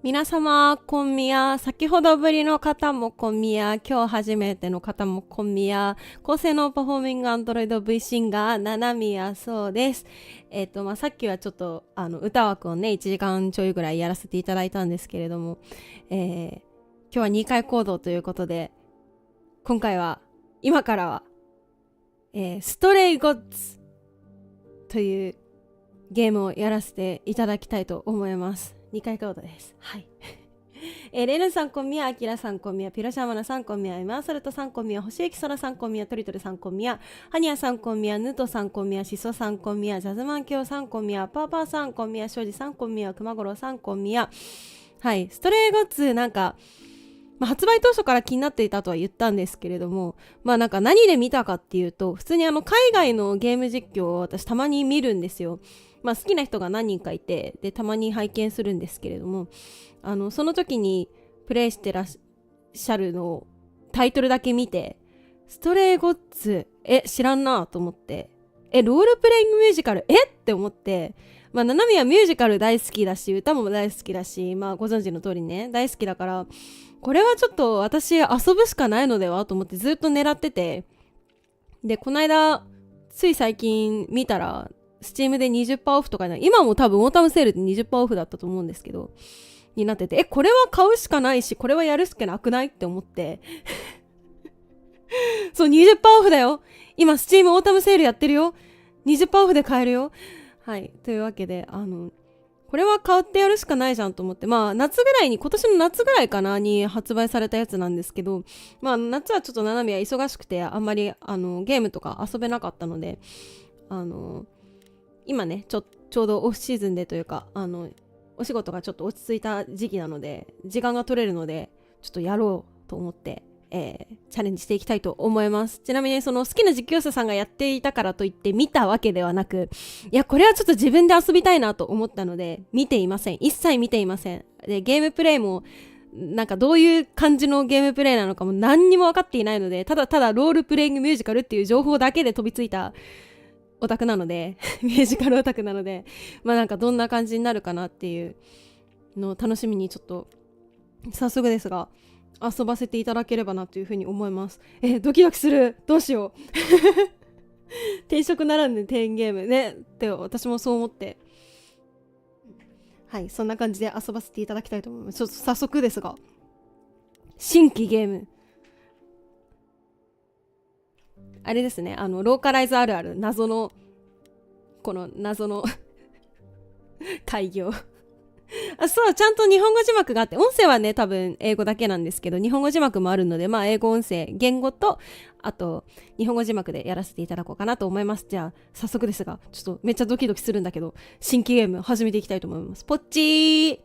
皆様、こんみや。先ほどぶりの方もこんみや。今日初めての方もこんみや。構成のパフォーミングアンドロイド Vsinger、七宮そうです。さっきはちょっと、歌枠をね、1時間ちょいぐらいやらせていただいたんですけれども、今日は2回行動ということで、今からは、ストレイゴッツというゲームをやらせていただきたいと思います。2回行動です。はい。レイルンさんこんみや、アキラさんこんみや、ピロシャマナさんこんみや、イマーソルトさんこんみや、星雪空さんこんみや、トリトルさんこんみや、ハニヤさんこんみや、ヌトさんこんみや、シソさんこんみや、ジャズマンキョウさんこんみや、パーパーさんこんみや、庄司さんこんみや、熊五郎さんこんみや。はい。ストレイゴッツなんか、発売当初から気になっていたとは言ったんですけれども、なんか何で見たかっていうと、普通に海外のゲーム実況を私たまに見るんですよ。好きな人が何人かいて、で、たまに拝見するんですけれども、その時にプレイしてらっしゃるのをタイトルだけ見て、ストレイゴッツ、知らんなと思って、ロールプレイングミュージカル、って思って、七海はミュージカル大好きだし、歌も大好きだし、ご存知の通りね、大好きだから、これはちょっと私遊ぶしかないのではと思ってずっと狙ってて、で、この間、つい最近見たら、スチームで 20% オフとかね、今も多分オータムセールで 20% オフだったと思うんですけど、になってて、これは買うしかないし、これはやるしかなくないって思って、そう、20% オフだよ。今、スチームオータムセールやってるよ。20% オフで買えるよ。はい。というわけで、これは買ってやるしかないじゃんと思って、今年の夏ぐらいかなに発売されたやつなんですけど、夏はちょっと七海は忙しくて、あんまり、ゲームとか遊べなかったので、今ね、ちょうどオフシーズンでというか、お仕事がちょっと落ち着いた時期なので、時間が取れるので、ちょっとやろうと思って、チャレンジしていきたいと思います。ちなみにその好きな実況者さんがやっていたからといって見たわけではなく、いや、これはちょっと自分で遊びたいなと思ったので、見ていません。一切見ていません。で、ゲームプレイも、なんかどういう感じのゲームプレイなのかも何にも分かっていないので、ただただロールプレイングミュージカルっていう情報だけで飛びついたオタクなのでミュージカルオタクなので、なんかどんな感じになるかなっていうのを楽しみにちょっと早速ですが遊ばせていただければなというふうに思います。ドキドキする。どうしよう転職ならぬ転ゲームねって私もそう思って、はい、そんな感じで遊ばせていただきたいと思います。ちょっと早速ですが、新規ゲームあれですね、ローカライズあるある、この謎の開業そう、ちゃんと日本語字幕があって、音声はね、多分英語だけなんですけど、日本語字幕もあるので、英語音声、言語と、あと、日本語字幕でやらせていただこうかなと思います。じゃあ、早速ですが、ちょっとめっちゃドキドキするんだけど、新規ゲーム始めていきたいと思います。ポッチー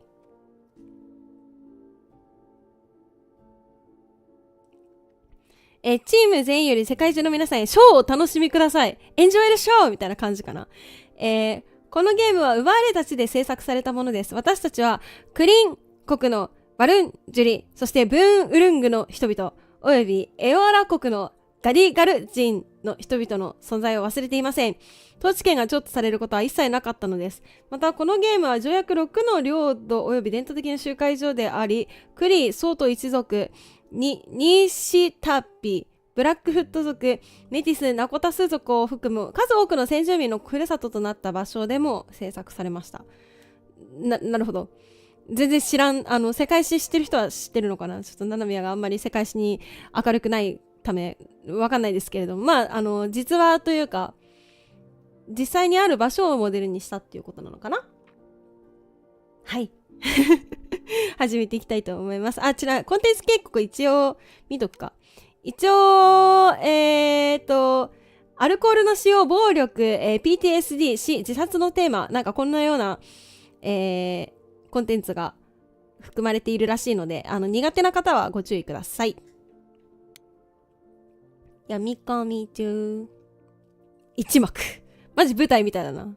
チーム全員より世界中の皆さんへショーをお楽しみください。エンジョイルショーみたいな感じかな。このゲームは奪われた地で制作されたものです。私たちはクリン国のワルンジュリ、そしてブーンウルングの人々、およびエオアラ国のガディガル人の人々の存在を忘れていません。統治権が譲渡されることは一切なかったのです。またこのゲームは条約6の領土および伝統的な集会場であり、クリ、ソート一族、ニシタピ、ブラックフット族、メティス、ナコタス族を含む数多くの先住民のふるさととなった場所でも制作されました。なるほど。全然知らん、世界史知ってる人は知ってるのかな。ちょっと七宮があんまり世界史に明るくないため、わかんないですけれども、実話というか、実際にある場所をモデルにしたっていうことなのかな。はい。始めていきたいと思います。コンテンツ警告一応見とくか。一応、アルコールの使用、暴力、PTSD、死、自殺のテーマ、なんかこんなような、コンテンツが含まれているらしいので、苦手な方はご注意ください。読み込み中。一幕。マジ舞台みたいだな。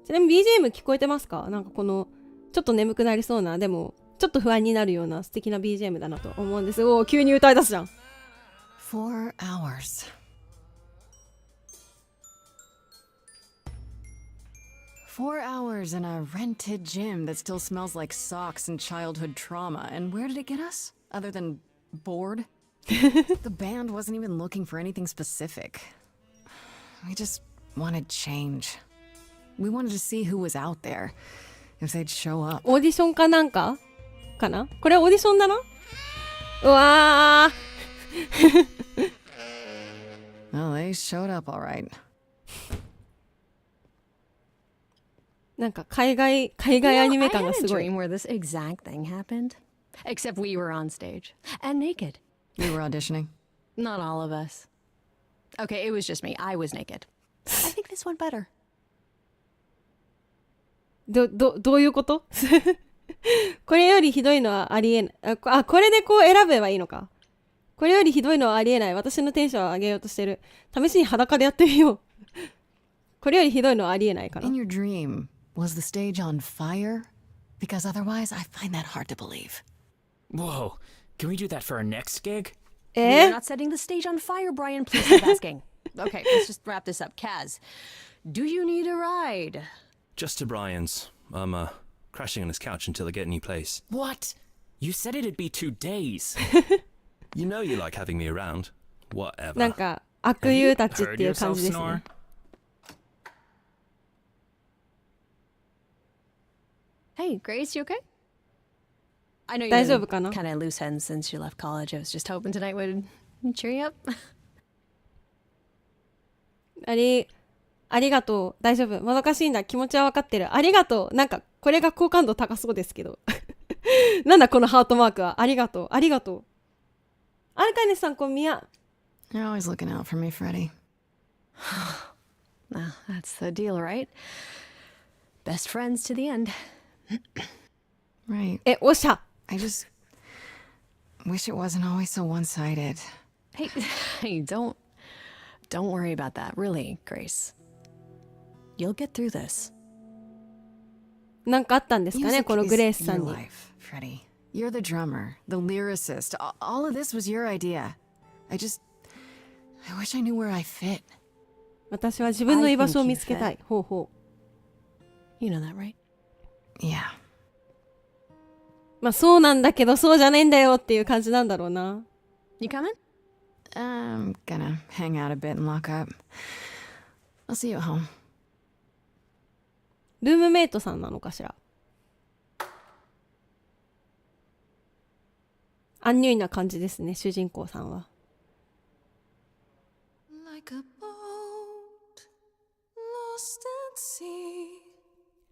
ちなみに BGM 聞こえてますか？なんかこの、ちょっと眠くなりそうな、でも、ちょっと不安になるような素敵な BGM だなと思うんです。おー、急に歌い出すじゃん。4 hours. 4 hours in a rented gym that still smells like socks and childhood trauma. And where did it get us? Other than bored? The band wasn't even looking for anything specific. We just wanted change. We wanted to see who was out there, if they'd show up. オーディションかなんかかな、これオーディションだな。うわーWell, they showed up all right. なんか海外アニメ感がすごい。I had a dream where this exact thing happened. Except we were on stage. And naked. We were auditioning. Not all of us. Okay, it was just me. I was naked. I think this went better. どういうことこれよりひどいのはありえない。あ、これでこう選べばいいのか。これよりひどいのはありえない。私のテンションを上げようとしてる。試しに裸でやってみよう。これよりひどいのはありえないかな。In your dream, was the stage on fire? Because otherwise, I find that hard to believe. Whoa, can we do that for our next gig? We're not setting the stage on fire, Brian. Please stop asking. Okay, let's just wrap this up. Kaz, do you need a ride? Just to Brian's. I'm crashing on his couch until I get a new place. What? You said it'd be 2 days. You know you like having me around. Whatever. なんか悪友たちっていう感じですね。Hey, Grace, you okay? I know you're 大丈夫かな。 kind of loose ends since you left college. I was just hoping tonight would cheer you up. ありがとう。大丈夫。もどかしいんだ。気持ちは分かってる。ありがとう。なんかこれが好感度高そうですけど。なんだこのハートマークは。ありがとう。ありがとう。アルカネさん、こんみや。You're always looking out for me, Freddie. Well, that's the deal, right? Best friends to the end. Right. おっしゃ。I just wish it wasn't always so one-sided. Hey, don't worry about that. Really, Grace. You'll get through this. なんかあったんですかね、 Music このグレース is さん your に。 life, Freddie. You're the drummer, the lyricist. All of this was your idea. I wish I knew where I fit. 私は自分の居場所を見つけたい。ほうほう。 You know that, right? Yeah. まあそうなんだけどそうじゃねえんだよっていう感じなんだろうな。 You coming? I'm gonna hang out a bit and lock up. I'll see you at home. ルームメイトさんなのかしら。アンニュイな感じですね、主人公さんは。Like a boat lost at sea.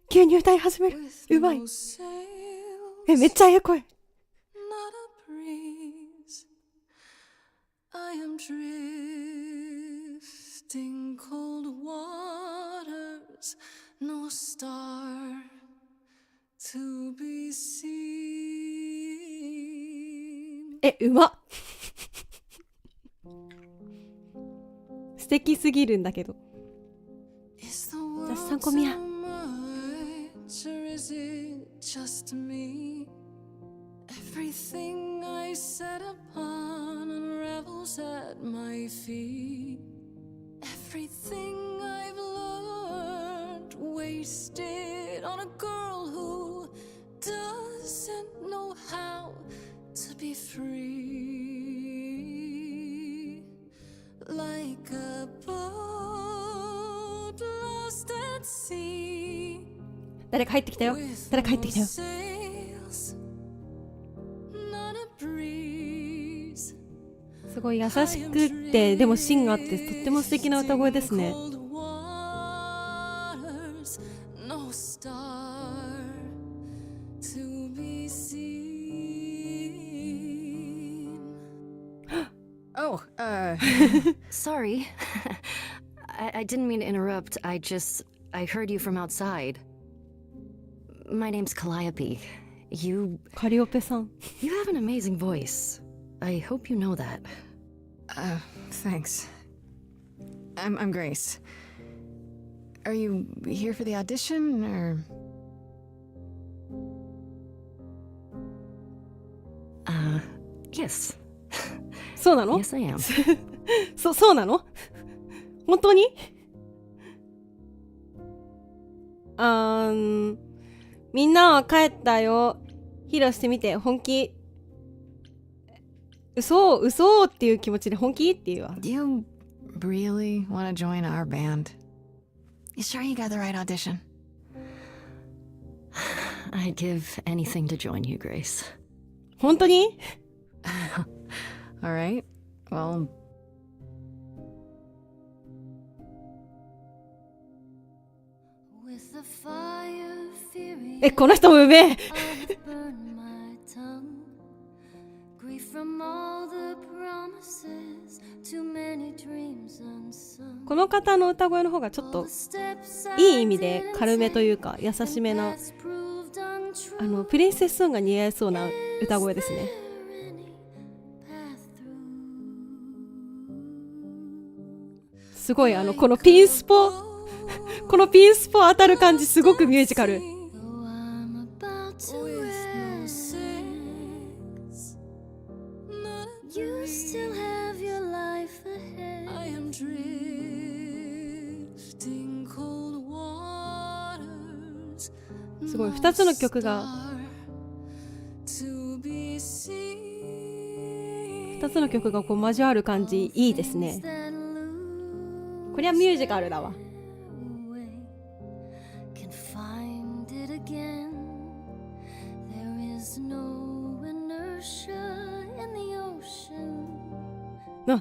急に歌い始める。うまい。めっちゃええ声。 Not a breeze. I am drifting cold waters. No star to be seen. うまっ。素敵すぎるんだけど。私参考みや。Or is it just me? Everything I set upon unravels at my feet. Everything I've learned wasted on a girl who doesn't know how to be free. Like a boat lost at sea.誰か入ってきたよ。誰か入ってきたよ。すごい優しくってでも芯があってとっても素敵な歌声ですね。Oh, Sorry. I didn't mean to interrupt. I heard you from outside. My name's Calliope.カリオペさん。 You have an amazing voice. I hope you know that. Thanks. I'm Grace. Are you here for the audition, or? Yes. そうなの？ Yes, I am. そうなの？本当に？みんなは帰ったよ。披露してみて、本気。嘘っていう気持ちで本気っていうわ。You really want to join our band? You sure you got the right audition? I'd give anything to join you, Grace. 本当に？ All right. Well,この人もうめえ。この方の歌声の方がちょっといい意味で軽めというか優しめなプリンセスソンが似合いそうな歌声ですね。すごいこのピンスポ当たる感じすごくミュージカル。すごい2つの曲がこう交わる感じいいですね。こりゃミュージカルだわ。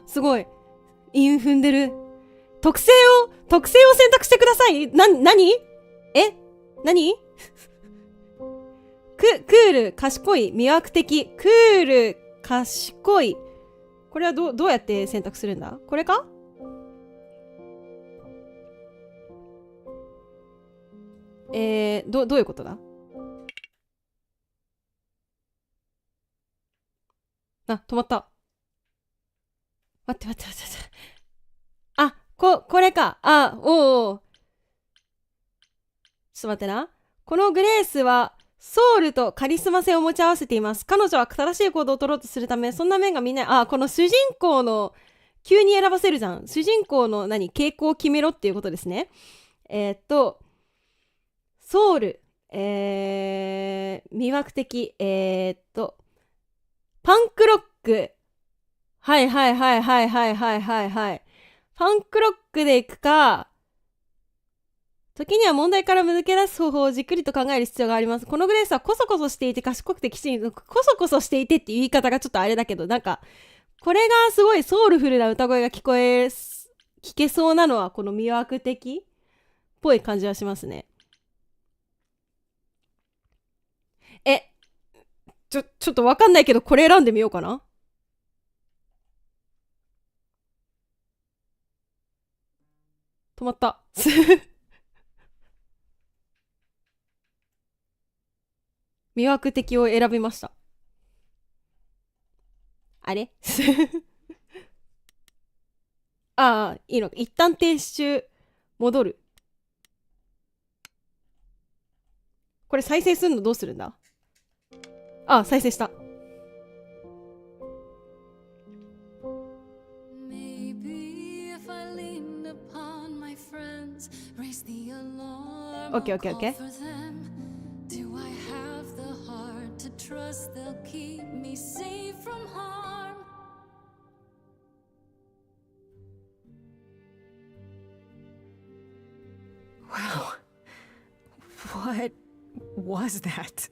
すごい韻踏んでる。特性を選択してください。何クール、賢い、魅惑的。クール、賢い。これはどうやって選択するんだ？これか？どういうことだ？止まった。待って。これか。おう。ちょっと待ってな。このグレースは、ソウルとカリスマ性を持ち合わせています。彼女は正しい行動を取ろうとするため、そんな面がみんな、この主人公の、急に選ばせるじゃん。主人公の傾向を決めろっていうことですね。ソウル、魅惑的、パンクロック。はい。パンクロックでいくか、時には問題から抜け出す方法をじっくりと考える必要があります。このグレースはコソコソしていて賢くてきちんと、コソコソしていてっていう言い方がちょっとあれだけど、これがすごいソウルフルな歌声が聞けそうなのはこの魅惑的っぽい感じはしますね。ちょっとわかんないけど、これ選んでみようかな。止まった。魅惑的を選びました。あれいいのか。一旦停止中、戻る。これ再生するのどうするんだ？再生した。オッケー。Wow. What was that?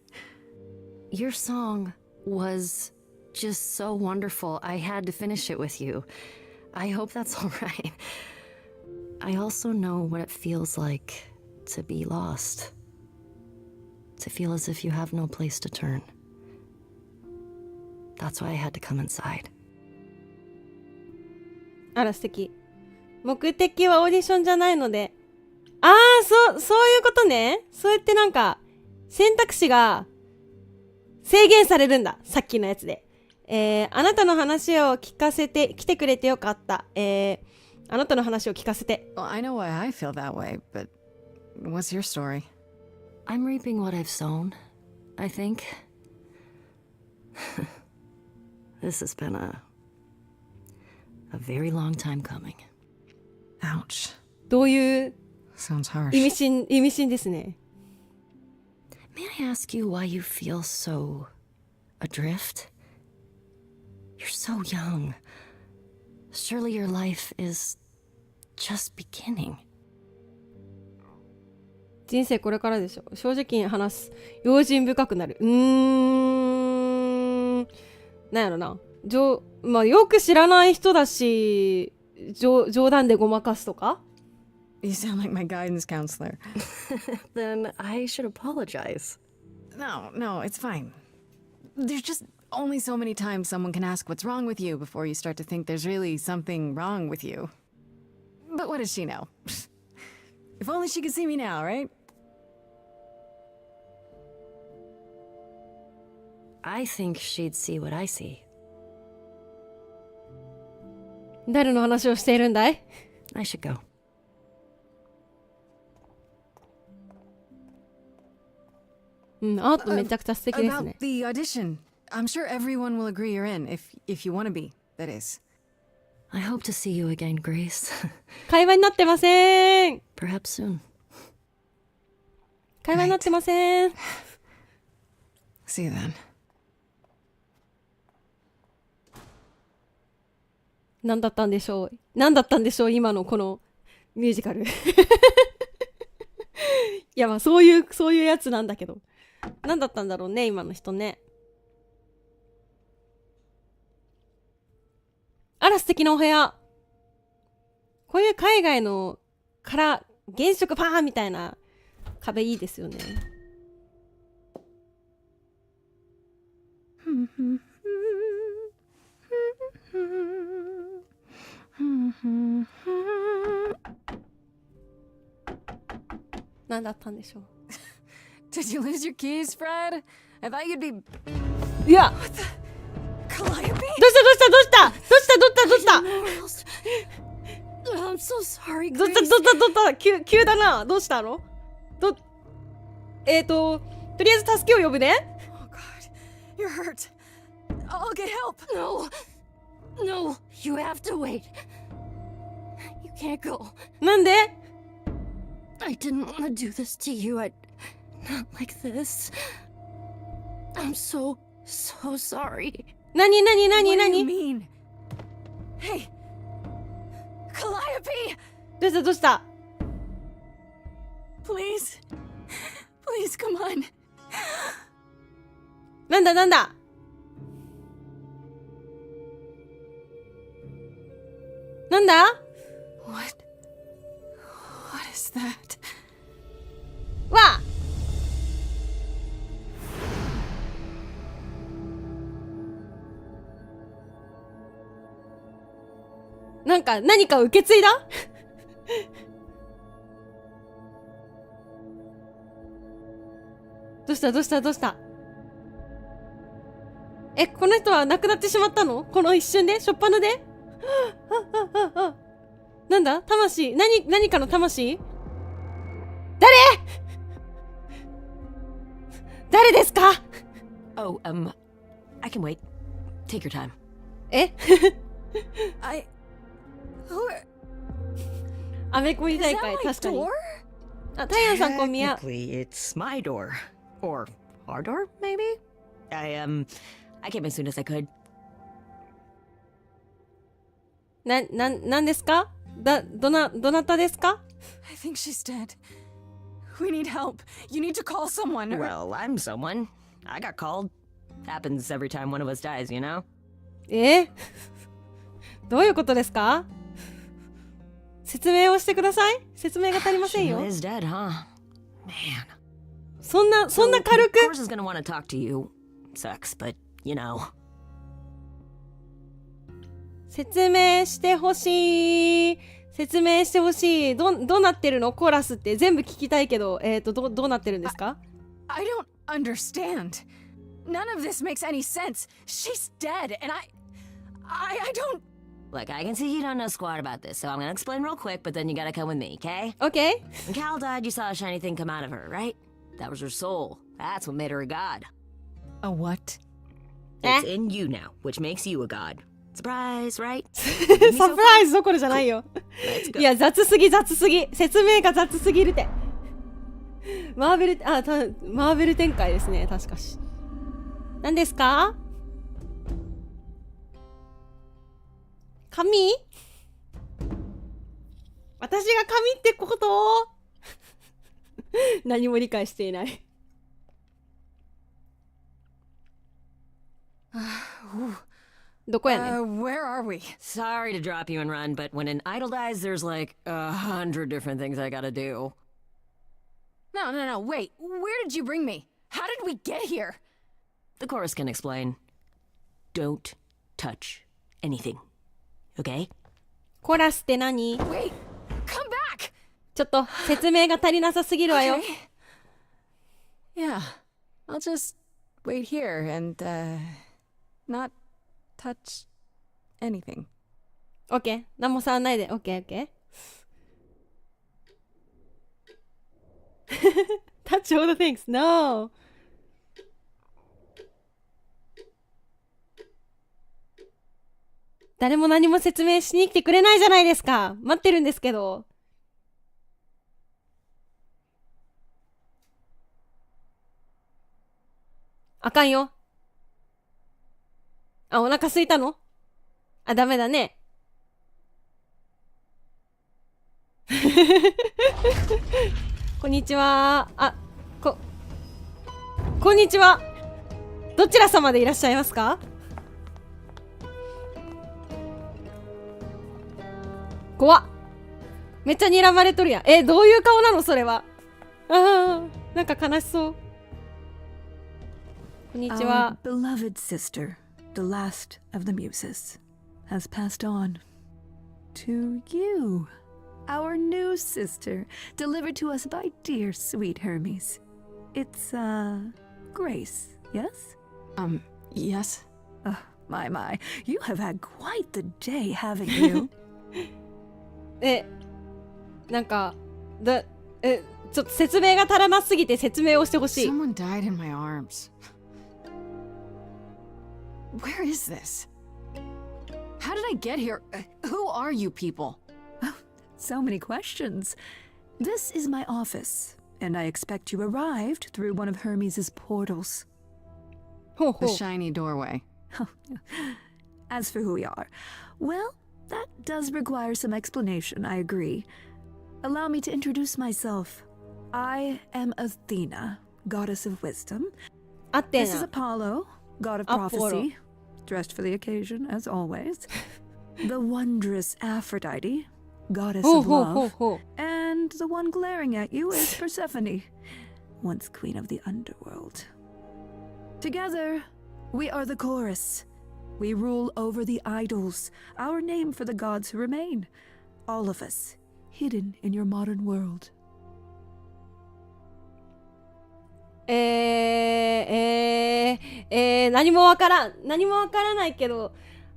Your song was just so wonderful. I had to finish it with you. I hope that's all right. I also know what it feels like to be lost. To feel as if you have no place to turn. That's why I had to come inside. 素敵。目的はオーディションじゃないので。そういうことね。そうやって選択肢が制限されるんだ。さっきのやつで。あなたの話を聞かせて、来てくれてよかった。あなたの話を聞かせて。Well, I know why I feel that way, but what's your story? I'm reaping what I've sown, I think. This has been a very long time coming. Ouch. どういう Sounds harsh. 意味深ですね。 May I ask you why you feel so adrift? You're so young. Surely your life is just beginning. 人生これからでしょ。正直に話す。用心深くなる。なんやろな。まあ、よく知らない人だし、冗談でごまかすとか You sound like my guidance counselor. Then I should apologize. No, it's fine. There's just only so many times someone can ask what's wrong with you before you start to think there's really something wrong with you. But what does she know? If only she could see me now, right? I think she'd see what I see. 誰の話をしているんだい I should go. アートめちゃくちゃ素敵ですね About。the audition. I'm sure everyone will agree you're in, if you want to be, that is. I hope to see you again, Grace. 会話になってません。 Perhaps soon. 会話になってません。See you then. 何だったんでしょう今のこのミュージカル。いやまあそういうやつなんだけど。何だったんだろうね今の人ね。あら素敵なお部屋。こういう海外の原色パーンみたいな壁いいですよね。何だったんでしょう。 Did you lose your keys, Fred? I thought you'd be... いや Calliope? どうした I'm so sorry, どう Grace. した急だな。どうしたのとりあえず助けを呼ぶね。 Oh, God. You're hurt. I'll get help. No, you have to wait. You can't go. なんで I didn't want to do this to you. Not like this. I'm so sorry. 何 What do you mean? Hey. Calliope! どうした Please. Please, come on. なんだWhat is that? わあなんか何かを受け継いだどうしたこの人は亡くなってしまったのこの一瞬でしょっぱなでなんだ魂何かの魂誰ですか Oh, I can wait. Take your time. アメコミ大会確かに Door? あ、タイヤンさんこんみや Technically, it's my door. Or our door, maybe? I came as soon as I could. なんですかどなたですか I think she's dead. We need help. You need to call someone. Well, I'm someone. I got called. Happens every time one of us dies, you know? どういうことですか説明をしてください説明が足りません She よ is dead, huh? Man. そんな軽 Of く course is gonna want to talk to you. Sucks, but you know. 説明してほしいどうなってるのコーラスって全部聞きたいけどどうなってるんですか I don't understand. None of this makes any sense. She's dead, and I don't... Look, I can see you don't know squat about this, so I'm gonna explain real quick, but then you gotta come with me, okay? OK? When Cal died, you saw a shiny thing come out of her, right? That was her soul. That's what made her a god. A what? It's in you now, which makes you a god. Surprise, right? サプライズどころじゃないよ。いや、雑すぎ。説明が雑すぎるって。マーベル展開ですね、確かし。何ですか？紙？私が紙ってこと？何も理解していない。どこやねん。Where are we? Sorry to drop you and run, but when an idol dies, there's like 100 different things I gotta do. No, wait. Where did you bring me? How did we get here? The chorus can explain. Don't touch anything. Okay? コラスって何？ Wait, come back! ちょっと説明が足りなさすぎるわよ。Yeah, I'll just wait here and, not touch anything. OK。何も触んないで。OK。touch all the things. No! 誰も何も説明しに来てくれないじゃないですか。待ってるんですけど。あかんよ。あ、お腹空いたの？あ、ダメだね。こんにちは。こんにちは。どちら様でいらっしゃいますか？怖っ。めっちゃ睨まれとるやん。どういう顔なのそれは。なんか悲しそう。こんにちは。 Our beloved sister, the last of the muses, has passed on to you, our new sister, delivered to us by dear sweet Hermes. It's, Grace, yes? Yes? My, you have had quite the day, haven't you? なんか、ちょっと説明が足らなすぎて説明をしてほしい。 Someone died in my arms. Where is this? How did I get here? Who are you people? So many questions. This is my office, and I expect you arrived through one of Hermes' portals. ほうほ The う。 shiny doorway. As for who we are, well, that does require some explanation, I agree. Allow me to introduce myself. I am Athena, goddess of wisdom. あって This is な。 Apollo, god of Apollo. prophecy, dressed for the occasion, as always. The wondrous Aphrodite, goddess ほう of ほうほう love. ほう。 And the one glaring at you is Persephone, once queen of the underworld. Together, we are the chorus. We rule over the idols, our name for the gods who remain. All of us, hidden in your modern world. 何もわからないけど、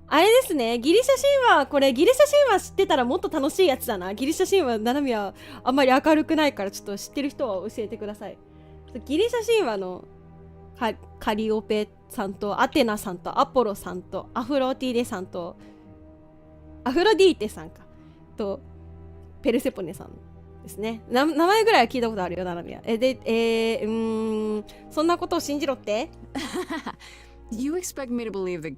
あれですね、ギリシャ神話、これギリシャ神話知ってたらもっと楽しいやつだな。ギリシャ神話、ナナミはあんまり明るくないからちょっと知ってる人は教えてください。ギリシャ神話のカリオペさんとアテナさんとアポロさんとアフロディーテさんとペルセポネさんですね。名前ぐらいは聞いたことあるよ、ナナミは。そんなことを信じろって？ You expect me to believe that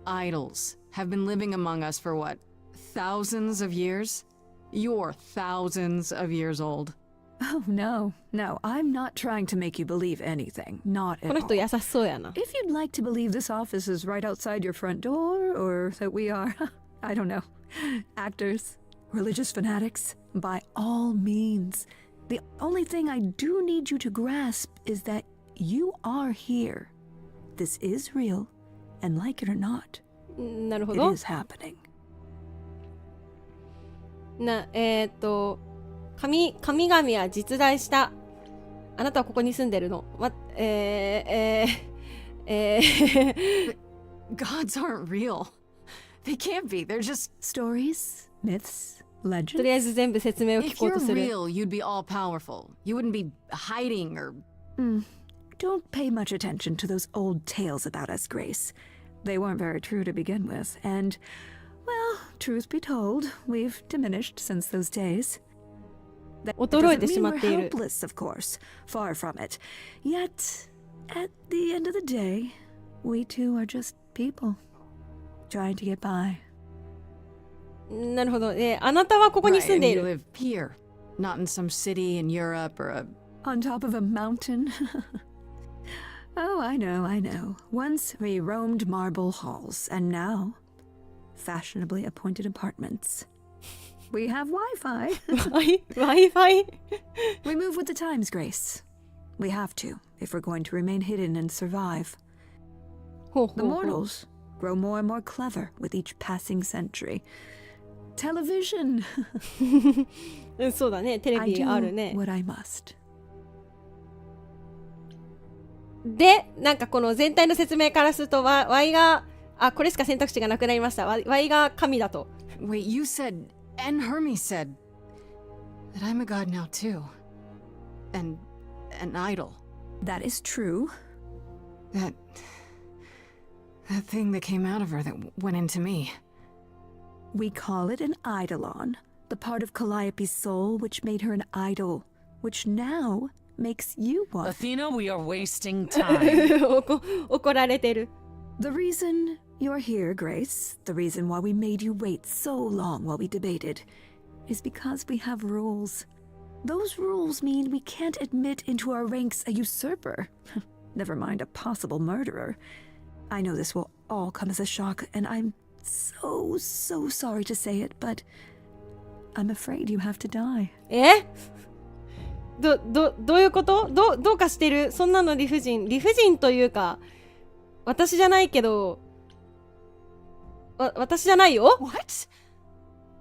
idols have been living among us for what? Thousands of years? You're thousands of years old. Oh, no, I'm not trying to make you believe anything. Not こ at の人 all. 優しそうやな。 If you'd like to believe this office is right outside your front door, or that we are, I don't know, actors, religious fanatics, by all means. The only thing I do need you to grasp is that you are here. This is real, and like it or not, なるほ it ど。 is happening. 神々は実在した。あなたはここに住んでるの。Gods aren't real. They can't be. They're just... Stories, myths, と legends. りあえず全部説明を聞 If こう you're とする。 real, you'd be all powerful. You wouldn't be hiding or... Don't pay much attention to those old tales about us, Grace. They weren't very true to begin with, and, well, truth be told, we've diminished since those days. That 衰えて doesn't し mean ま we're っている。 helpless, of course. Far from it. Yet, at the end of the day, we too are just people trying to get by. なるほど。あなたはここに Right, 住ん and でい you る。 live here, not in some city in Europe or a... On top of a mountain? Oh, I know. Once we roamed marble halls, and now, fashionably appointed apartments. We have Wi-Fi. Wi-Fi? We move with the times, Grace. We have to, if we're going to remain hidden and survive. ほうほ The うほう。 mortals grow more and more clever with each passing century. Television. うんそうだね。テレ I ビ do あるね。 what I must. で、なんかこの全体の説明からすると、Y が、これしか選択肢がなくなりました。Y が神だと。Wait, you said, and Hermes said, that I'm a god now too. And an idol. That is true. That thing that came out of her that went into me. We call it an eidolon, the part of Calliope's soul which made her an idol, which now makes you one. Athena, we are wasting time. 怒られてる。 The reason you're here, Grace, the reason why we made you wait so long while we debated, is because we have rules. Those rules mean we can't admit into our ranks a usurper. Never mind a possible murderer. I know this will all come as a shock, and I'm so sorry to say it, but I'm afraid you have to die. どういうこと？どうかしてる？そんなの理不尽というか、私じゃないけど、私じゃないよ。 What?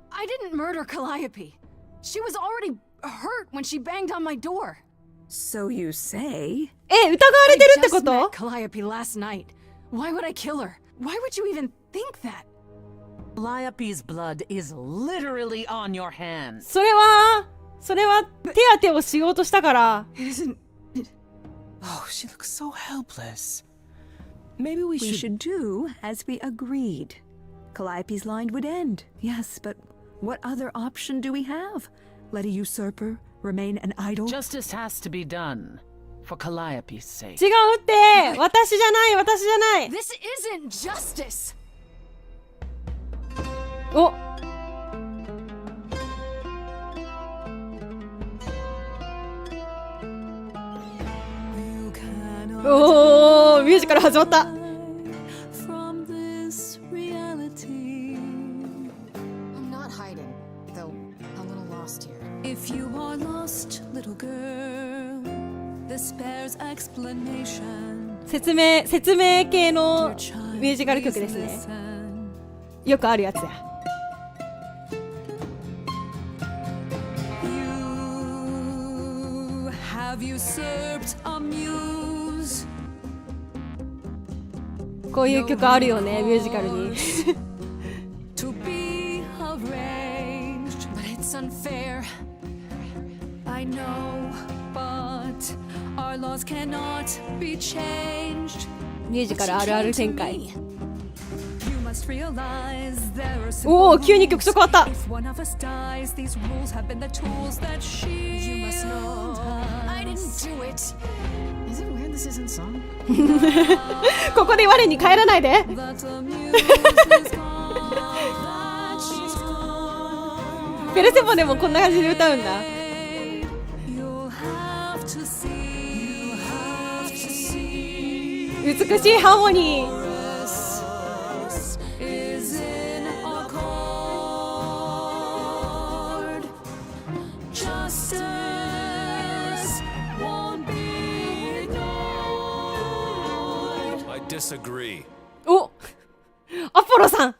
I didn't murder Calliope. She was already hurt when she banged on my door. So you say? 疑われてるってこ I just と？ met Calliope last night. Why would I kill her? Why would you even think that? Calliope's blood is literally on your hands. それは手当てをしようとしたから。 Isn't Oh, she looks so helpless. Maybe we We should... should do as we agreed. Calliope's line would end. Yes, but what other option do we have? Let a usurper remain an idol? Justice has to be done for Calliope's sake. 違うって、私じゃない。 this isn't justice. お。おー、ミュージカル始まった。 I'm not hiding, though a little lost here. If you are lost, little girl, this bears explanation. 説明系のミュージカル曲ですね。よくあるやつや。 You have usurped a muse. こういう曲あるよね、ミュージカルに。 To be arranged, But it's unfair. I know, but our laws cannot be changed. ミュージカルあるある展開。 You must realize there are お simple お、急に曲調変わった。 If one of us dies, these rules have been the tools that she You must know I didn't do it. Is it weird this isn't song? ここで我に帰らないで。 that the muse is gone, that she's gone. ペルセポネもこんな感じで歌うんだ。 You'll have to see, you'll have to see. 美しいハーモニー。 Is in accord. Justice won't be ignored. I disagree. お、アポロさん。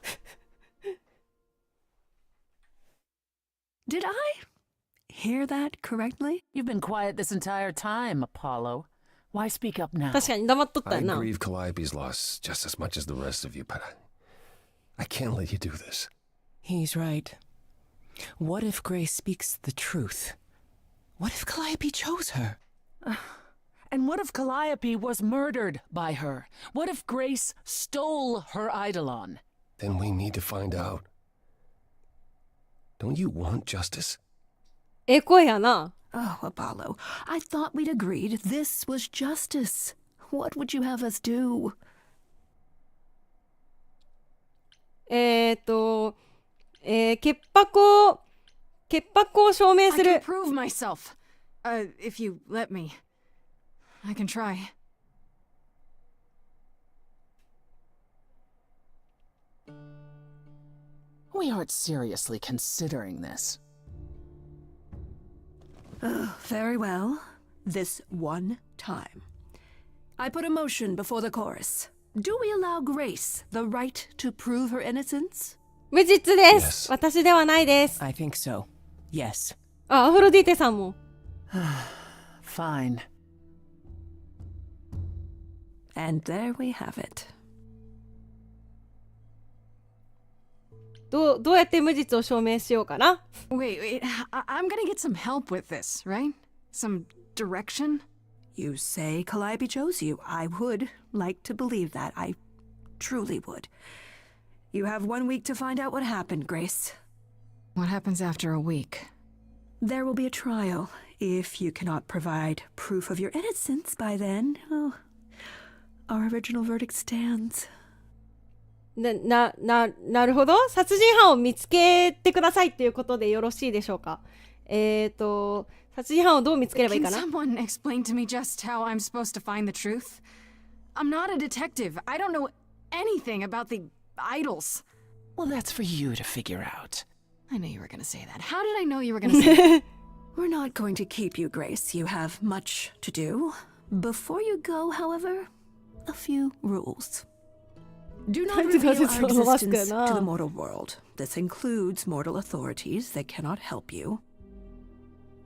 Did I hear that correctly? You've been quiet this entire time, Apollo. Why speak up now? 確かに黙っとったよ I な。 grieve Calliope's loss just as much as the rest of you, but I can't let you do this. He's right. What if Grace speaks the truth? What if Calliope chose her? And what if Calliope was murdered by her? What if Grace stole her eidolon? Then we need to find out. Don't you want justice? 声やな。 Oh, Apollo, I thought we'd agreed this was justice. What would you have us do? 潔白を証明 I す can る。 prove myself. If you let me. I can try. We aren't seriously considering this. Very well. This one time. I put a motion before the chorus. Do we allow Grace the right to prove her innocence? 無実です。 Yes. 私ではないです。 I think so. Yes. あ、アフロディーテさんも。 Fine. And there we have it. どうやって無実を証明しようかな。 Wait. I'm gonna get some help with this, right? Some direction? You say Calliope chose you. I would like to believe that. I truly would. You have 1 week to find out what happened, Grace. What happens after a week? There will be a trial. If you cannot provide proof of your innocence by then, oh, our original verdict stands. なるほど。殺人犯を見つけてくださいっていうことでよろしいでしょうか。殺人犯をどう見つければいいか Can な。 someone explain to me just how I'm supposed to find the truth? I'm not a detective. I don't know anything about the idols. Well, that's for you to figure out. I knew you were gonna say that. How did I know you were gonna say that? We're not going to keep you, Grace. You have much to do. Before you go, however, a few rules. Do not reveal our existence to the mortal world. This includes mortal authorities that cannot help you.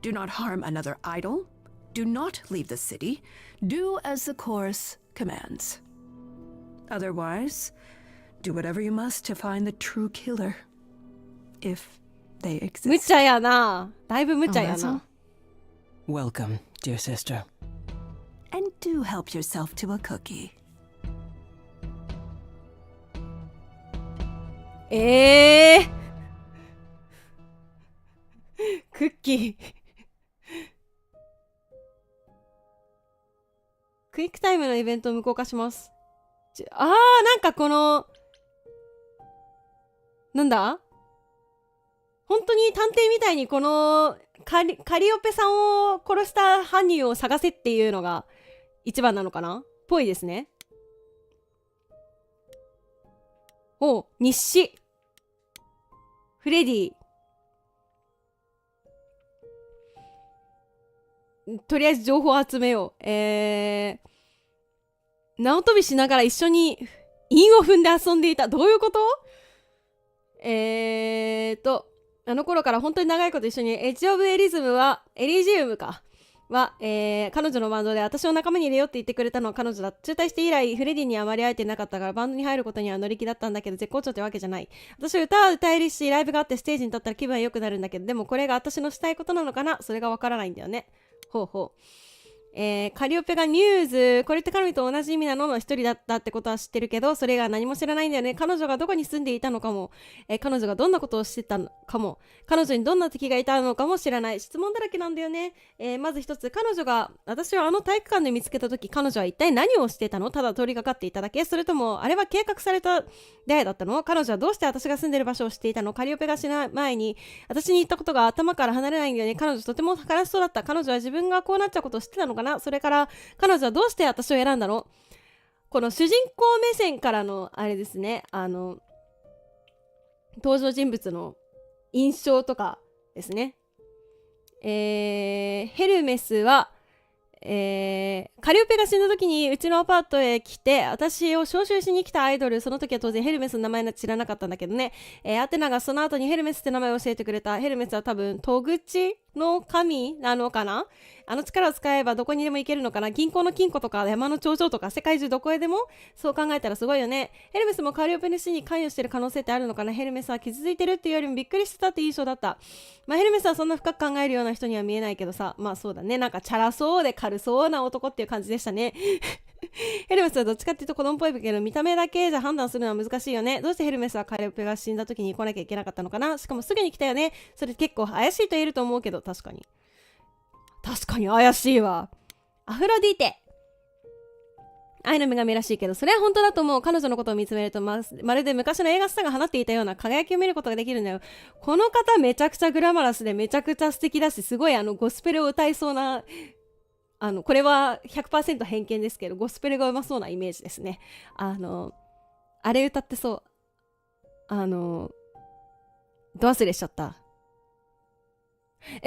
Do not harm another idol. Do not leave the city. Do as the chorus commands. Otherwise, do whatever you must to find the true killer. If they 無 exist. 茶やな。だいぶ無茶や Oh, that's all? な。 Welcome, dear sister. And do help yourself to a cookie. クッキー。クイックタイムのイベントを無効化します。なんかこの、なんだ本当に探偵みたいにこのカリオペさんを殺した犯人を探せっていうのが一番なのかなぽいですね。お、日誌。フレディ。とりあえず情報を集めよう。縄跳びしながら一緒に韻を踏んで遊んでいた。どういうこと？あの頃から本当に長いこと一緒にエッジオブエリジウムは、彼女のバンドで私を仲間に入れようって言ってくれたのは彼女だ。中退して以来フレディにあまり会えてなかったからバンドに入ることには乗り気だったんだけど絶好調ってわけじゃない。私は歌は歌えるしライブがあってステージに立ったら気分は良くなるんだけど、でもこれが私のしたいことなのかな、それがわからないんだよね。ほうほう。カリオペがニューズ、これって彼女と同じ意味なのの一人だったってことは知ってるけど、それが何も知らないんだよね。彼女がどこに住んでいたのかも、彼女がどんなことをしてたのかも、彼女にどんな敵がいたのかも知らない。質問だらけなんだよね。まず一つ、私はあの体育館で見つけた時、彼女は一体何をしてたの？ただ通りがかっていただけ？それともあれは計画された出会いだったの？彼女はどうして私が住んでる場所を知っていたの？カリオペが死ぬ前に私に言ったことが頭から離れないんだよね。彼女とても悲しそうだった。彼女は自分がこうなっちゃうことを知ってたのかな？それから彼女はどうして私を選んだの？この主人公目線からのあれですね、登場人物の印象とかですね。ヘルメスは、カリオペが死んだ時にうちのアパートへ来て私を招集しに来たアイドル、その時は当然ヘルメスの名前知らなかったんだけどね、アテナがその後にヘルメスって名前を教えてくれた。ヘルメスは多分戸口の神なのかな。あの力を使えばどこにでも行けるのかな。銀行の金庫とか山の頂上とか世界中どこへでも。そう考えたらすごいよね。ヘルメスもカリオペの死に関与してる可能性ってあるのかな。ヘルメスは傷ついてるっていうよりもびっくりしてたって印象だった。まあヘルメスはそんな深く考えるような人には見えないけどさ、まあそうだね、なんかチャラそうで軽そうな男っていう感じでしたね。ヘルメスはどっちかっていうと子供っぽいけど見た目だけじゃ判断するのは難しいよね。どうしてヘルメスはカリオペが死んだ時に来なきゃいけなかったのかな。しかもすぐに来たよね。それ結構怪しいと言えると思うけど、確かに怪しいわ。アフロディーテ、愛の女神らしいけど、それは本当だと思う。彼女のことを見つめると、まるで昔の映画スターが放っていたような輝きを見ることができるんだよ。この方めちゃくちゃグラマラスでめちゃくちゃ素敵だし、すごいゴスペルを歌いそうな、これは 100% 偏見ですけど、ゴスペルがうまそうなイメージですね。あれ歌ってそう。ど忘れしちゃった。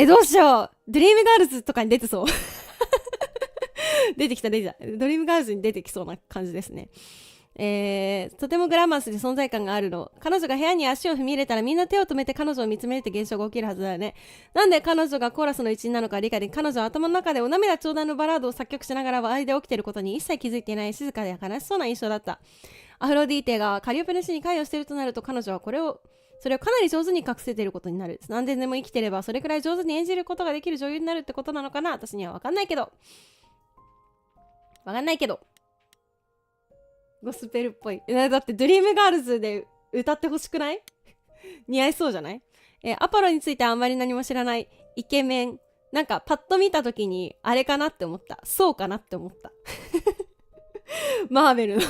どうしよう。ドリームガールズとかに出てそう出てきた。ドリームガールズに出てきそうな感じですね。とてもグラマラスで存在感があるの。彼女が部屋に足を踏み入れたらみんな手を止めて彼女を見つめるって現象が起きるはずだよね。なんで彼女がコーラスの一員なのか理解で、彼女は頭の中でお涙頂戴のバラードを作曲しながら周りで起きていることに一切気づいていない静かで悲しそうな印象だった。アフロディーテがカリオペの死に関与しているとなると、彼女はそれをかなり上手に隠せていることになる。何年でも生きてればそれくらい上手に演じることができる女優になるってことなのかな。私には分かんないけどゴスペルっぽい。だってドリームガールズで歌ってほしくない？似合いそうじゃない？アポロについてはあんまり何も知らない。イケメン。なんかパッと見た時にあれかなって思った。そうかなって思った。マーベルの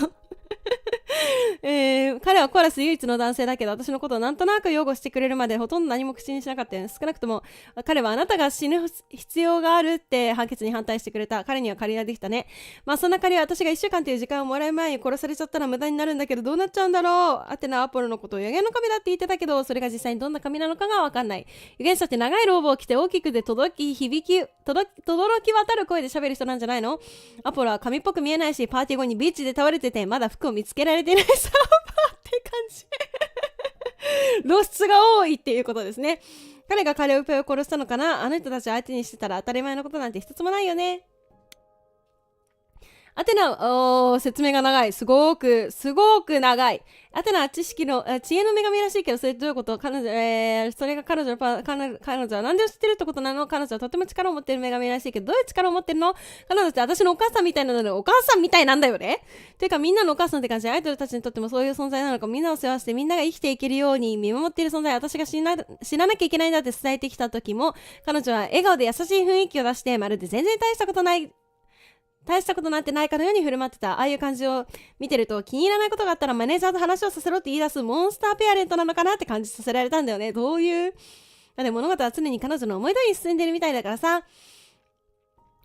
彼はコーラス唯一の男性だけど、私のことをなんとなく擁護してくれるまでほとんど何も口にしなかったよね。少なくとも彼はあなたが死ぬ必要があるって判決に反対してくれた。彼には借りができたね。まあそんな借りは私が1週間という時間をもらう前に殺されちゃったら無駄になるんだけど、どうなっちゃうんだろう。アテナアポロのことを予言の神だって言ってたけど、それが実際にどんな神なのかがわかんない。預言者って長いローブを着て大きくで轟き渡る声で喋る人なんじゃないの？アポロは神っぽく見えないし、パーティー後にビーチで倒れててまだ服を見つけられてないサーバーって感じ露出が多いっていうことですね。彼がカリオペを殺したのかな。あの人たちを相手にしてたら当たり前のことなんて一つもないよね。アテナ、説明が長い。すごく長い。アテナは知恵の女神らしいけど、それってどういうこと？それが彼女は何でも知ってるってことなの？彼女はとても力を持ってる女神らしいけど、どういう力を持ってるの？彼女って私のお母さんみたいなので、お母さんみたいなんだよね。ていうかみんなのお母さんって感じで、アイドルたちにとってもそういう存在なのか、みんなを世話してみんなが生きていけるように見守っている存在、私が死ななきゃいけないんだって伝えてきた時も、彼女は笑顔で優しい雰囲気を出して、まるで全然大したことなんてないかのように振る舞ってた。ああいう感じを見てると、気に入らないことがあったらマネージャーと話をさせろって言い出すモンスターペアレントなのかなって感じさせられたんだよね。どういう。だって物事は常に彼女の思い通りに進んでるみたいだからさ。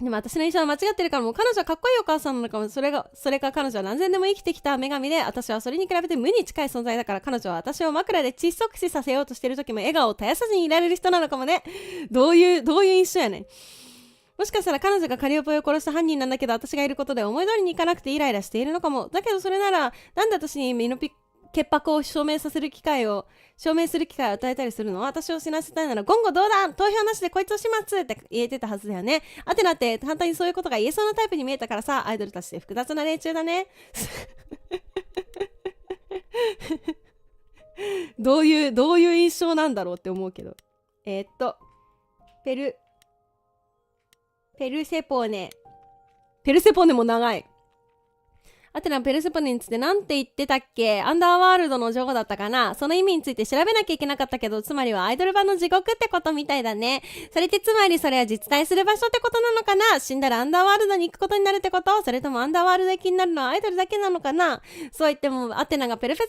でも私の印象は間違ってるから、もう彼女はかっこいいお母さんなのかも。それか彼女は何千年も生きてきた女神で、私はそれに比べて無に近い存在だから、彼女は私を枕で窒息死させようとしてる時も笑顔を絶やさずにいられる人なのかもね。どういう印象やねん。もしかしたら彼女がカリオペを殺した犯人なんだけど、私がいることで思い通りにいかなくてイライラしているのかも。だけどそれなら、なんで私に身の潔白を証明する機会を与えたりするの？私を死なせたいなら、言語道断、投票なしでこいつを始末って言えてたはずだよね。アテナって簡単にそういうことが言えそうなタイプに見えたからさ、アイドルたちで複雑な連中だね。どういう印象なんだろうって思うけど。ペルセポネも長い。アテナペルセポネについてなんて言ってたっけ？アンダーワールドの女王だったかな？その意味について調べなきゃいけなかったけど、つまりはアイドル版の地獄ってことみたいだね。それってつまりそれは実在する場所ってことなのかな？死んだらアンダーワールドに行くことになるってこと？それともアンダーワールド行きになるのはアイドルだけなのかな？そう言ってもアテナがペルセ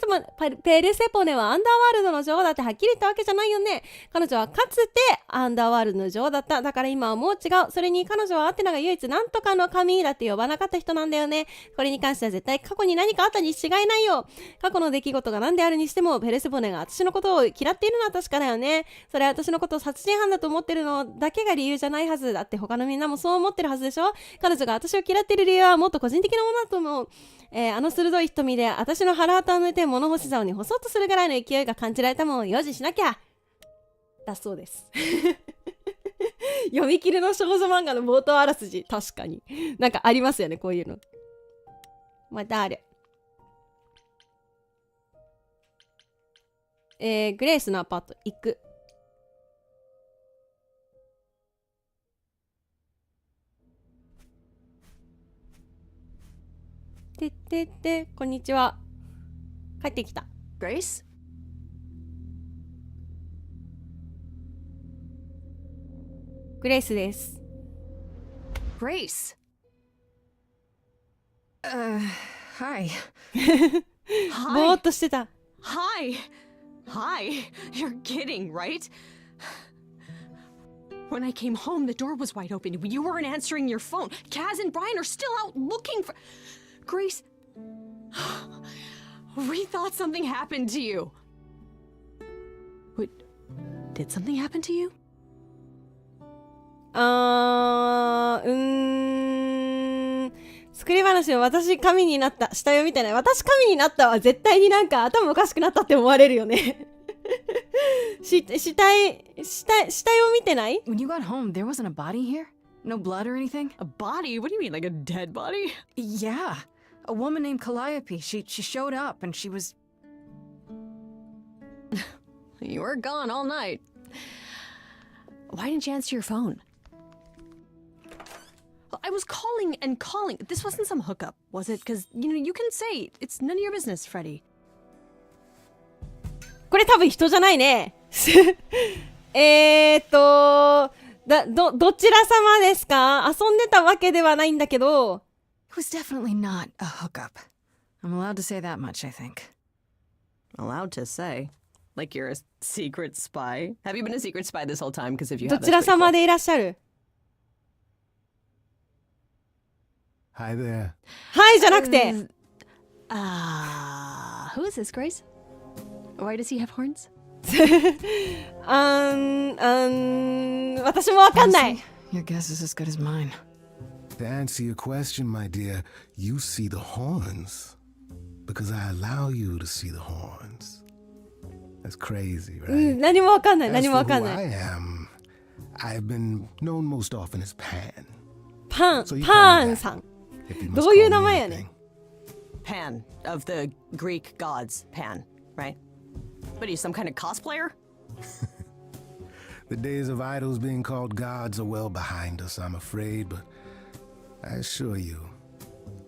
ポネはアンダーワールドの女王だってはっきり言ったわけじゃないよね。彼女はかつてアンダーワールドの女王だった。だから今はもう違う。それに彼女はアテナが唯一なんとかの神だって呼ばなかった人なんだよね。これに関しては絶対過去に何かあったに違いないよ。過去の出来事が何であるにしても、ペルセポネが私のことを嫌っているのは確かだよね。それは私のことを殺人犯だと思ってるのだけが理由じゃないはず。だって他のみんなもそう思ってるはずでしょ。彼女が私を嫌っている理由はもっと個人的なものだと思う。あの鋭い瞳で私の腹旗を抜いて物干し竿に干そうとするぐらいの勢いが感じられたもんを用心しなきゃ。だそうです。読み切りの少女漫画の冒頭あらすじ。確かに。なんかありますよね、こういうの。またある。グレースのアパート、行く。こんにちは。帰ってきた。Grace? グレースです。Grace? Hi. ぼーっとしてた。Hi. You're kidding, right? When I came home, the door was wide open. You weren't answering your phone. Kaz and Brian are still out looking for... Grace... We thought something happened to you. Wait, did something happen to you? 作り話を私神になった。下読みたいな。私神になったは絶対になんか頭おかしくなったって思われるよね。下読みてない？ When you got home, there wasn't a body here? No blood or anything? A body? What do you mean, like a dead body? Yeah. A woman named Calliope. She showed up and she was... You were gone all night. Why didn't you answer your phone? I was calling and calling. This wasn't some hookup, was it? Because, you can say it's none of your business, Freddy. これ多分人じゃないね。どちら様ですか？遊んでたわけではないんだけど。It was definitely not a hookup. I'm allowed to say that much, I think. Allowed to say? Like you're a secret spy? Have you been a secret spy this whole time? Because if you ど have, ちら様でいらっしゃる？ Hi there. はいじゃなくて。Who is this, Grace? Why does he have horns? 私もわかんない。 Your guess is as good as mine. To answer your question, my dear, you see the horns because I allow you to see the horns. That's crazy, right? 何もわかんない。 As 何も for わかん who な I い。 am, I've been known most often as Pan. パ So you ン call me さん。 If you must どういう call 名 me 前やねん。 Pan, of the Greek gods, Pan, right? What are you, some kind of cosplayer? The days of idols being called gods are well behind us, I'm afraid, but I assure you,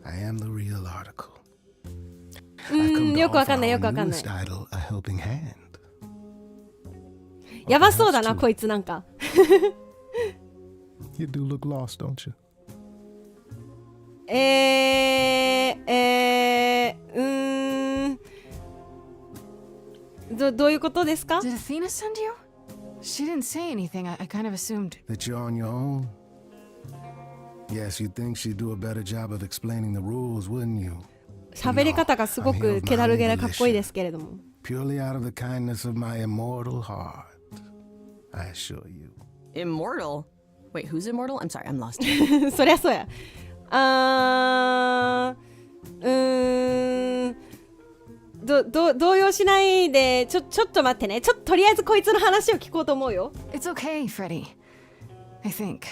I am the real article. I've come to よくわか offer んない。よくわ our かんない。 newest idol a helping hand. やばそうだな、こいつなんか。 You do look lost, don't you? どういうことですか？ Did Athena send you? She didn't say anything. I kind of assumed. That you're on your own? Yes, you'd think she'd do a better job of explaining the rules, wouldn't you? 喋り方がすごく気だるげでかっこいいですけれども。 Purely out of the kindness of my immortal heart, I assure you. Immortal? Wait, who's immortal? I'm sorry, I'm lost. そりゃそうや。動揺しないで、ちょっと待ってね。とりあえずこいつの話を聞こうと思うよ。 It's okay, Freddy. I think.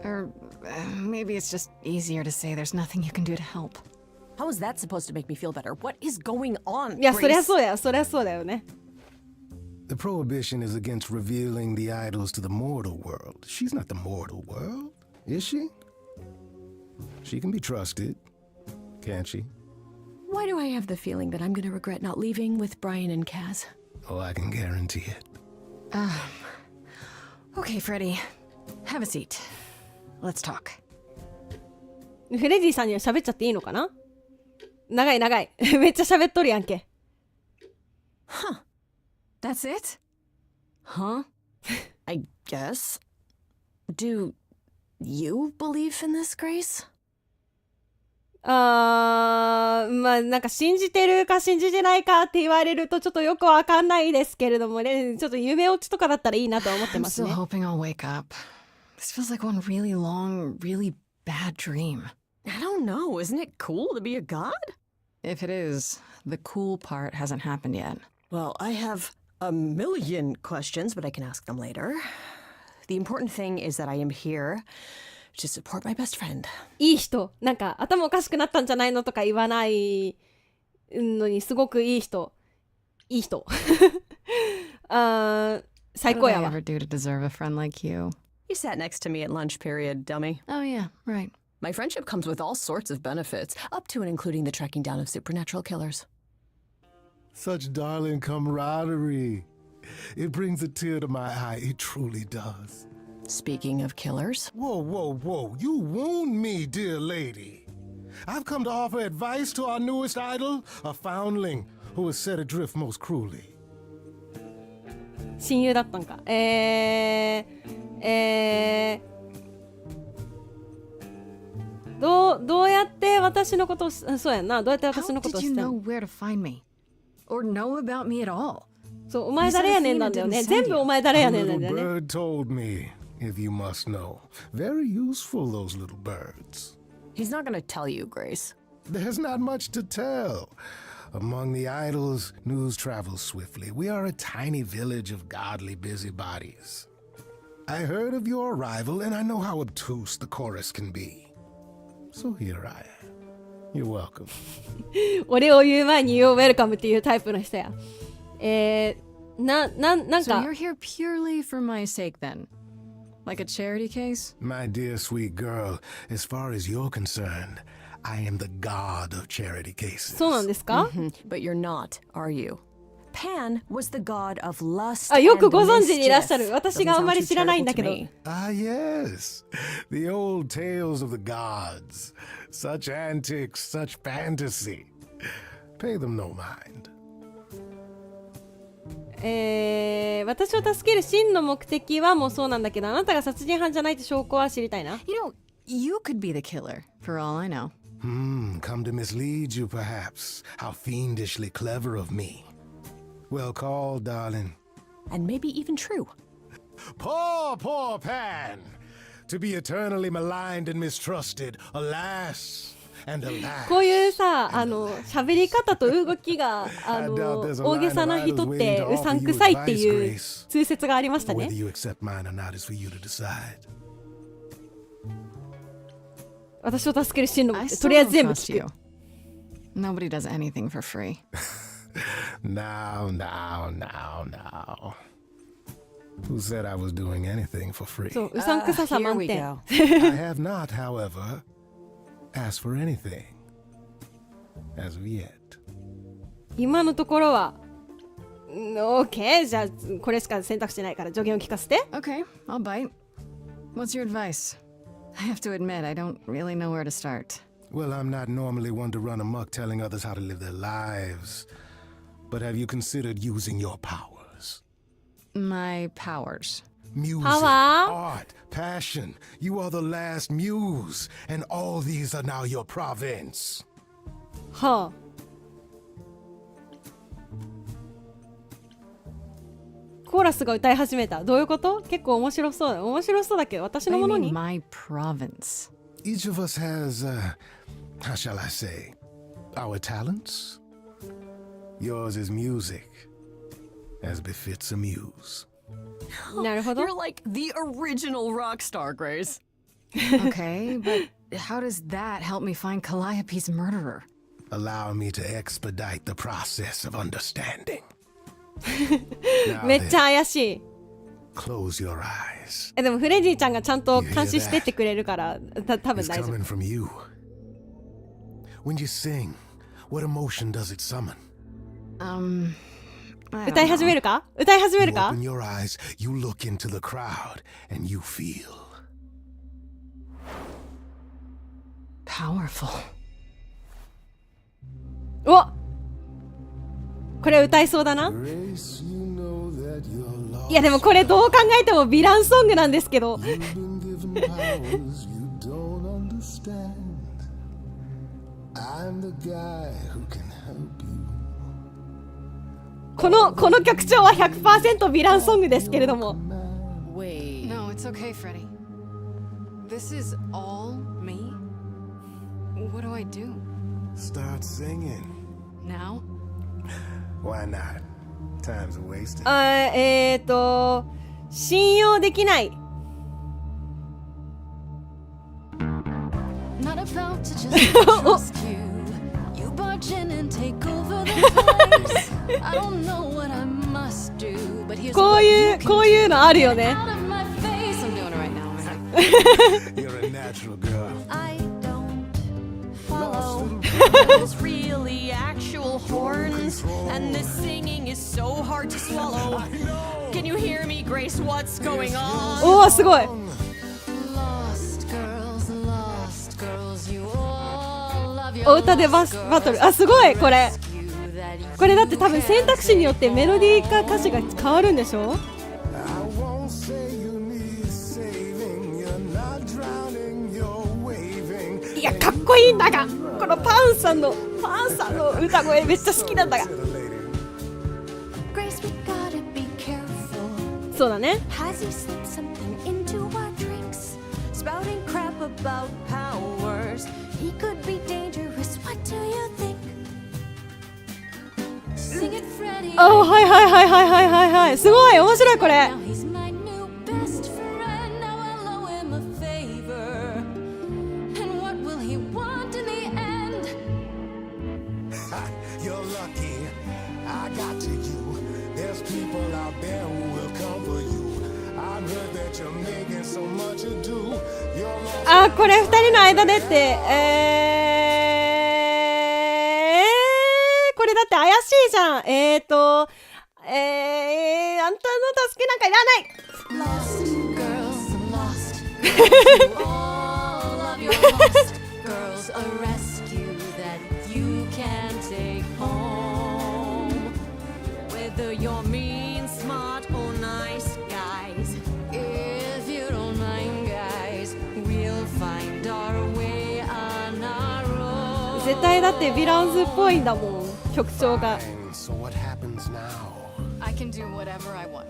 Or maybe it's just easier to say there's nothing you can do to help. How is that supposed to make me feel better? What is going on? いや、そりゃ Grace? そうや。そりゃそうだよね。 The prohibition is against revealing the idols to the mortal world. She's not the mortal world, is she? She can be trusted, can't she? Why do I have the feeling that I'm gonna regret not leaving with Brian and Kaz? Oh, I can guarantee it. Okay, Freddy. Have a seat. Let's talk. フレディさんには喋っちゃっていいのかな？長い。めっちゃ喋っとるやんけ。 That's it? Huh? I guess. Do you believe in this, Grace? まあなんか信じてるか信じてないかって言われるとちょっとよくわかんないですけれどもね、ちょっと夢落ちとかだったらいいなと思って I'm ます still ね。 hoping I'll wake up. This feels like one really long, really bad dream. I don't know. Isn't it cool to be a god? If it is, the cool part hasn't happened yet. Well, I have a million questions, but I can ask them later. The important thing is that I am here to support my best friend. いい人、なんか頭おかしくなったんじゃないのとか言わないのにすごくいい人。いい人。最高やわ。 What did I ever do to deserve a friend like you? You sat next to me at lunch period, dummy. Oh yeah, right. My friendship comes with all sorts of benefits, up to and including the tracking down of supernatural killers. Such darling camaraderie. It brings a tear to my eye. It truly does. Speaking of killers. Whoa, whoa, whoa. You wound me, dear lady. I've come to offer advice to our newest idol, a foundling who was set adrift most cruelly. 親友だったんか。どうやって私のことを、そうやんな。どうやって私のことを How 知 did っ you た know の？ where to find me? Or know about me at all? そう、お前誰やねんなんだよね。全部お前誰 A やねんなんだ little よね。 bird told me, if you must know. Very useful, those little birds. He's not going to tell you, Grace. There's not much to tell. Among the idols, news travels swiftly. We are a tiny village of godly busybodies. I heard of your arrival, and I know how obtuse the chorus can be. So here I am. You're welcome. 俺を言う前に You're welcome っていうタイプの人や。なん So か you're here purely for my sake then? Like a charity case? My dear sweet girl, as far as you're concerned, I am the god of charity cases. そうなんですか？ But you're not, are you? Pan was the god of lust あ、よくご存知 and にいらっしゃ mischief. る。私があんまり知らないんだけど。 Ah, yes. The old tales of the gods. Such antics, such fantasy. Pay them no mind. 私を助ける真の目的はもうそうなんだけど、あなたが殺人犯じゃないって証拠は知りたいな。You know, you could be the killer, for all I know. Come to mislead you, perhaps. How fiendishly clever of me. Well called, darling. And maybe even true. Poor, poor Pan! To be eternally maligned and mistrusted, alas, and alas. こういうさ、喋り方と動きが、大げさな人ってうさんくさいっていう通説がありましたね。 Whether you accept mine or not is for you to decide. 私を助ける真の目 I 的、 still とりあえず don't 全部 trust 聞 you. く。 Nobody does anything for free. Now. Who said I was doing anything for free? そう、うさんくささ Here 満 we 点。 go. I have not, however, asked for anything. As of yet. 今のところは、OK、じゃあこれしか選択肢ないから助言を聞かせて。 Okay, I'll bite. What's your advice? I have to admit, I don't really know where to start. Well, I'm not normally one to run amok telling others how to live their lives. But have you considered using your powers? My powers. Music, Power? art, passion. You are the last muse, and all these are now your province. はあ。コーラスが歌い始めた。どういうこと？結構面白そうだ。面白そうだけど、私の I もの mean に。 my province. Each of us has, how shall I say, our talents. Yours is music, as befits a muse. なるほど。 You're like the original rock star, Grace. Okay, but how does that help me find Calliope's murderer? Allow me to expedite the process of understanding. めっちゃ怪しい。 Close your eyes. でもフレディちゃんがちゃんと監視してってくれるから多分 It's 大丈夫。 coming from you. When you sing, what emotion does it summon? I 歌い don't 始 know. めるか？歌い始め You るか？ open your eyes, you look into the crowd, and you feel. Powerful. お、これ歌いそうだな。 Grace, you know that you're lost. いやでもこれどう考えてもヴィランソングなんですけど。 You've been given powers you don't understand. I'm the guy who can help you. この曲調は 100% ヴィランソングですけれども。 Wait. No, it's okay, Freddy. This is all me? What do I do? Start singing. Now? Why not? Time's a wasted. 信用できない。trust you. You barge in and take over the place. I don't know what I must do, but here's こう what い you う can こういうのあるよ do. ね。 Out of my face, I'm doing it right now. You're a natural girl. I don't follow. There's really actual horns, and this singing is so hard to swallow. Can you hear me, Grace? What's going on? おおすごい。 Lost girls, you all love your お歌でバトル。あすごいこれ。 you that これだって多分選択肢によってメロディーか歌詞が変わるんでしょ。 I won't say you need saving. You're not drowning, you're waving. いやかっこいいんだが、このパンさんの歌声めっちゃ好きなんだが。 Grace, we gotta be careful. そうだね。 Has he slipped something into our drinks? Spouting crap about powers. He could be dangerous. What do you think? Sing it, Freddie. あはいはいはいはいはいはいはい。すごい面白いこれ。 Now he's my new best friend. Now I'll owe him a favor. And what will he want in the end? You're lucky. I got to you. There's people out there who will come for you. I've heard that you're making so much ado. You're lost. あこれ二人の間でってこれだって怪しいじゃん。あんたの助けなんかいらない。 Lost girls, lost girls. You all love your lost girls. A rescue that you can take home. Whether you're mean, smart, or nice, guys. If you don't mind, guys, We'll find our way on our own. 絶対だってヴィランズっぽいんだもん曲調が。 So what happens now? I can do whatever I want.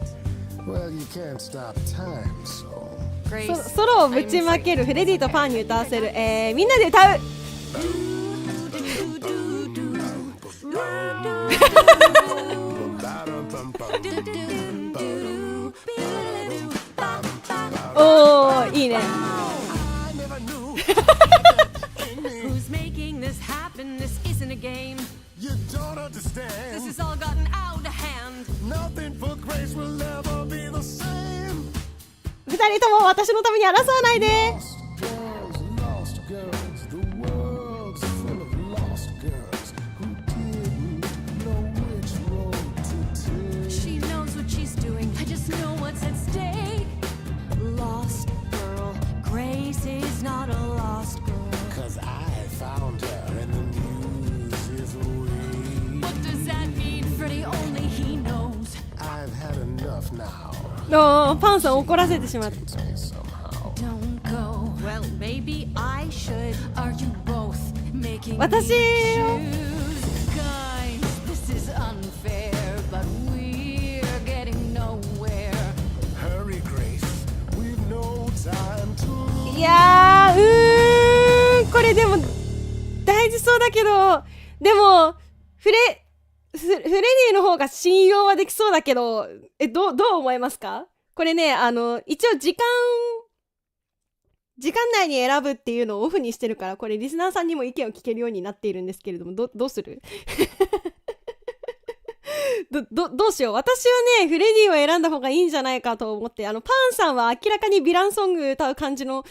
Well, you can't stop time, so. ソロをぶちまけるフレディとパンに歌わせる、みんなで歌う。おーいいね。 Who's making this happen? This isn't a game. You don't understand. This has all gotten out of hand. Nothing for Grace will ever be the same. 二人とも私のために争わないで。 Lost girls, the world's full of lost girls who didn't know which road to take. she knows what she's doing. I just know what's at stake. Lost girl, Grace is not a lost girl. 'Cause I found her and the news is away. What does that mean? Freddie, only he knows. I've had enough now. のパンさん怒らせてしまった。 Take me somehow. Don't go. Well, maybe I should. Are you both making 私 choose? Guys, this is unfair, but we're getting nowhere. Hurry, Grace. We've no time to. いやーこれでも大事そうだけど、でもフレディの方が信用はできそうだけど、どう思いますか？これね、一応時間内に選ぶっていうのをオフにしてるから、これリスナーさんにも意見を聞けるようになっているんですけれども、どうする？どうしよう。私はねフレディを選んだ方がいいんじゃないかと思って、パンさんは明らかにヴィランソング歌う感じの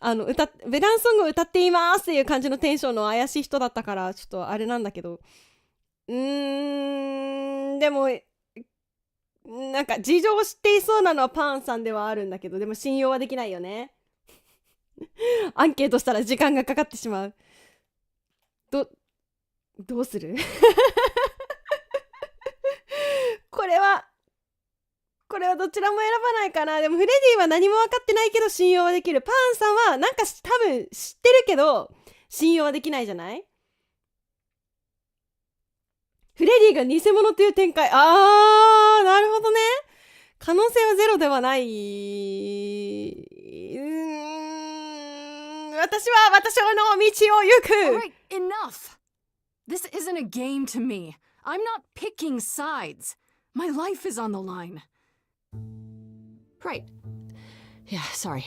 ヴィランソングを歌っていますっていう感じのテンションの怪しい人だったから、ちょっとあれなんだけど、でもなんか事情を知っていそうなのはパンさんではあるんだけど、でも信用はできないよね。アンケートしたら時間がかかってしまう。どうする？これはどちらも選ばないかな。でもフレディは何も分かってないけど信用はできる。パンさんはなんか多分知ってるけど信用はできないじゃない？フレディが偽物という展開。なるほどね。可能性はゼロではない。私の道を行く。 Alright, enough! This isn't a game to me. I'm not picking sides. My life is on the line. Right. Yeah, sorry.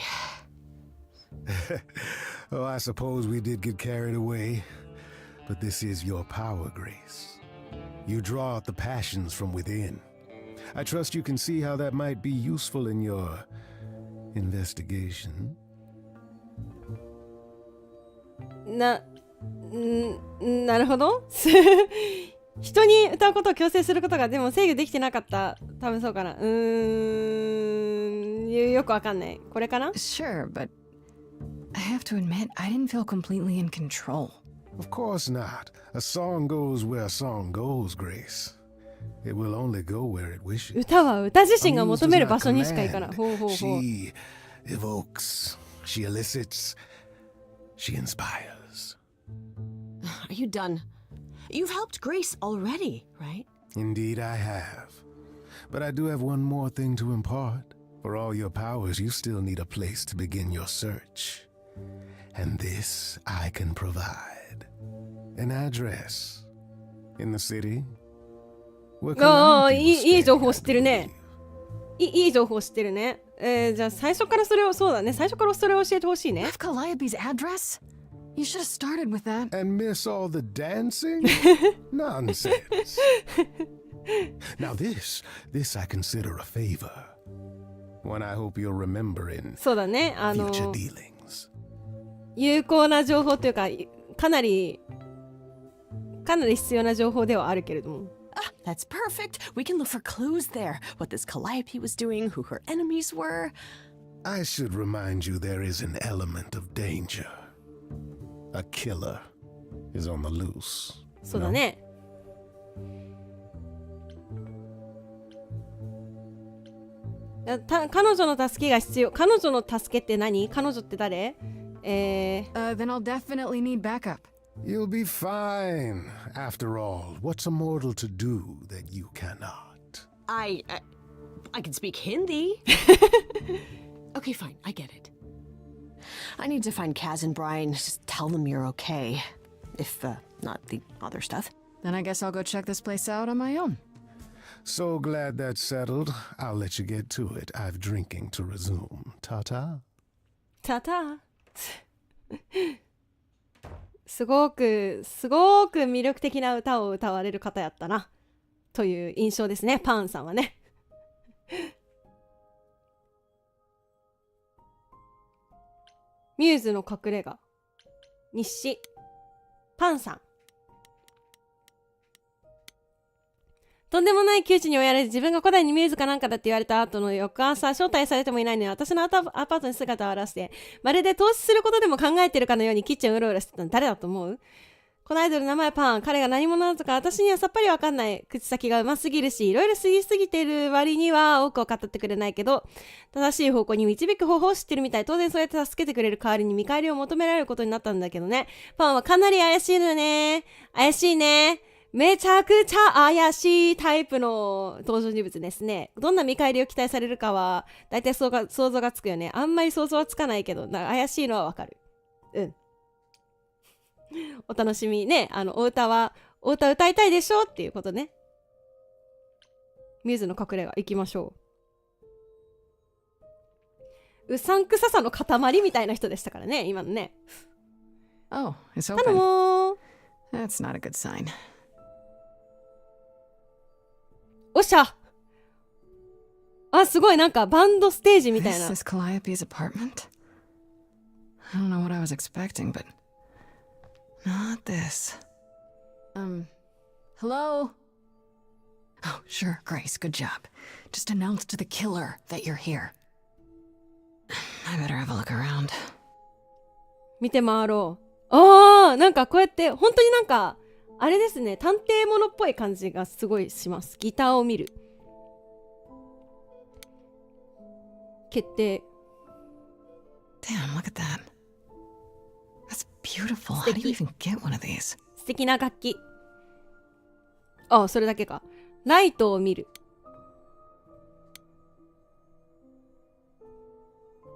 Oh, I suppose we did get carried away, but this is your power, Grace. You draw out the passions from within. I trust you can see how that might be useful in your investigation. なるほど。人に歌うことを強制することがでも制御できてなかった。多分そうかな。よくわかんない。これかな？ Sure, but I have to admit, I didn't feel completely in control. Of course not. A song goes where a song goes, Grace. It will only go where it wishes. 歌は歌自身が A muse 求 does める not 場所にしか行かない。 command. ほうほうほう。 She evokes, she elicits, she inspires. Are you done? You've helped Grace already, right? Indeed, I have. But I do have one more thing to impart. For all your powers, you still need a place to begin your search. And this I can provide. An address. In the city. Where ああ、 Calliope will いい情 stand, 報 I 知ってるね。 believe. いい情報知ってるね。じゃあ最初からそれを、そうだね。最初からそれを教えてほしいね。 Have Calliope's address? You should have started with that. And miss all the dancing? Nonsense. Now this I consider a favor. One I hope you'll remember in そうだね。future dealings. 有効な情報というか、かなり必要な情報ではあるけれども。 That's perfect. We can look for clues there. What this Calliope was doing, who her enemies were. I should remind you there is an element of danger. A killer is on the loose. そうだね。彼女の助けが必要。彼女の助けって何？彼女って誰？ Then I'll definitely need backup. You'll be fine. After all, what's a mortal to do that you cannot? I can speak Hindi. Okay, fine. I get it. I need to find Kaz and Brian. Just tell them you're okay. If not the other stuff. Then I guess I'll go check this place out on my own. So glad that's settled. I'll let you get to it. I've drinking to resume. Ta-ta. たたすごく魅力的な歌を歌われる方やったなという印象ですね、パンさんはね。ミューズの隠れ家、日誌、パンさん。とんでもない窮地に追いやられ、自分が古代にミューズかなんかだって言われた後の翌朝、招待されてもいないのに私のアパートに姿を現して、まるで投資することでも考えてるかのようにキッチンをうろうろしてたの誰だと思う？このアイドル名前パン、彼が何者なのか私にはさっぱりわかんない。口先がうますぎるし、いろいろ過ぎすぎてる割には多くを語ってくれないけど、正しい方向に導く方法を知ってるみたい。当然そうやって助けてくれる代わりに見返りを求められることになったんだけどね。パンはかなり怪しいのよね。怪しいね。めちゃくちゃ怪しいタイプの登場人物ですね。どんな見返りを期待されるかは、だいたい想像がつくよね。あんまり想像はつかないけど、怪しいのはわかる。うん。お楽しみね。お歌歌いたいでしょっていうことね。ミューズの隠れ家行きましょう。うさんくささの塊みたいな人でしたからね、今のね。Oh, it's 頼 open. もー。 That's not a good sign. おっしゃあ、すごいなんかバンドステージみたい This な。 is Calliope's apartment? I don't know what I was expecting, but not this. Hello? Oh, sure, Grace, good job. Just announce to the killer that you're here. I better have a look around. 見て回ろう。ああ、なんかこうやって本当になんかあれですね、探偵物っぽい感じがすごいします。ギターを見る。決定。Damn, look at that. That's beautiful. How do you even get one of these? 素敵な楽器。ああ、それだけか。ライトを見る。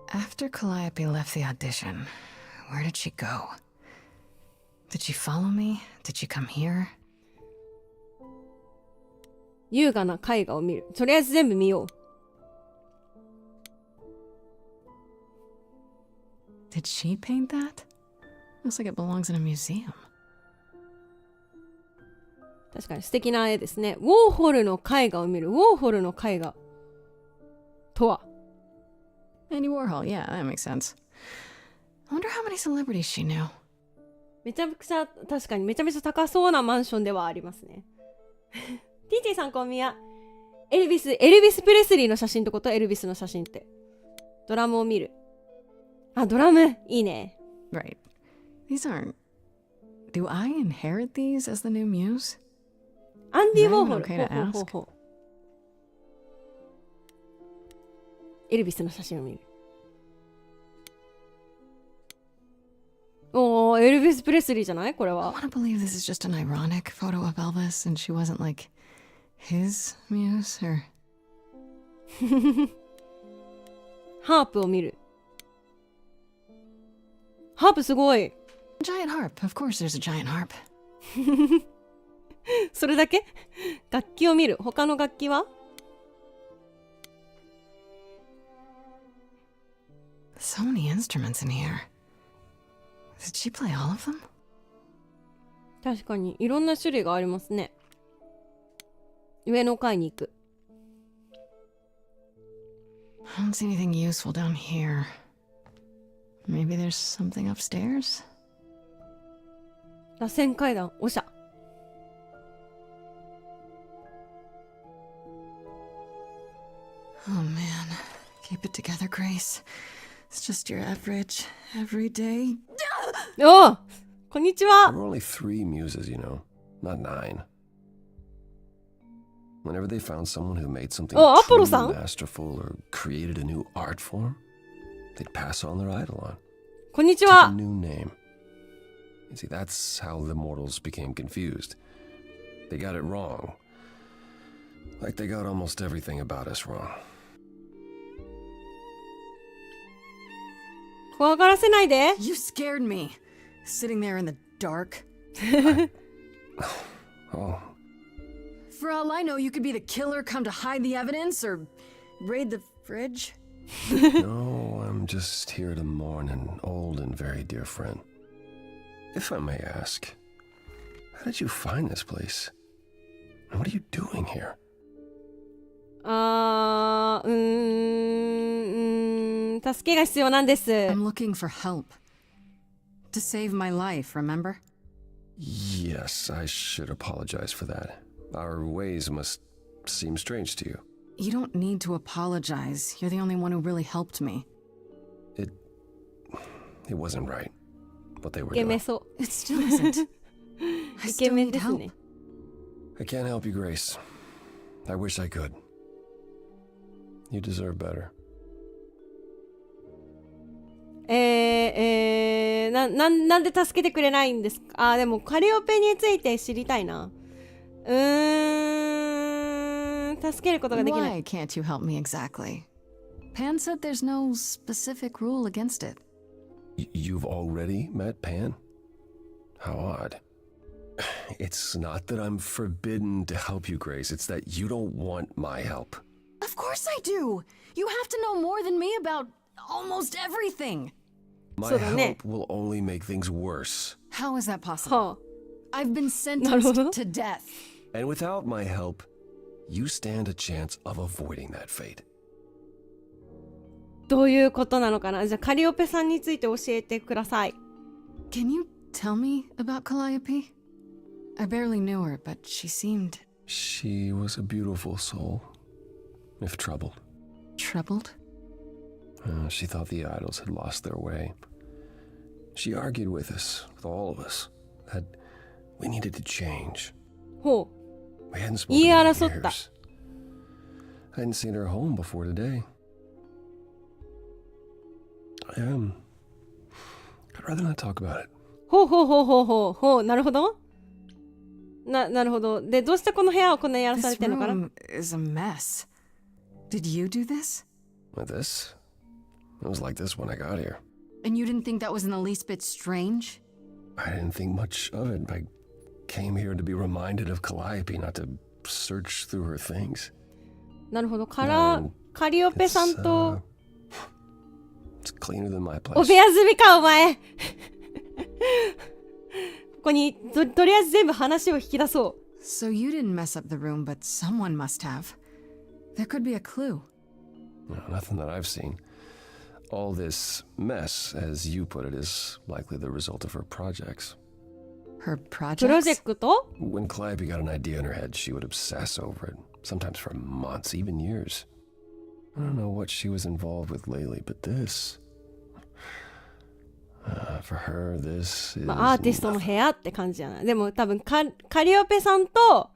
After Calliope left the audition, where did she go? Did she follow me? Did she come here? 優雅な絵画を見る。とりあえず全部見よう。Did she paint that? Looks like it belongs in a museum. 確かに素敵な絵ですね。ウォーホルの絵画を見る。ウォーホルの絵画とは。 Andy Warhol, yeah, that makes sense. I wonder how many celebrities she knew. めちゃくちゃ、確かにめちゃめちゃ高そうなマンションではありますね。TT さんこんみや。エルビス・プレスリーの写真ってこと？エルビスの写真って。ドラムを見る。あ、ドラムいいね。Right. These aren't... Do I inherit these as the new muse? アンディ・ウォーホル。 Okay to ask. ほう。エルビスの写真を見る。おー、エルビス・プレスリーじゃないこれ I は。 want to believe this is just an ironic photo of Elvis and she wasn't like his muse or... ハープを見る。ハープすごい。Giant harp. Of course there's a giant harp. それだけ？楽器を見る。他の楽器は？ So many instruments in here. Did she play all of them? 確かにいろんな種類がありますね。上の階に行く。I don't see anything useful down here. Maybe there's something upstairs? 螺旋階段、おしゃ。Oh man. Keep it together, Grace. It's just your average, everyday... おお、こんにちは。 There were only 3 muses, you know, not 9. Whenever they found someone who made something Oh, truly Apollo-san. masterful or created a new art form, they'd pass on their eidolon. こんにち Take a は。 new name. You see, that's how the mortals became confused. They got it wrong. Like they got almost everything about us wrong. 怖がらせないで。 You scared me. Sitting there in the dark. Oh, For all I know, you could be the killer come to hide the evidence or raid the fridge. no, I'm just here to mourn an old and very dear friend. If I may ask, how did you find this place? And what are you doing here? 助けが必要なんです。 I'm looking for help. To save my life, remember? Yes, I should apologize for that. Our ways must seem strange to you. You don't need to apologize. You're the only one who really helped me. It wasn't right, what they were イケメ doing. ンそ It still isn't. う。 I イケ still メン need です help. ね。 I can't help you, Grace. I wish I could. You deserve better. なんで助けてくれないんですか？でもカリオペについて知りたいな。助けることができない。 Why can't you help me exactly? Pan said there's no specific rule against it. You've already met Pan? How odd. It's not that I'm forbidden to help you, Grace. It's that you don't want my help. Of course I do. You have to know more than me about almost everything. My そうだね。 help will only make things worse. How is that possible? は I've been なるほど。 sentenced to death. And without my help, you stand a chance of avoiding that fate. どういうことなのかな。じゃあカリオペさんについて教えてください。 Can you tell me about Calliope? I barely knew her, but she seemed She was a beautiful soul, if troubled. troubled. She thought the idols had lost their way. She argued with us, with all of us, that we needed to change. ほ We hadn't 言い spoken in 争った。 years. I hadn't seen her home before today. I'd rather not talk about it. う。なるほど。なるほど。で、どうしてこの部屋をこんなにやらされ This てるのかな？ room is a mess. Did you do this? With this? It was like this when I got here. And you didn't think that was in the least bit strange? I didn't think much of it. I came here to be reminded of Calliope, not to search through her things. なるほど。No, カリオペさん It's, と it's cleaner than my お place. 部屋住みか、お前。ここに とりあえず全部話を引き出そう。 So you didn't mess up the room, but someone must have. There could be a clue. No, nothing that I've seen. All this mess, as you put it, is likely the result of her projects. Her プロジェ projects? クト When Calliope got an idea in her head, she would obsess over it, sometimes for months, even years. I don't know what she was involved with lately, but this... for her, this is まあ、アーティストの部屋って感じじゃない。でも多分カリオペさんと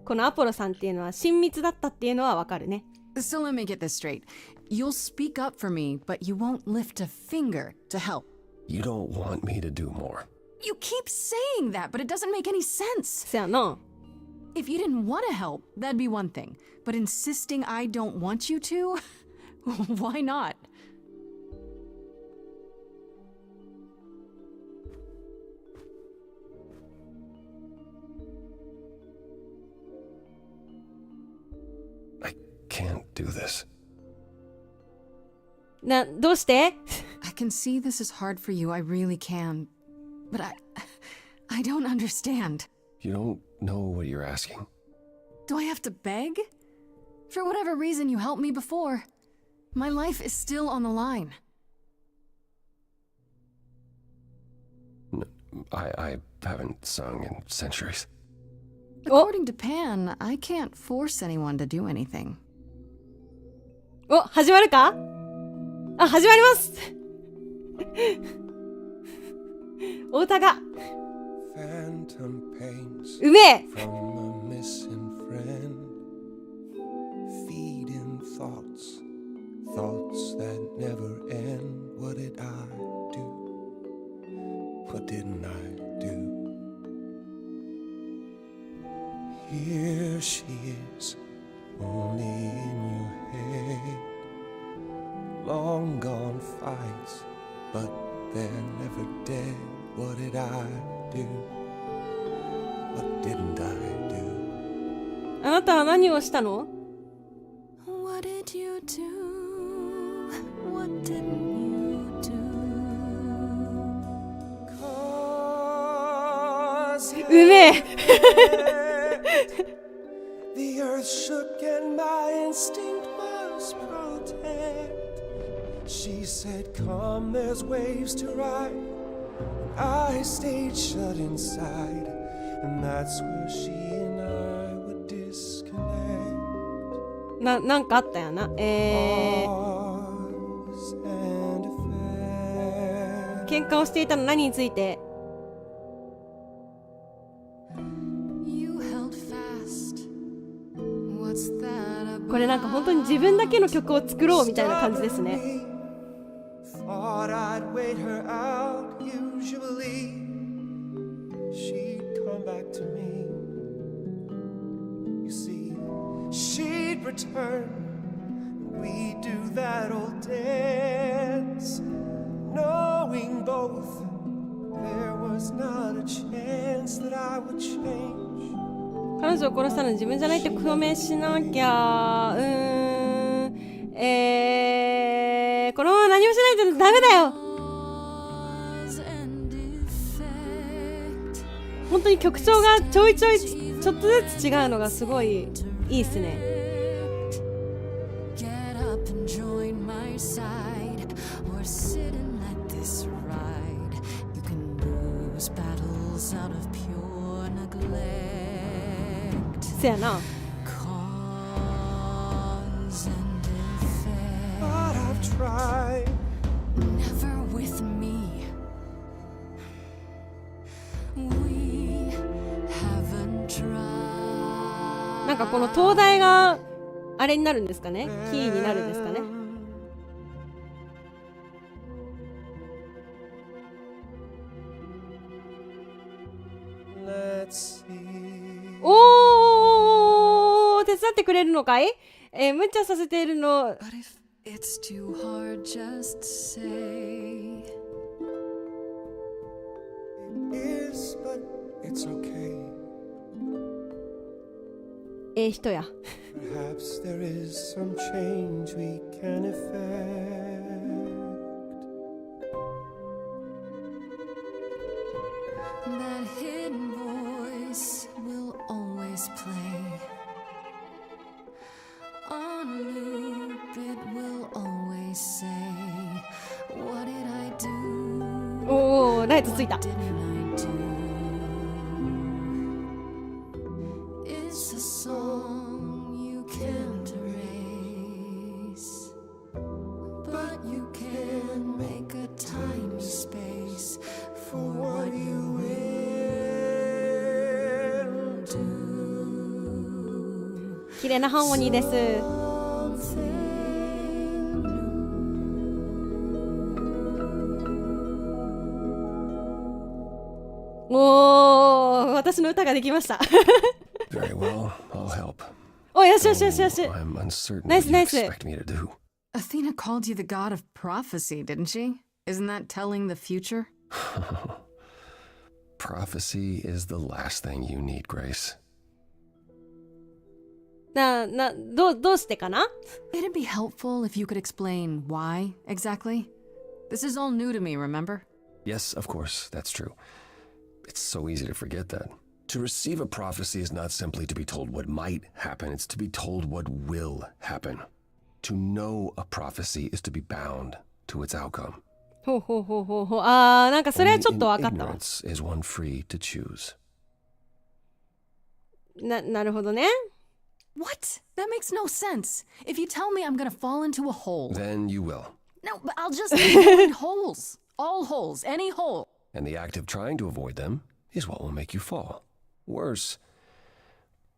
このアポロさんっていうのは親密だったっていうのはわかるね。 So let me get this straight. You'll speak up for me, but you won't lift a finger to help. You don't want me to do more. You keep saying that, but it doesn't make any sense. そやな。 If you didn't want to help, that'd be one thing. But insisting I don't want you to? Why not? I can't do this. どうして I can see this is hard for you, I really can. But I don't understand. You don't know what you're asking. Do I have to beg? For whatever reason you helped me before. My life is still on the line. I haven't sung in centuries. According to Pan, I can't force anyone to do anything. お、始まるか？あ、始まりますお歌がうめえ。 Thoughts that never end. What did I do? What didn't I do? Here she is, only in your head. Long gone fights, but they're never dead. What did I do? What didn't I do? あなたは何をしたの？ What did you do?What didn't you do? うめえ。 The earth shook and my instinct was protect. She said, come, there's waves to ride. I stayed shut inside, and that's where she and I would disconnect. なんかあったよな。喧嘩をしていたの何について？ これなんか本当に自分だけの曲を作ろうみたいな感じですね。 Thought I'd wait her out. Usually she'd come back to me. You see, she'd return. We'd do that old dance, knowing both there was not a chance that I would change. 彼女を殺したのは自分じゃないって表明しなきゃ。このまま何もしないとダメだよ。本当に曲調がちょいちょっとずつ違うのがすごいいいっすね。せやな。なんかこの灯台があれになるんですかね、キーになるんですかね。おー、手伝ってくれるのかい？無茶させているの。It's too hard, just say. It is, but it's okay. 人や。Perhaps there is some change we can effect. play. On loop, it will always say, what did I do? おお、ライトついた。 Didn't I do? It's a song you can't erase, but you can make a tiny space for what you will do. 綺麗なハーモニーです。おー、私の歌ができました。Very well, I'll help. お、よしよしよしよし。 I'm uncertain Nice, what you nice. expect me to do. Athena called you the god of prophecy, didn't she? Isn't that telling the future? Prophecy is the last thing you need, Grace. どうしてかな？ It'd be helpful if you could explain why exactly. This is all new to me, remember? Yes, of course, that's true. It's so easy to forget that. To receive a prophecy is not simply to be told what might happen, it's to be told what will happen. To know a prophecy is to be bound to its outcome. ほうほうほうほうほう。あー、なんかそれはちょっと分かったわ。 Ignorance is one free to choose. なるほどね。 What? That makes no sense. If you tell me I'm gonna fall into a hole. Then you will. No, but I'll just avoid holes. All holes, any hole. And the act of trying to avoid them is what will make you fall. Worse,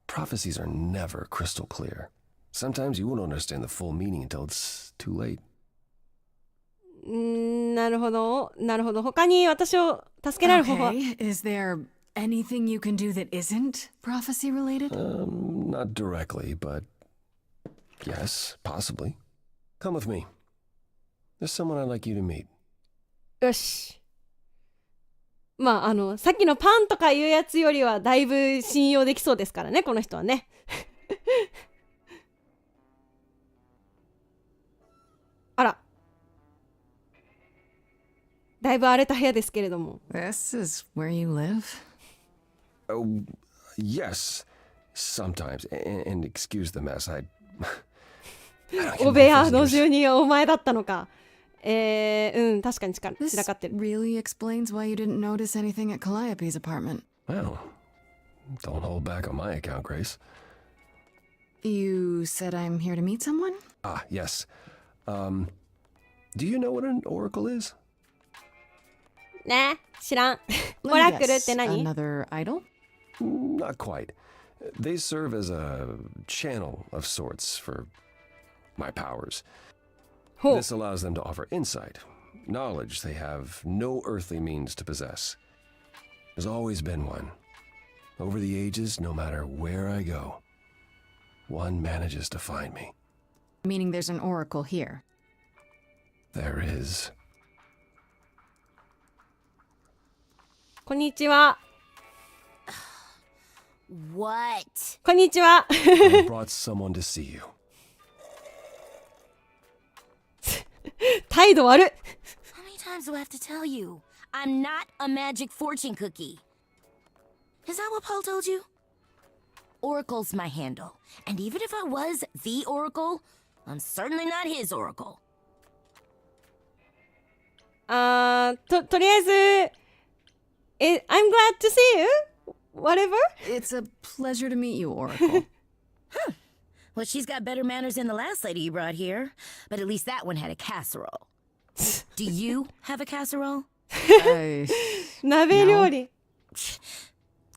prophecies are never crystal clear. Sometimes you won't understand the full meaning until it's too late. なるほど。なるほど。他に私を助けられる方法は。 Okay, is there anything you can do that isn't prophecy related? Not directly, but yes, possibly. Come with me. There's someone I'd like you to meet. よし。まあ、さっきのパンとかいうやつよりはだいぶ信用できそうですからね、この人はね。あら。だいぶ荒れた部屋ですけれども。 This is where you live? Oh, yes, sometimes. And excuse the mess. I お部屋の住人はお前だったのか。確かに散らかってる。 This really explains why you didn't notice anything at Calliope's apartment. Well, don't hold back on my account, Grace. You said I'm here to meet someone? Ah, yes. Do you know what an oracle is? ね、知らん。 Let オ me ラクルっ guess, て何？ Another idol? Not quite. They serve as a channel of sorts for my powers. ほう。 This allows them to offer insight, knowledge they have no earthly means to possess. There's always been one. Over the ages, no matter where I go, one manages to find me. Meaning there's an oracle here. There is. こんにちは。 What? こんにちは。 I brought someone to see you. 態度悪っ。 How many times do I have to tell you? I'm not a magic fortune cookie. Is that what Paul told you? Oracle's my handle. And even if I was the Oracle, I'm certainly not his Oracle. とりあえず、I'm glad to see you. Whatever. It's a pleasure to meet you, Oracle. Well, she's got better manners than the last lady you brought here. But at least that one had a casserole. Do you have a casserole? 鍋料理。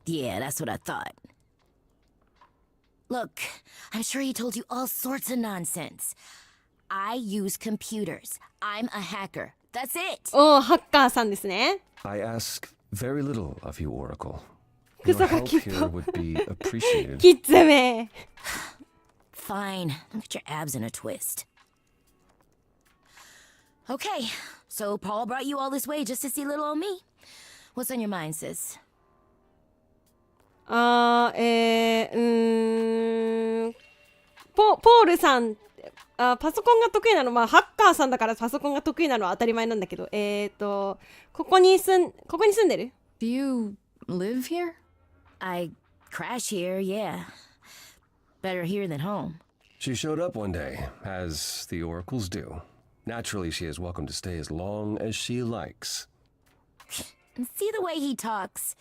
Yeah, that's what I thought. Look, I'm sure he told you all sorts of nonsense. I use computers. I'm a hacker. That's it. おー、ハッカーさんですね。 I ask very little of you, Oracle. ク Your ソガ help キ here would be appreciated. キッズめ。 Fine. Look at your abs in a twist. Okay, so Paul brought you all this way just to see little old me. What's on your mind, sis? ポールさん、パソコンが得意なの、まあハッカーさんだからパソコンが得意なのは当たり前なんだけど、ここに住んでる？ Do you live here? I crash here, yeah. Better here than home. She showed up one day, as the oracles do. Naturally, she is welcome to stay as long as she likes. And see the way he talks.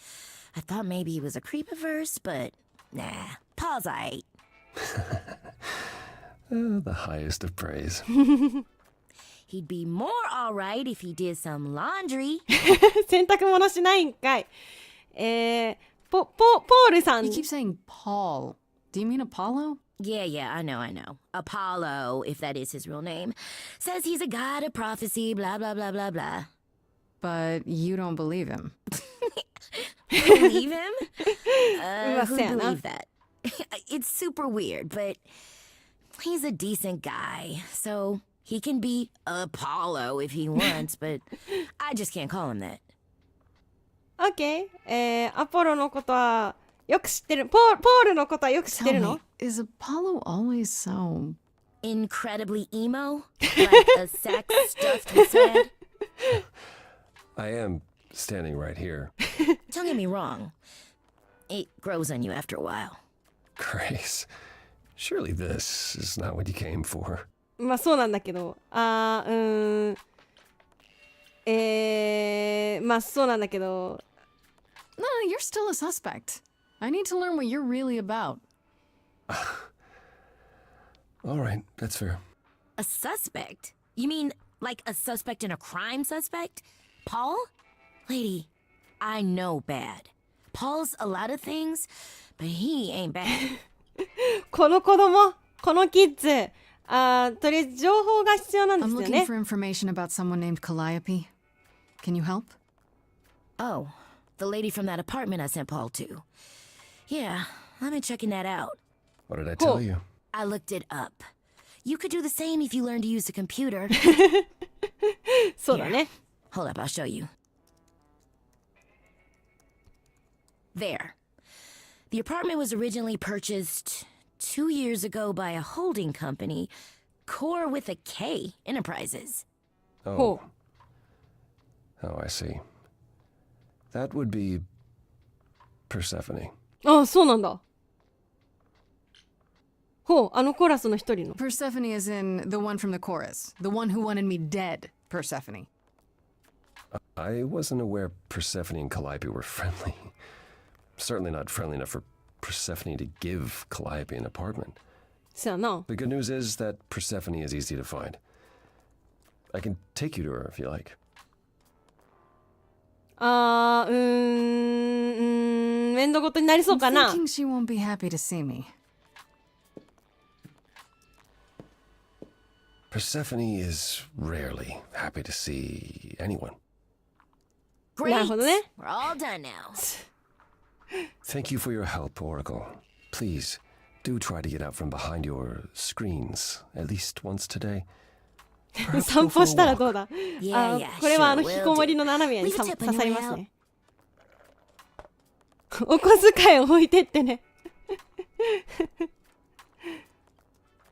I thought maybe he was a creep at first, but nah, Paul's aight. The highest of praise. He'd be more alright if he did some laundry. 洗濯物しないんかい。ポールさん。 You keep saying Paul. Do you mean Apollo? Yeah, I know. Apollo, if that is his real name, says he's a god of prophecy, blah, blah, blah, blah, blah. But you don't believe him. Believe him? Who Fair enough. believe that? It's super weird, but he's a decent guy, so he can be Apollo if he wants, but I just can't call him that. OK。アポロのことはよく知ってる。ポールのことはよく知ってる Tell の me, is Apollo always so... Incredibly emo? Like a sack stuffed with sand? I am standing right here. Don't get me wrong. It grows on you after a while. Grace, surely this is not what you came for. まあそうなんだけど。まあそうなんだけど。 No, you're still a suspect. I need to learn what you're really about. All right, that's fair. A suspect? You mean like a suspect in a crime suspect? Paul? Lady, I know bad. Paul's a lot of things, but he ain't bad. この子供、このキッズ、とりあえず情報が必要なんで I'm すよ looking ね。 for information about someone named Calliope. Can you help? Oh, the lady from that apartment I sent Paul to. Yeah, I've been checking that out. What did I tell you? I looked it up. You could do the same if you learned to use the computer. そうだね。 Hold up, I'll show you. There. The apartment was originally purchased 2 years ago by a holding company, Core with a K Enterprises. Oh. Oh, I see. That would be Persephone. あ、そうなんだ。ほう、あのコーラスの一人の。 Persephone is in the one from the chorus. The one who wanted me dead, Persephone. I wasn't aware Persephone and Calliope were friendly. Certainly not friendly enough for Persephone to give Calliope an apartment. そうやな。 The good news is that Persephone is easy to find. I can take you to her if you like. 面倒ごとになりそうか I'm な。 thinking she won't be happy to see me. Persephone is rarely happy to see anyone. Great. なるほどね。 We're all done now. Thank you for your help, Oracle. Please, do try to get out from behind your screens at least once today. 散歩したらどうだ Yeah, yeah, これは sure, 引きこもりの七宮に Leave a tip 刺 on さり your ま way す out. ね。お小遣いを置いてってね。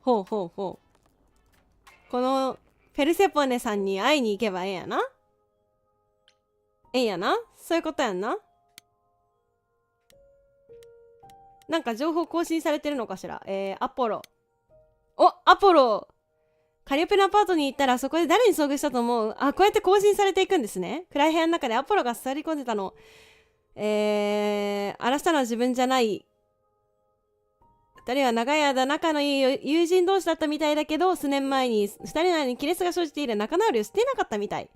ほうほうほう。このペルセポネさんに会いに行けばええやな。ええやな。そういうことやんな。なんか情報更新されてるのかしら。アポロ。お、アポロ。カリオペのアパートに行ったらそこで誰に遭遇したと思う？あ、こうやって更新されていくんですね。暗い部屋の中でアポロが座り込んでたの。荒らしたのは自分じゃない。二人は長い間仲のいい友人同士だったみたいだけど、数年前に二人の間に亀裂が生じている仲直りをしていなかったみたい。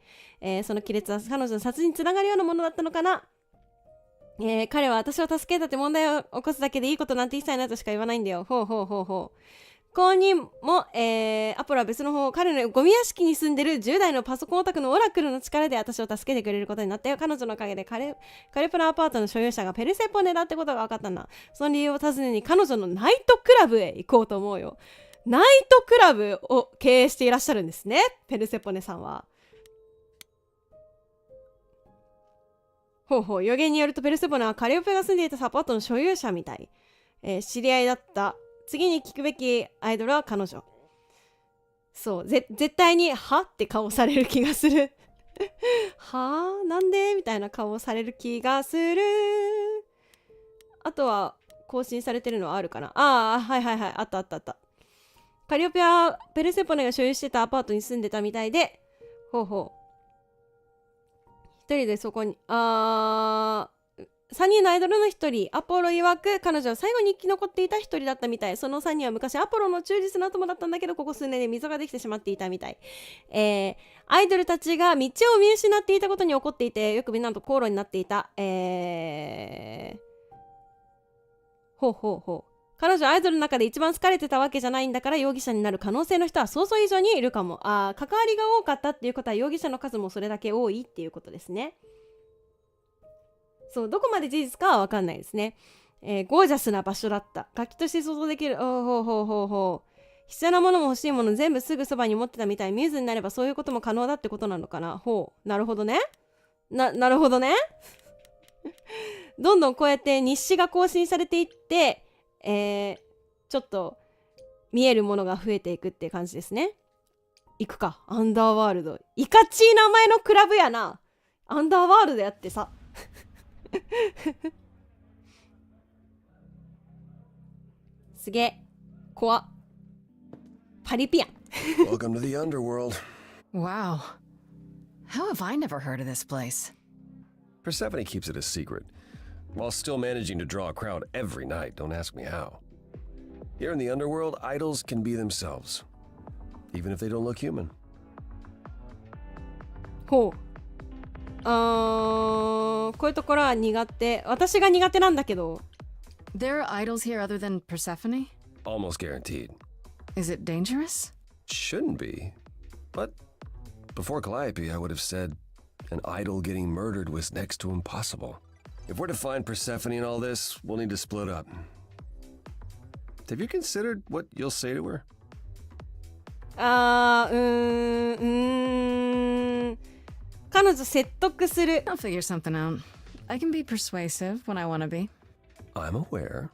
その亀裂は彼女の殺人につながるようなものだったのかな。彼は私を助けたって問題を起こすだけでいいことなんて一切ないとしか言わないんだよ。ほうほうほうほう。後にも、アポロは別の方、彼のゴミ屋敷に住んでる10代のパソコンオタクのオラクルの力で私を助けてくれることになったよ。彼女のおかげでカレプラアパートの所有者がペルセポネだってことが分かったんだ。その理由を尋ねに彼女のナイトクラブへ行こうと思うよ。ナイトクラブを経営していらっしゃるんですね、ペルセポネさんは。ほうほう、予言によるとペルセポネはカリオペが住んでいたアパートの所有者みたい。知り合いだった。次に聞くべきアイドルは彼女。そう、絶対にはって顔される気がする。はあ、なんでみたいな顔される気がする。あとは更新されてるのはあるかな。ああ、はいはいはい、あったあったあった。カリオペはペルセポネが所有してたアパートに住んでたみたいで、ほうほう。一人でそこに、3人のアイドルの一人、アポロ曰く彼女は最後に生き残っていた一人だったみたい。その3人は昔アポロの忠実な友だったんだけど、ここ数年で溝ができてしまっていたみたい。アイドルたちが道を見失っていたことに怒っていて、よくみんなと口論になっていた。ほうほうほう。彼女はアイドルの中で一番好かれてたわけじゃないんだから、容疑者になる可能性の人は想像以上にいるかも。関わりが多かったっていうことは容疑者の数もそれだけ多いっていうことですね。そう、どこまで事実かは分かんないですね。ゴージャスな場所だった。楽器として想像できる。ほうほうほうほう。必要なものも欲しいもの全部すぐそばに持ってたみたい。ミューズになればそういうことも可能だってことなのかな。ほう、なるほどね。なるほどね。どんどんこうやって日誌が更新されていって、ちょっと見えるものが増えていくっていう感じですね。行くか、アンダーワールド。いかちい名前のクラブやな。アンダーワールドやってさ。すげえ。怖っ。パリピやん。Welcome to the underworld. Wow. How have I never heard of this place? Persephone keeps it a secret, while still managing to draw a crowd every night. Don't ask me how. Here in the underworld, idols can be themselves, even if they don't look human. ほう。こういうところは苦手。私が苦手なんだけど。There are idols here other than Persephone? Almost guaranteed. Is it dangerous? Shouldn't be. But before Calliope, I would have said an idol getting murdered was next to impossible. If we're to find Persephone in all this, we'll need to split up. Have you considered what you'll say to her? 彼女説得する。I'll figure something out. I can be persuasive when I want to be. I'm aware.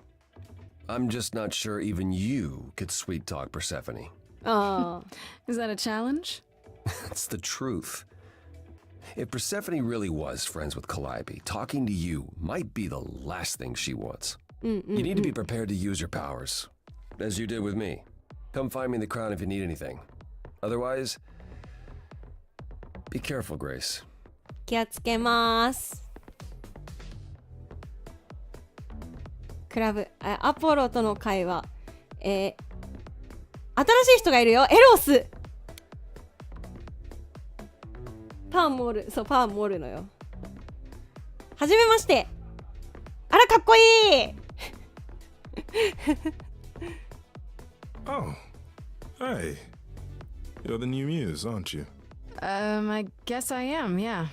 I'm just not sure even you could sweet talk Persephone. Is that a challenge? That's the truth. If Persephone really was friends with Calliope, talking to you might be the last thing she wants. You need to be prepared to use your powers, as you did with me. Come find me in the crown if you need anything. Otherwise, be careful, Grace. 気をつけます。クラブ、アポロとの会話。新しい人がいるよ。エロス。パンもおる。そう、パンもおるのよ。はじめまして。あら、かっこいい。Oh, hey. You're the new muse, aren't you? I guess I am, yeah.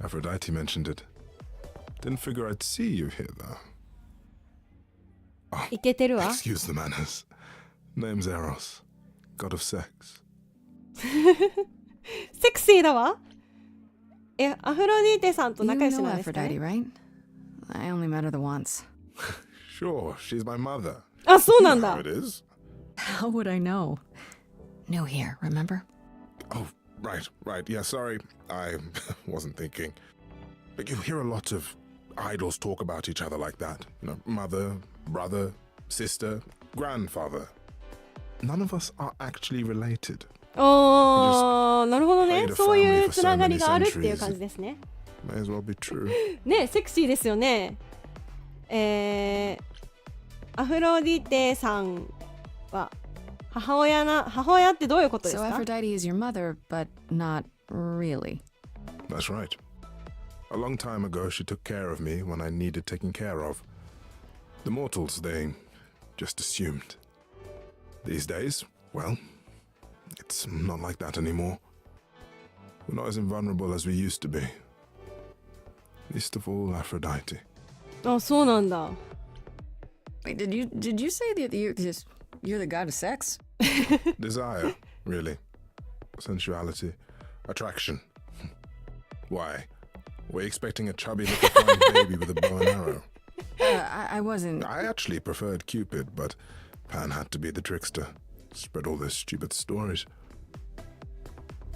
Aphrodite mentioned it. Didn't figure I'd see you here, though. イケてるわ。Excuse the manners. Name's Eros, god of sex. セクシーだわ。アフロディーテさんと You 仲良し know なんですかね。 Aphrodite, right? I only met her the once. Sure, she's my mother. あ、そうなん You know だ how。it is. How would I know? New here, remember? Oh, right. Yeah, sorry. I wasn't thinking. But you hear a lot of idols talk about each other like that. You know, mother, brother, sister, grandfather. None of us are actually related. なるほどね。 played a そうい family う for つながり so があ many るっていう centuries. 感じですね。 May as well be true. ね、セクシーですよね。アフロディテさんは母親ってどういうことです So か？ Aphrodite is your mother, but not really. That's right. A long time ago, she took care of me when I needed taking care of. The mortals, they just assumed. These days, well, it's not like that anymore. We're not as invulnerable as we used to be. Least of all, Aphrodite. あ、そうなんだ。Wait, did you say that you're the god of sex? Desire, really. Sensuality. Attraction. Why? We're expecting a chubby-looking fine baby with a bow and arrow. I wasn't. I actually preferred Cupid, but Pan had to be the trickster. Spread all those stupid stories.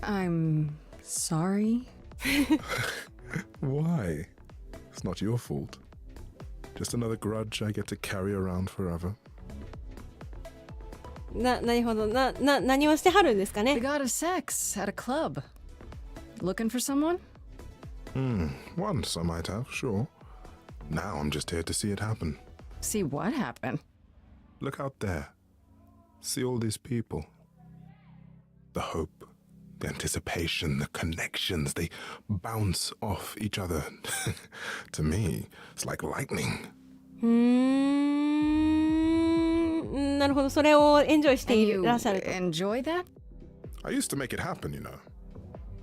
I'm sorry. Why? It's not your fault. Just another grudge I get to carry around forever. なるほど。何をしてはるんですか The ね。 god of sex at a club. Looking for someone? Once I might have, sure. Now I'm just here to see it happen. See what happen? Look out there. See all these people. The hope, the anticipation, the connections, they bounce off each other. To me, it's like lightning. なるほど。それをエンジョイして And い you らっしゃると。 enjoy that? I used to make it happen, you know.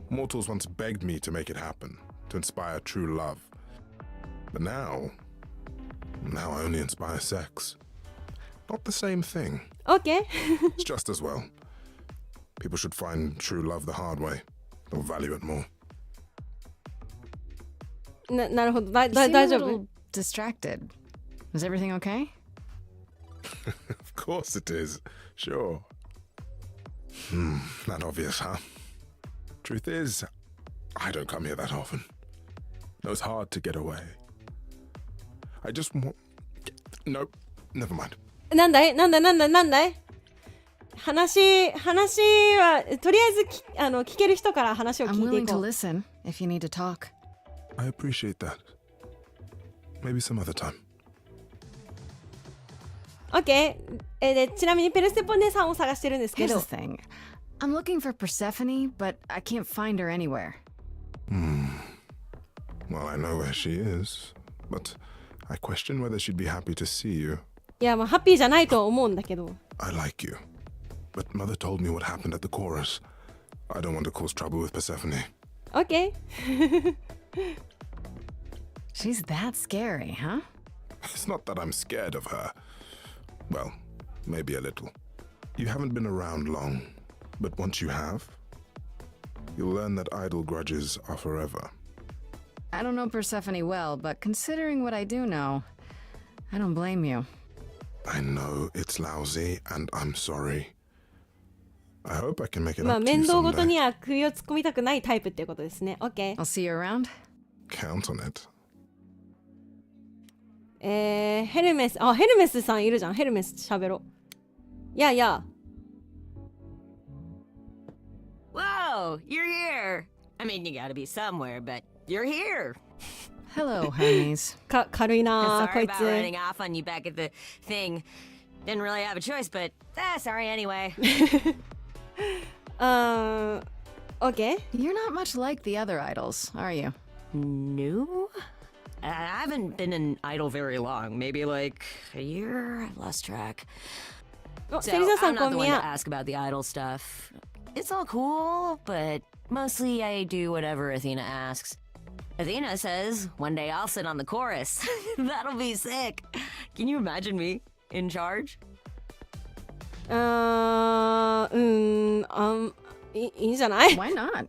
Mortals once begged me to make it happen, to inspire true love. But now I only inspire sex. Not the same thing. OK It's just as well. People should find true love the hard way. They'll value it more. なるほど。大 You seem 丈 a 夫 little distracted. Is everything okay? Of course it is. Sure. Not obvious, huh? Truth is, I don't come here that often. No, it's hard to get away. I just want... Nope, never mind. なんだい話はとりあえず聞ける人から話を I'm 聞いてい willing to こう。 listen if you need to talk. I appreciate that. Maybe some other time. OK でちなみにペルセポネさんを探してるんですけ Here's ど the thing. I'm looking for Persephone, but I can't find her anywhere. Well, I know where she is, but I question whether she'd be happy to see you. いやまあハッピーじゃないとは思うんだけど I like you, but Mother told me what happened at the chorus. I don't want to cause trouble with Persephone. OK She's that scary, huh? It's not that I'm scared of her. Well, maybe a little. You haven't been around long, but once you have, you'll learn that idle grudges are forever. I don't know Persephone well, but considering what I do know, I don't blame you. I know it's lousy, and I'm sorry. I hope I can make it まあ up to you 面倒ごと someday. には首を突っ込みたくないタイプっていうことですね OK I'll see you around. Count on it. ヘルメスさんいるじゃんヘルメス喋ろういや Whoa, you're here. I mean, you gotta be somewhere, but you're here. Hello, Hermes. 軽いな Sorry こい about つ running off on you back at the thing. Didn't really have a choice, but sorry anyway. OK You're not much like the other idols, are you? No? I haven't been an idol very long. Maybe like a year? I've lost track. お So セリザさ I'm んこ not ん the に one to ゃ ask about the idol stuff. It's all cool, but mostly I do whatever Athena asks. Athena says one day I'll sit on the chorus. That'll be sick. Can you imagine me in charge? いいんじゃない Why not?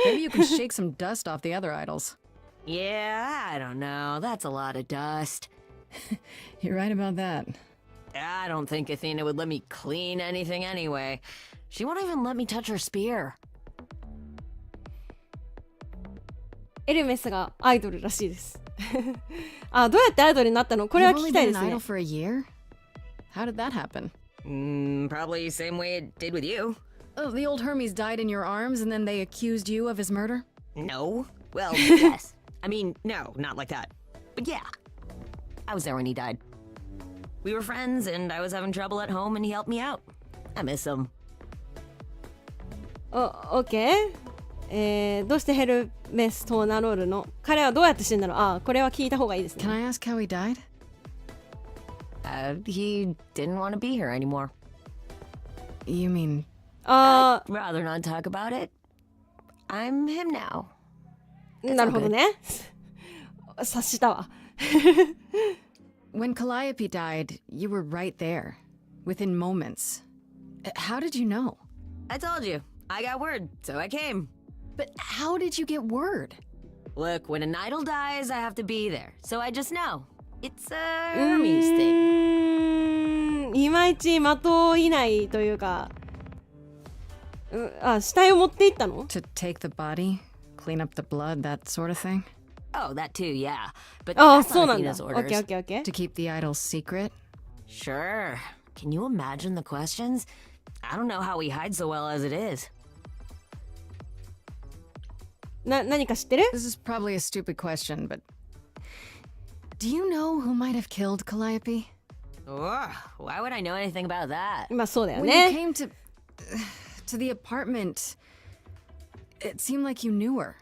Maybe you can shake some dust off the other idols. Yeah, I don't know. That's a lot of dust. You're right about that. I don't think Athena would let me clean anything anyway. She won't even let me touch her spear. エルメスがアイドルらしいですどうやってアイドルになったのこれは You've 聞 only きたい been で an すね idol for a year? How did that happen? Probably same way it did with you. Oh, the old Hermes died in your arms and then they accused you of his murder? No. Well, yes. I mean, no, not like that. But yeah. I was there when he died. We were friends and I was having trouble at home and he helped me out. I miss him. OK どうしてヘルメスと名乗るの彼はどうやって死んだのこれは聞いた方がいいですね Can I ask how he died? He didn't want to be here anymore. You mean... I'd rather not talk about it. I'm him now. なるほどね察したわWhen Calliope died, you were right there, within moments. How did you know? I told you. I got word, so I came. But how did you get word? Look, when an idol dies, I have to be there. So I just know. It's a Hermes thing. いまいち的いないというか死体を持っていったの To take the body, clean up the blood, that sort of thing? Oh, that too, yeah. But ああ、 that's そう not なんだ。 Athena's OK, orders. OK, OK. To keep the idols secret? Sure. Can you imagine the questions? I don't know how we hide so well as it is. 何か知ってる？ This is probably a stupid question, but do you know who might have killed Calliope? Ugh, why would I know anything about that? まあそうだよ When you ね。 came to the apartment, it seemed like you knew her.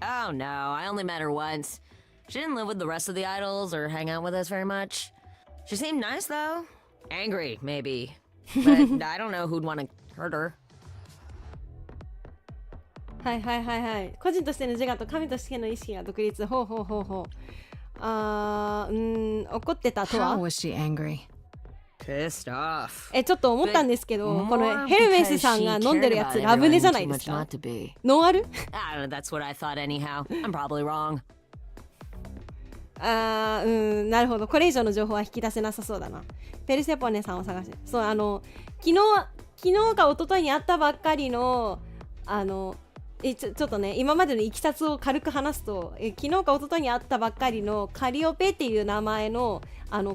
Oh no, I only met her once. She didn't live with the rest of the idols or hang out with us very much. She seemed nice though. Angry, maybe. But I don't know who'd want to hurt her. はいはいはいはい。個人としての自我と神としての意識が独立。ほうほうほうほう。怒ってたと How は was she angry? Pissed off. ちょっと思ったんですけど、 But この more ヘルメス because さん she が飲んでるや cared つ about ラムネじゃない everyone です too much か not to be. ノンアル I don't know, that's what I thought anyhow. I'm probably wrong. なるほど。これ以上の情報は引き出せなさそうだな。ペルセポネさんを探して。そう、昨日か一昨日に会ったばっかりの、ちょっとね、今までのいきさつを軽く話すと、昨日か一昨日に会ったばっかりのカリオペっていう名前の、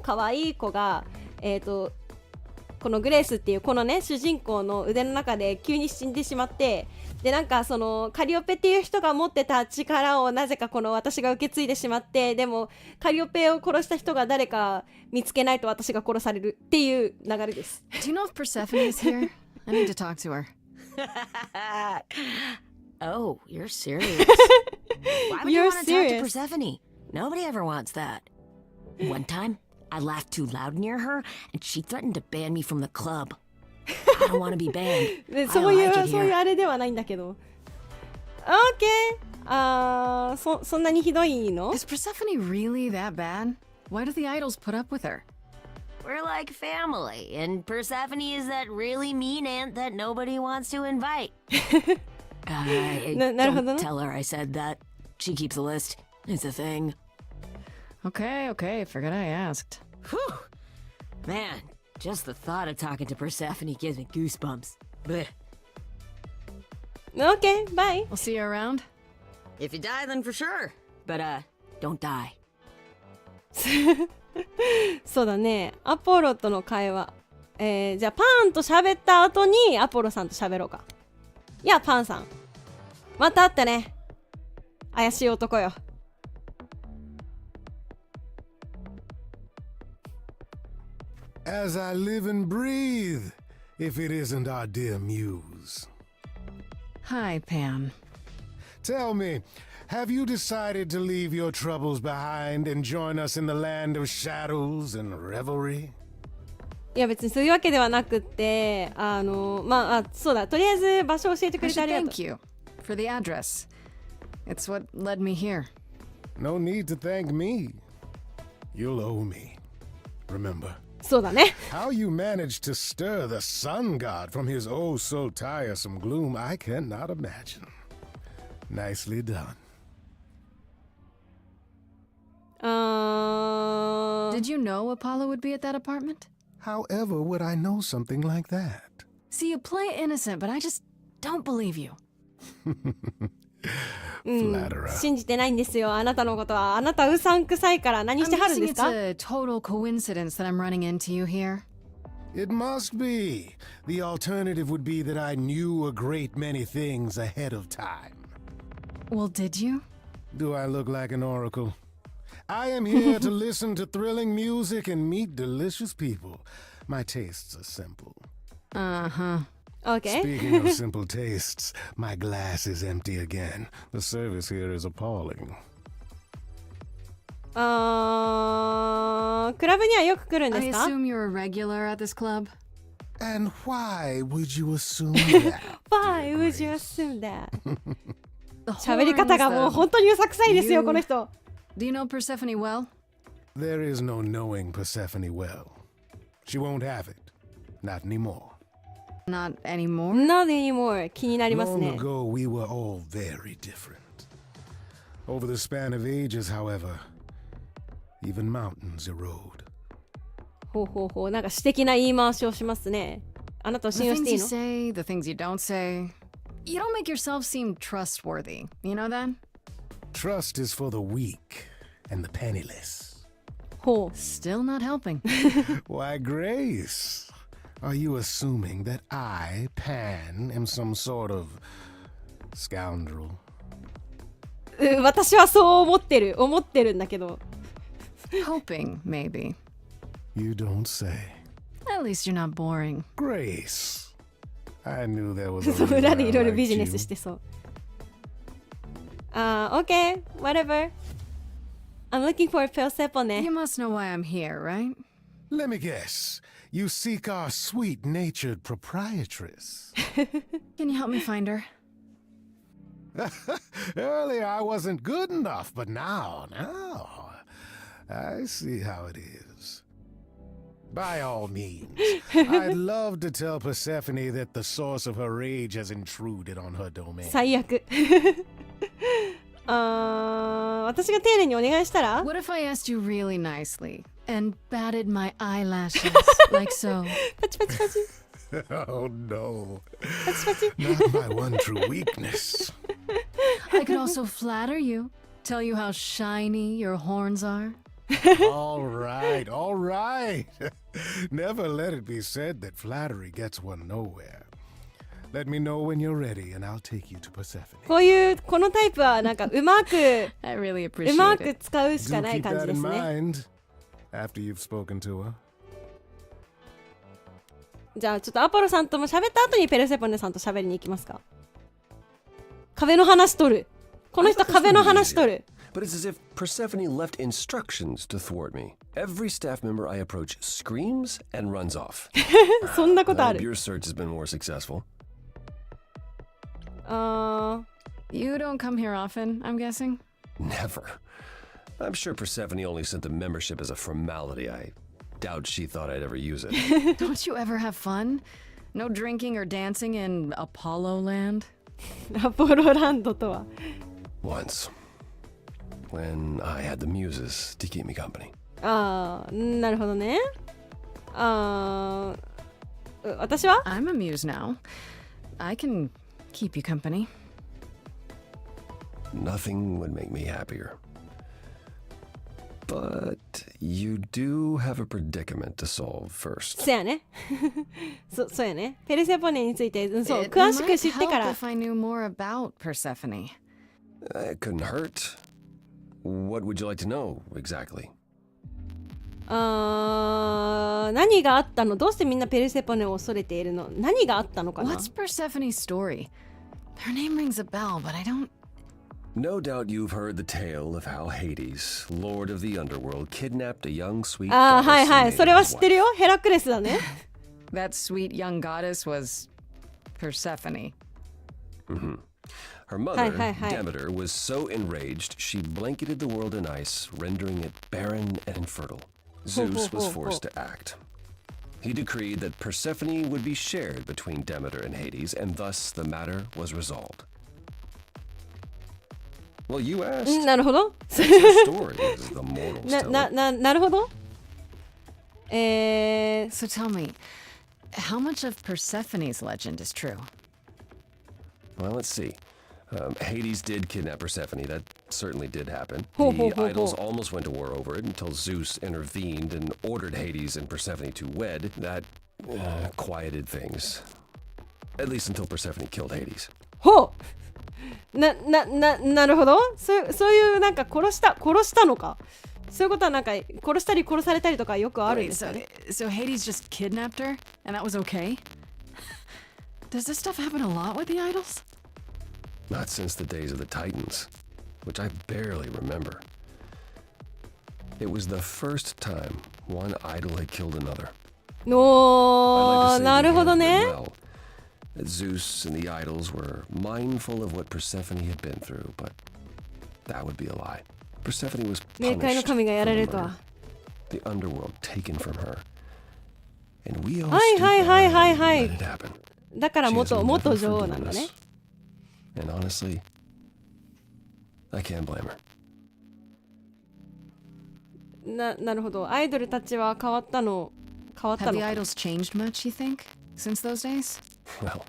可愛い子が、このグレースっていうこのね主人公の腕の中で急に死んでしまって、でなんかそのカリオペっていう人が持ってた力をなぜかこの私が受け継いでしまって、でもカリオペを殺した人が誰か見つけないと私が殺されるっていう流れです。 Do you know if Persephone is here? I need to talk to her. Oh, you're serious. Why would you You're want to talk to serious. Persephone? Nobody ever wants that. One time, I laughed too loud near her, and she threatened to ban me from the club. I don't want to be banned. で I そういう like it そういう here. あれではないんだけど。OK。そんなにひどいの？ Is Persephone really that bad? Why do the idols put up with her? We're like family, and Persephone is that really mean aunt that nobody wants to invite. Don't tell her I said that. She keeps a list. It's a thing. Okay, forgot I asked. Whew. Man, just the thought of talking to Persephone gives me goosebumps. Blech. OK、バイ。 I'll see you around. If you die, then for sure. But, don't die. そうだね。アポロとの会話。じゃあパンと喋った後にアポロさんと喋ろうか。いや、パンさん。また会ったね。怪しい男よ。As I live and breathe, if it isn't our dear muse. Hi, Pan. Tell me, have you decided to leave your troubles behind and join us in the land of shadows and revelry? いや別にそういうわけではなくってそうだ、とりあえず場所を教えてく I れてあ should りがと thank you for the address. It's what led me here. No need to thank me. You'll owe me. Remember, う。そうだね。 how you managed to stir the sun god from his oh so tiresome gloom, I cannot imagine. Nicely done. Did you know Apollo would be at that apartment? However would I know something like that? See, you play innocent, but I just don't believe you. Flatterer. 信じてないんですよ、あなたのことは。あなたうさんくさいから何し I'm てはるん guessing です it's か？ a total coincidence that I'm running into you here. It must be. The alternative would be that I knew a great many things ahead of time. Well, did you? Do I look like an oracle? I am here to listen to thrilling music and meet delicious people. My tastes are simple. Uh-huh. OK。 Speaking of simple tastes, my glass is empty again. The service here is appalling. クラブにはよく来るんで I すか？ assume you're a regular at this club? And why would you assume that? Why would you assume that? The 喋り方がもう horns, 本当にうさくさいですよ、 You- この人。 Do you know Persephone well? There is no knowing Persephone well. She won't have it. Not anymore. Not anymore. Not anymore。気になります Long ね。 ago, we were all very different. Over the span of ages, however, even mountains erode. ほうほうほう。なんか詩的な言い回しをしますね。あなたを The 信用し things ていい you の？ say, the things you don't say. You don't make yourself seem trustworthy. You know that? Trust is for the weak and the penniless. ほう。 Still not helping. Why, Grace, are you assuming that I, Pan, am some sort of scoundrel? 私はそう思ってるんだけど。Hoping, maybe. You don't say. At least you're not boring. Grace, I knew there was a そう、 reason 裏でいろいろ I ビジ liked ネス you. してそう。Okay, whatever. I'm looking for Persephone. You must know why I'm here, right? Let me guess. You seek our sweet-natured proprietress. Can you help me find her? Earlier I wasn't good enough, but now, I see how it is. By all means, I'd love to tell Persephone that the source of her rage has intruded on her domain. 最悪。私が丁寧にお願いしたら What if I asked you really nicely and batted my eyelashes like so? パチパチパチ。Oh no. パチパチ。 Not my one true weakness. I could also flatter you, tell you how shiny your horns are. All right. Never let it be said that flattery gets one nowhere. Let me know when you're ready and I'll take you to Persephone. このタイプはなんかうまく I really う appreciate まく it. 使うしか Do ない keep 感じ that で in すね。 mind after you've spoken to her. じゃあちょっとアポロさんとも喋った後にペルセポネさんと喋りに行きますか。壁の話取る。この人壁の話取る。 But it's as if Persephone left instructions to thwart me. Every staff member I approach screams and runs off. そんなこと I あ hope る。 your search has been more successful. You don't come here often, I'm guessing? Never. I'm sure Persephone only sent the membership as a formality. I doubt she thought I'd ever use it. Don't you ever have fun? No drinking or dancing in Apollo Land? アポロランドとは。 Once. When I had the muses to keep me company. なるほどね。私は I'm a muse now. I can keep you company. Nothing would make me happier. But you do have a predicament to solve first. そうやね。そうやね。ペルセポネについて、そう、 It 詳しく might 知ってか help ら。 if I knew more about Persephone. It couldn't hurt. What would you like to know exactly? 何があったの？どうしてみんなペルセポネを恐れているの？何があったのかな？ What's Persephone's story? Her name rings a bell, but I don't... No doubt you've heard the tale of how Hades, lord of the underworld, kidnapped a young sweet はい goddess はい。 and そ made れ her は his 知ってる wife. よ。ヘラクレスだね。 That sweet young goddess was Persephone. Her mother, Hi. Demeter, was so enraged she blanketed the world in ice, rendering it barren and infertile. Zeus was forced to act. He decreed that Persephone would be shared between Demeter and Hades, and thus the matter was resolved. Well, you asked. なるほど。 It's a story, as the mortals tell it. なるほど。So tell me, how much of Persephone's legend is true? Well, let's see. Hades did kidnap Persephone. That certainly did happen. Ho, The ho, ho, idols ho. almost went to war over it until Zeus intervened and ordered Hades and Persephone to wed. That quieted things. At least until Persephone killed Hades. ほう。なるほど。そういうなんか殺したのか。そういうことはなんか殺したり殺されたりとかよくあるん Wait, ですよね。 so Hades just kidnapped her, and that was okay? Does this stuff happen a lot with the idols? Not since the days of the Titans, which I barely remember. It was the first time one idol had killed another. おー、 I'd like to say なるほど the ね。 end went well. That Zeus and the idols were mindful of what Persephone had been through, but that would be a lie. Persephone was 冥界の punished 神が for やられ the ると murder. は。 The underworld taken from her. And we all はい stood はい by はいはい and はい let it happen. だから She has 元 never 女王なん forgiven だね。 us. And honestly, I can't blame her. なるほど。アイドルたちは変わった Have の the か。 idols changed much, you think, since those days? Well,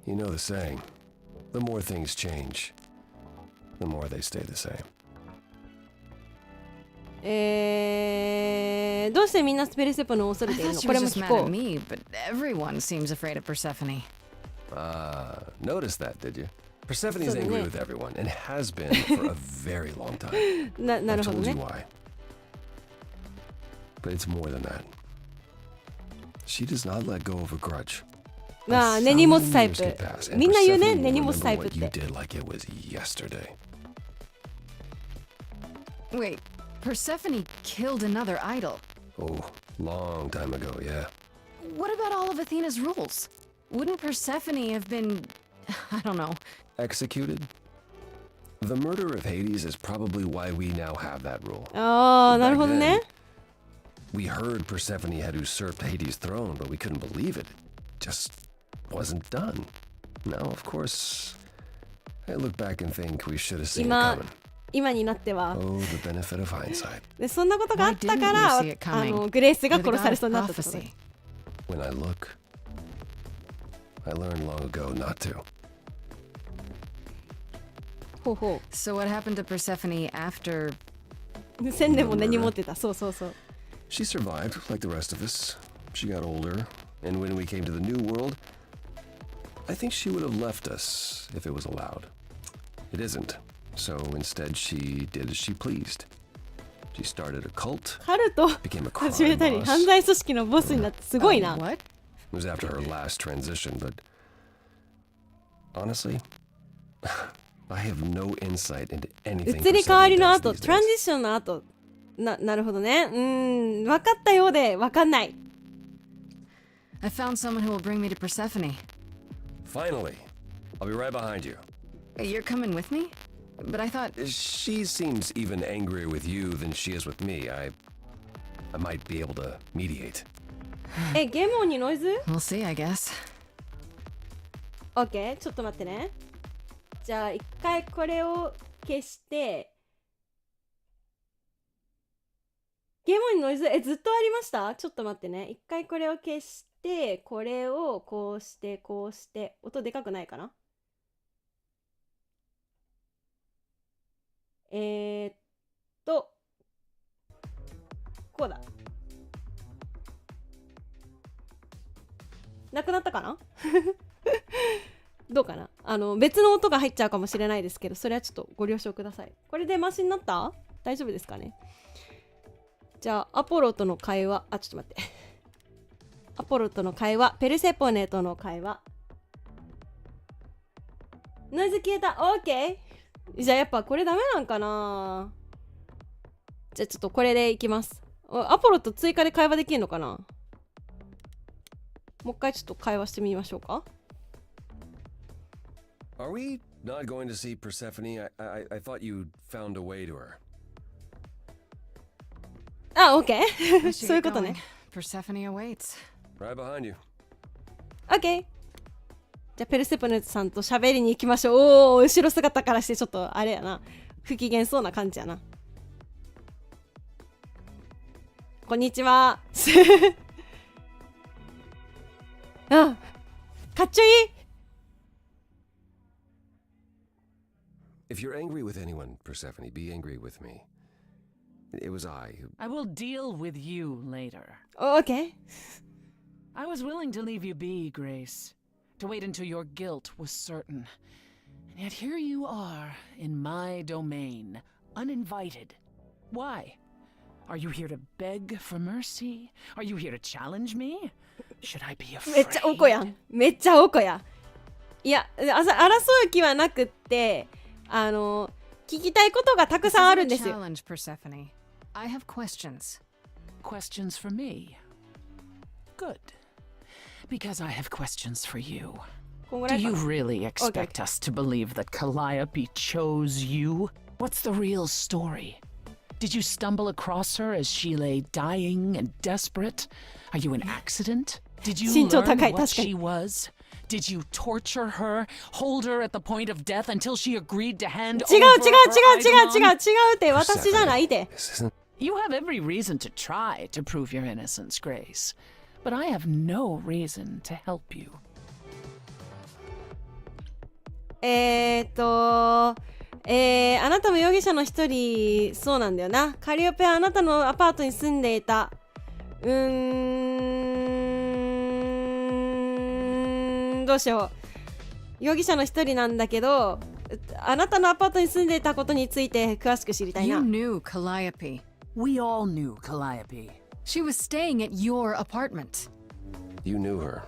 you know the saying. The more things change, the more they stay the same. どうしてみんなペルセポネを恐れ I ている thought の she これ was も just 聞 mad こ at う。 me, but everyone seems afraid of Persephone. Noticed that, did you? Persephone's そうだね。 angry with everyone and has been for a very long time. な I るほど told you ね。 why. But it's more than that. She does not let go of a grudge. まあ根に持つタイ Years プ get past, and みんな言うね Persephone will 根に持つ remember タイプっ what you て did like it was yesterday. Wait, Persephone killed another idol. Oh, long time ago, yeah. What about all of Athena's rules? Wouldn't Persephone have been, I don't know. Executed? The murder of Hades is probably why we now have that rule. ああなる Back ほど then, ね。 we heard Persephone had usurped Hades' throne, but we couldn't believe it. It just wasn't done. Now, of course, I look back and think we should have seen it 今 coming. 今になっては Oh, the benefit of hindsight. でそんなことがあったか Why ら didn't you see it coming? グレイスが You're the 殺さ god れ of そうになったってこと prophecy. When I look, I learned long ago not to. ほうほ So what happened to Persephone after? う千年も根に持ってたそうそうそう She survived, like the rest of us. She got older, and when we came to the new world, I think she would have left us if it was allowed. It isn't. So instead, she did as she pleased. She started a cult, カルト became a 始め crime たり boss. 犯罪組織のボスになってすごいな What? It was after her last transition, but honestly, I have no insight into anything. 移り変わりの Persephone 後 does these トラン days. ジションの後なるほどね分かったようで分かんない I found someone who will bring me to Persephone. Finally, I'll be right behind you. You're coming with me? But I thought She seems even angrier with you than she is with me. I might be able to mediate. ゲーム音にノイズ we'll see, I guess. OK ちょっと待ってねじゃあ一回これを消してゲーム音にノイズずっとありましたちょっと待ってね一回これを消してこれをこうしてこうして音でかくないかなこうだなくなったかなどうかな別の音が入っちゃうかもしれないですけどそれはちょっとご了承くださいこれでマシになった大丈夫ですかねじゃあアポロとの会話ちょっと待ってアポロとの会話ペルセポネとの会話ノイズ消えた OK じゃあやっぱこれダメなんかなじゃあちょっとこれでいきますアポロと追加で会話できるのかなもう一回ちょっと会話してみましょうか Are we not going to see Persephone? I thought you found a way to her. OK I should そういう get ことね going. Persephone awaits. Right behind you. OK じゃあペルセポネさんと喋りに行きましょうおー後ろ姿からしてちょっとあれやな不機嫌そうな感じやなこんにちはあかっちょいい If you're angry with anyone, Persephone, be angry with me. It was I who... I will deal with you later. OK I was willing to leave you be, Grace, to wait until your guilt was certain. And yet here you are, in my domain, uninvited. Why? Are you here to beg for mercy? Are you here to challenge me? Should I be めっちゃおこやんめっちゃおこやいや争う気はなくって聞きたいことがたくさんあるんですよ Challenge, Persephone. I have questions. Questions for me? Good. Because I have questions for you. Do you really expect us to believe that Calliope chose you? What's the real story? Did you stumble across her as she lay dying and desperate? Are you an accident? Did you learn what she was? Did you torture her, hold her at the point of death until she agreed to hand over her Eidolon? 違うって私じゃないで You have every reason to try to prove your innocence, Grace. But I have no reason to help you. あなたも容疑者の一人、そうなんだよな。カリオペはあなたのアパートに住んでいた。どうしよう。容疑者の一人なんだけど、あなたのアパートに住んでいたことについて詳しく知りたいな。 You knew Calliope. We all knew Calliope. She was staying at your apartment. You knew her.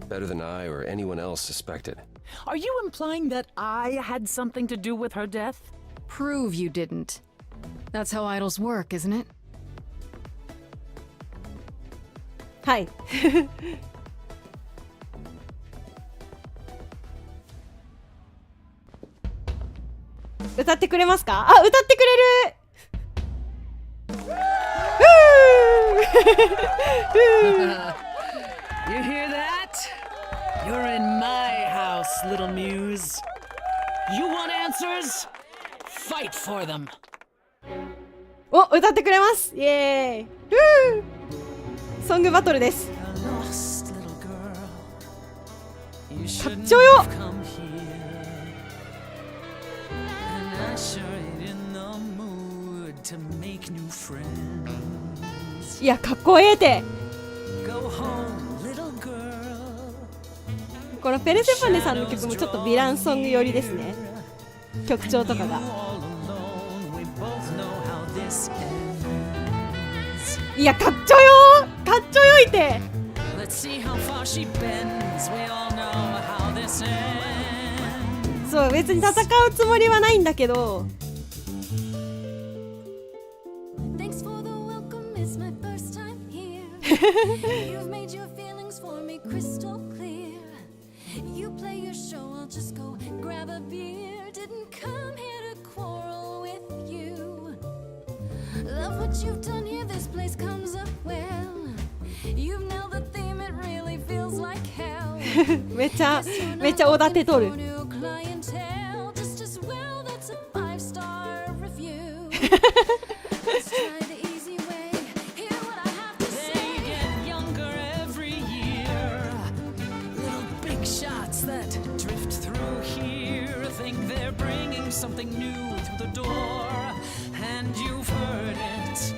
Better than I or anyone else suspected. Are you implying that I had something to do with her death? Prove you didn't. That's how idols work, isn't it? はい。歌ってくれますか？あ、歌ってくれる。You hear that? You're in my house, little muse. You want answers? Fight for them. お、歌ってくれます。イエーイ。ソングバトルです。かっちょよ。いや、かっこええて。このペルセフォネさんの曲もちょっとヴィランソング寄りですね。曲調とかが。いや、かっちょよ。かっちょよいて。そう、別に戦うつもりはないんだけど。You've made your feelings for me crystal clear. You play your show, I'll just go grab a beer. Didn't come here to quarrel with you. Love what you've done here, this place comes up well. You've nailed the theme, it really feels like hell. めっちゃおだてとる。Just as well, that's a 5-star review. Let's try the easy way. Hear what I have to say. Shots that drift through here think they're bringing something new through the door, and you've heard it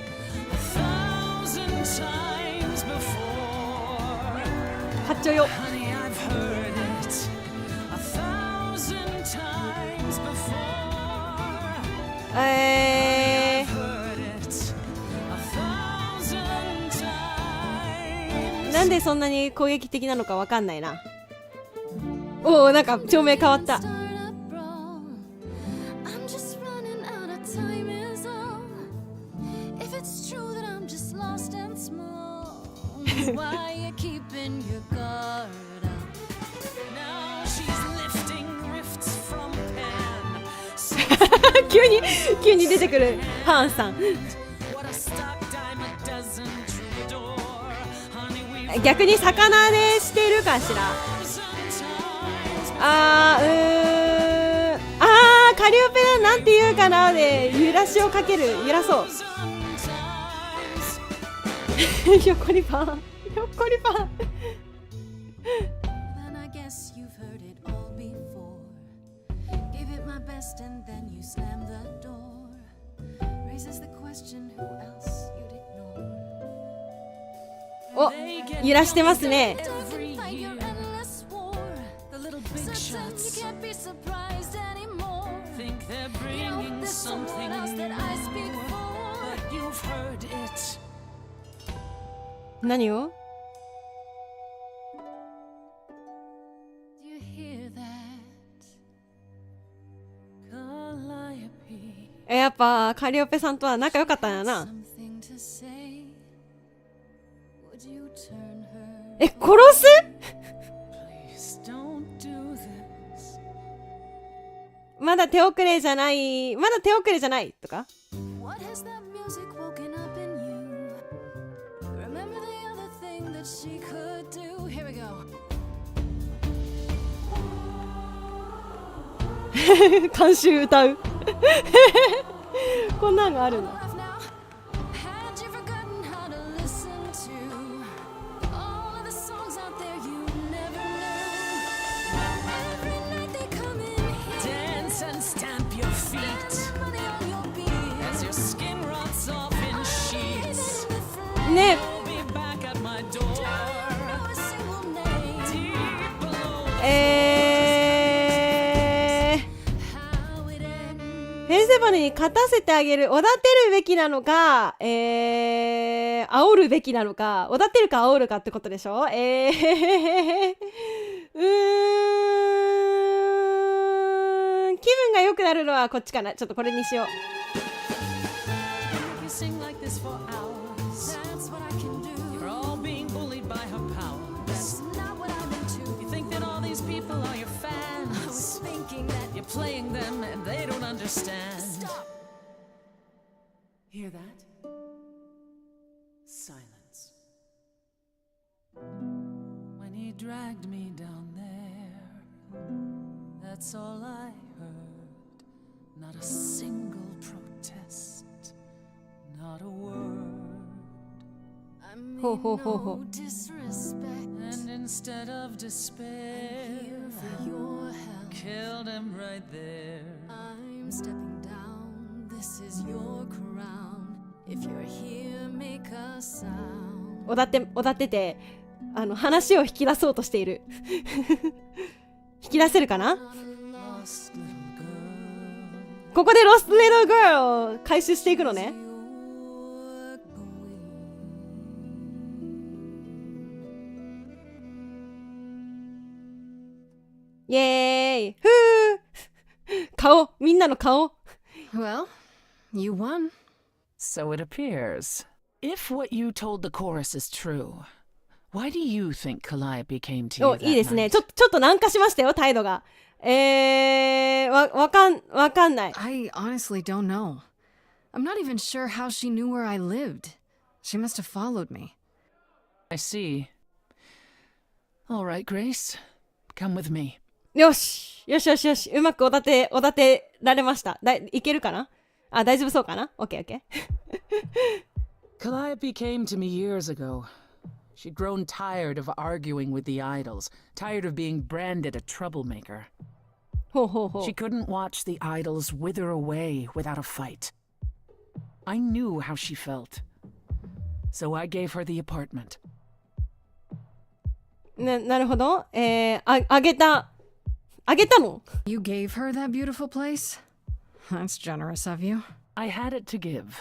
1,000 times before. かっちょよ。 Honey, I've heard it 1,000 times before. I've heard it 1,000 times. なんでそんなに攻撃的なのかわかんないな。おお、なんか照明変わった。急に出てくるハーンさん。逆に魚でしてるかしら。カリオペラなんて言うかなで揺らしをかける。揺らそう。ひょっこりパン、ひょっこりパン。お、揺らしてますね。何を？やっぱカリオペさんとは仲良かったんやな。え、殺す？まだ手遅れじゃない、まだ手遅れじゃないとか監修歌うこんなんがあるんだ。Dance and stamp 花に勝たせてあげる。おだてるべきなのか、煽るべきなのか、おだてるか煽るかってことでしょ。気分が良くなるのはこっちかな。ちょっとこれにしよう。Playing them and they don't understand. Stop. Hear that? Silence. When he dragged me down there, that's all I heard. Not a single protest, not a word. I mean no disrespect. And instead of despair, I'm here for your help. Killed him right there. I'm stepping down. This is your crown. If you're here, make a sound. おだってて、話を引き出そうとしている。引き出せるかな？ここでロストリトルガールを回収していくのね。イエーイ、ふー顔、みんなの顔。Well, you won. So it appears. If what you told the chorus is true, why do you think Calliope came to you that night? いいですね。ちょっと軟化しましたよ、態度が。わかんない。I honestly don't know. I'm not even sure how she knew where I lived. She must have followed me. I see. All right, Grace. Come with me. よし。うまくおだてられました。いけるかな？あ、大丈夫そうかな？ OK。Calliope came to me years ago. She'd grown tired of arguing with the idols, tired of being branded a troublemaker. She couldn't watch the idols wither away without a fight. I knew how she felt. So I gave her the apartment. なるほど。あげたの？ You gave her that beautiful place? That's generous of you. I had it to give.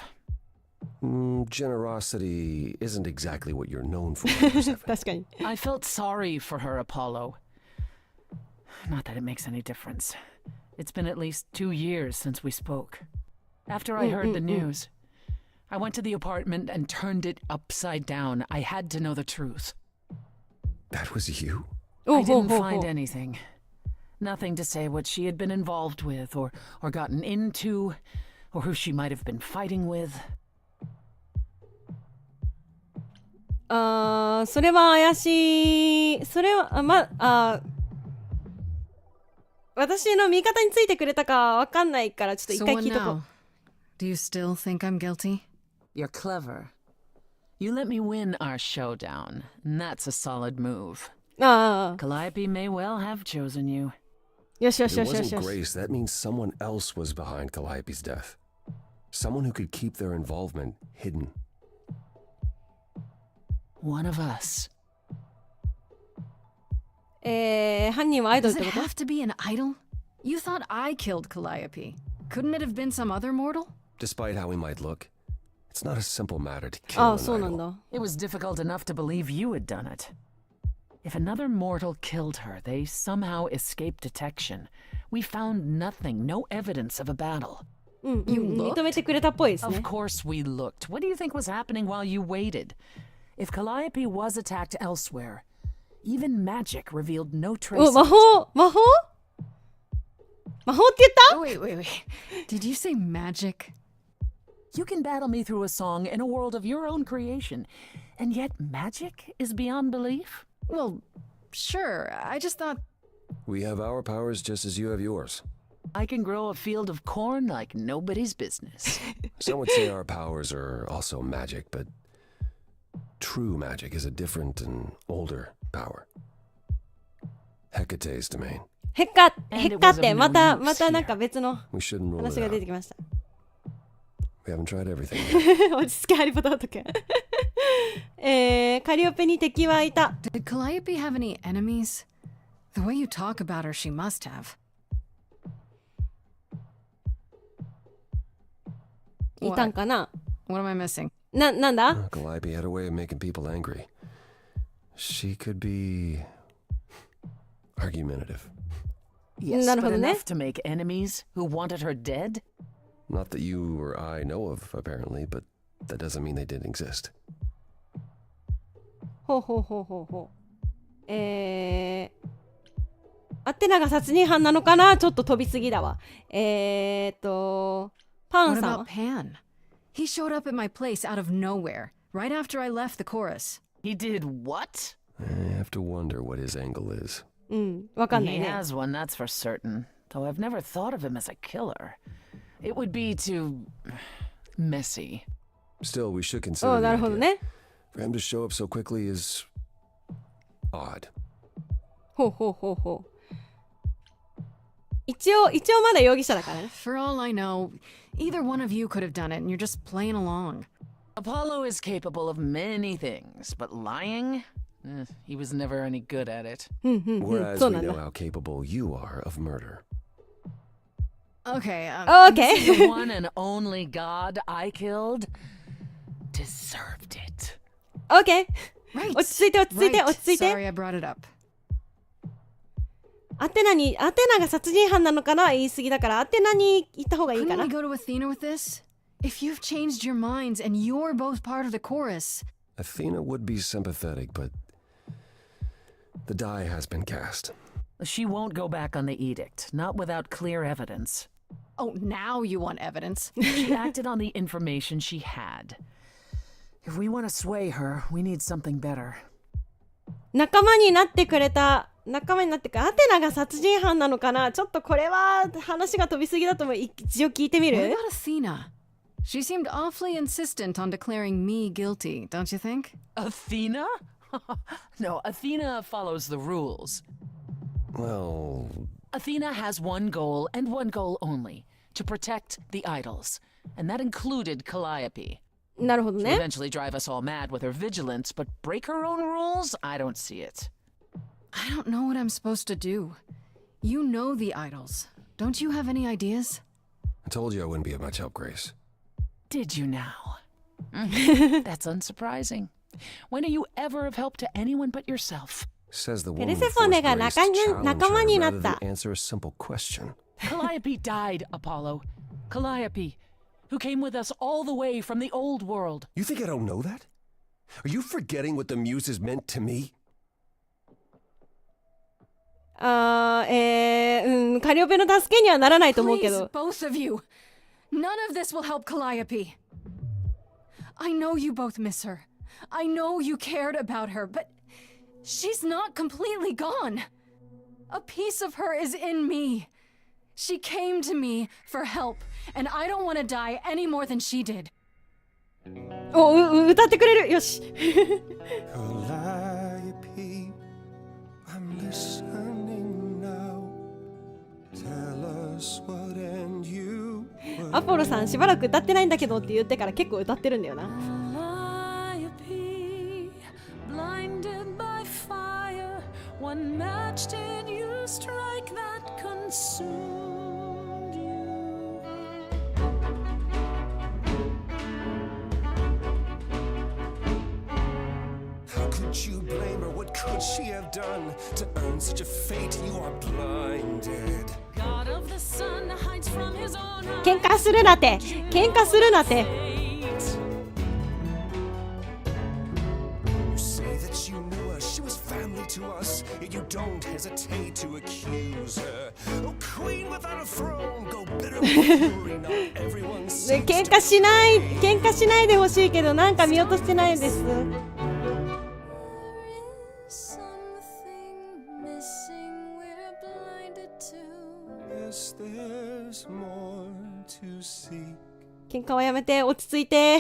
Generosity isn't exactly what you're known for. 確かに。I felt sorry for her, Apollo. Not that it makes any difference. It's been at least 2 years since we spoke. After I heard the news, I went to the apartment and turned it upside down. I had to know the truth. That was you? I didn't find anything. Nothing to say what she had been involved with, or gotten into, or who she might have been fighting with. それは怪しい。それは、私の味方についてくれたかわかんないから、ちょっと一回聞いとこう。Do you still think I'm guilty? You're clever. You let me win our showdown, and that's a solid move. Calliope may well have chosen you. よし。 It wasn't Grace. That means someone else was behind Calliope's death. Someone who could keep their involvement hidden. One of us. 犯人はアイドルっ Does て it こと？ have to be an idol? You thought I killed Calliope. Couldn't it have been some other mortal? Despite how we might look, it's not a simple matter to kill an そうなん idol. だ。It was difficult enough to believe you had done it. If another mortal killed her, they somehow escaped detection. We found nothing, no evidence of a battle. 認めてくれたっぽいですね。 Of course we looked. What do you think was happening while you waited? If Calliope was attacked elsewhere, even magic revealed no traces. 魔法って言った？ Wait. Did you say magic? You can battle me through a song in a world of your own creation, and yet magic is beyond belief? Well, sure. I just thought... We have our powers just as you have yours. I can grow a field of corn like nobody's business. Some would say our powers are also magic, but true magic is a different and older power. Hecate's domain. ヘッカってまたなんか別の We shouldn't rule 話 it が出 out. てきました。We haven't tried everything yet. 落ち着けハリポタとか。カリオペに敵はいた。 Did Calliope have any enemies? The way you talk about her, she must have. いたんかな。 What am I missing? なんだ Calliope had a way of making people angry. She could be argumentative. Yes, なるほ but どね。 enough to make enemies who wanted her dead? Not that you or I know of, apparently, but that doesn't mean they didn't exist. ほう。アテナが殺人犯なのかな。ちょっと飛びすぎだわ。パン What さん about は Pan? He showed up at my place out of nowhere, right after I left the chorus. He did what? I have to wonder what his angle is. うん、わかんない He ね。 has one, that's for certain. Though I've never thought of him as a killer. It would be too messy. Still, we should お consider な the るほど idea. ね。 For him to show up so quickly is odd. ほう。一応まだ容疑者だからね。 For all I know, either one of you could have done it and you're just playing along. Apollo is capable of many things, but lying? He was never any good at it. Whereas そう we なん know だ。 how capable you are of murder. Okay, The one and only god I killed deserved it. OK! right. 落ち着いて。 Sorry I brought it up. アテナが殺人犯なのかな。言い過ぎだからアテナに行った方がいいか Couldn't な。 we go to Athena with this? If you've changed your minds and you're both part of the chorus. Athena would be sympathetic, but the die has been cast. She won't go back on the edict, not without clear evidence. Oh, now you want evidence. She acted on the information she had. If we want to sway her, we need something better. 仲間になってくれた。仲間になってかアテナが殺人犯なのかな。ちょっとこれは話が飛びすぎだと思う。一応聞いてみ What る about Athena? She seemed awfully insistent on declaring me guilty, don't you think? Athena? No, Athena follows the rules. Well, Athena has one goal and one goal only, to protect the idols. And that included Calliope. なるほど She'll ね。 eventually drive us all mad with her vigilance, but break her own rules? I don't see it. I don't know what I'm supposed to do. You know the idols. Don't you have any ideas? I told you I wouldn't be of much help, Grace. Did you now? That's unsurprising. When are you ever of help to anyone but yourself? Says the ペ woman ル who セフォネ forced が Grace to challenge 仲間 her になっ rather た。 than answer a simple question. Calliope died, Apollo. Calliope, who came with us all the way from the old world. You think I don't know that? Are you forgetting what the muses meant to me? カリオペの助けにはならないと思うけ Please, ど。 both of you. None of this will help Calliope. I know you both miss her. I know you cared about her, but she's not completely gone. A piece of her is in me. She came to me for help, and I don't want to die any more than she did. お、歌ってくれる。よし。 Calliope, I'm listening now. Tell us what and you. アポロさんしばらく歌ってないんだけどって言ってから結構歌ってるんだよな。 Calliope, blinded by fire, one match did you strike that consumed you. How could you blame her? What could she have done to earn such a fate? You are blinded. God of the sun hides from his own eyes. 喧嘩するなて。喧嘩するなて。 You say that you knew her, she was family to us, yet you don't hesitate to accuse her. Oh, queen without a throne, go bitter with fury, not everyone で seems 喧 to 嘩しないでほしいけどなんか見落としてないです。 There is something missing we're blinded to. Yes, there's more to see. 喧嘩はやめて落ち着いて。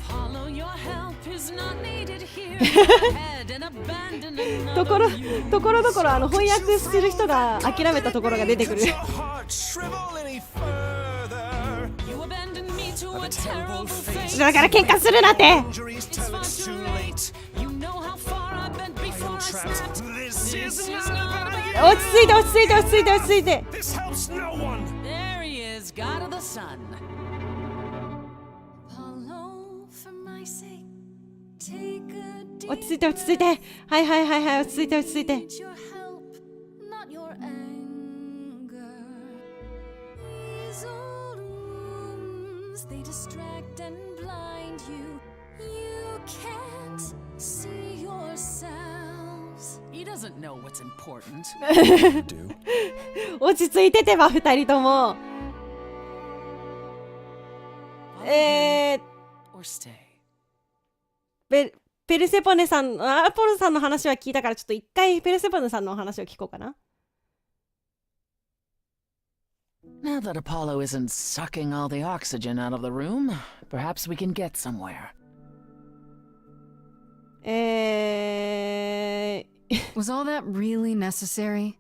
Follow your help is not needed here. Go ahead and abandon another ところ you. どころ翻訳する人が諦めたところが出てくる。 Could your heart shrivel any further? You abandoned me to a terrible fate. だから喧嘩するなて。 Injuries It's tell far it's too too late. late. You know how far I bent before I snapped. This is This is not not the the 落ち着いて落ち着いて落ち着いて落ち着いて。 This helps no one. There he is, God of the sun. 落ち着いて落ち着いて。はいはいはいはい、落ち着いて落ち着いて。 Need your help, not your anger. These old wounds, they distract and blind you. You can't see yourselves. He doesn't know what's important. 落ち着いててば二人とも。Or stay. ペルセポネさん、アポロさんの話は聞いたから、ちょっと一回ペルセポネさんの話を聞こうかな。Now that Apollo isn't sucking all the oxygen out of the room, perhaps we can get somewhere. Was all that really necessary?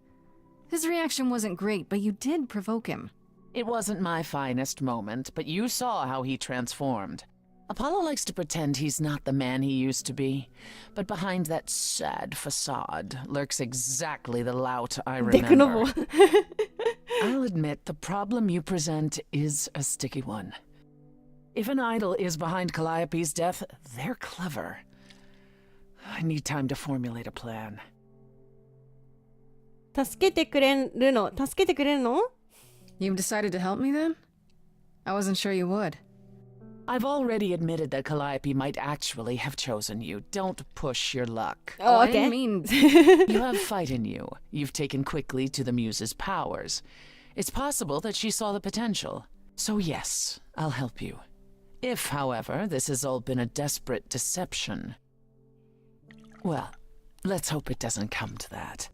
His reaction wasn't great, but you did provoke him. It wasn't my finest moment, but you saw how he transformed. Apollo likes to pretend he's not the man he used to be, but behind that sad facade lurks exactly the lout I remember. I'll admit the problem you present is a sticky one. If an idol is behind Calliope's death, they're clever. I need time to formulate a plan. 助けてくれるの？ You've decided to help me then? I wasn't sure you would. I've already admitted that Calliope might actually have chosen you. Don't push your luck. Oh, okay. I didn't mean... You have fight in you. You've taken quickly to the Muse's powers. It's possible that she saw the potential. So yes, I'll help you. If, however, this has all been a desperate deception, well, let's hope it doesn't come to that.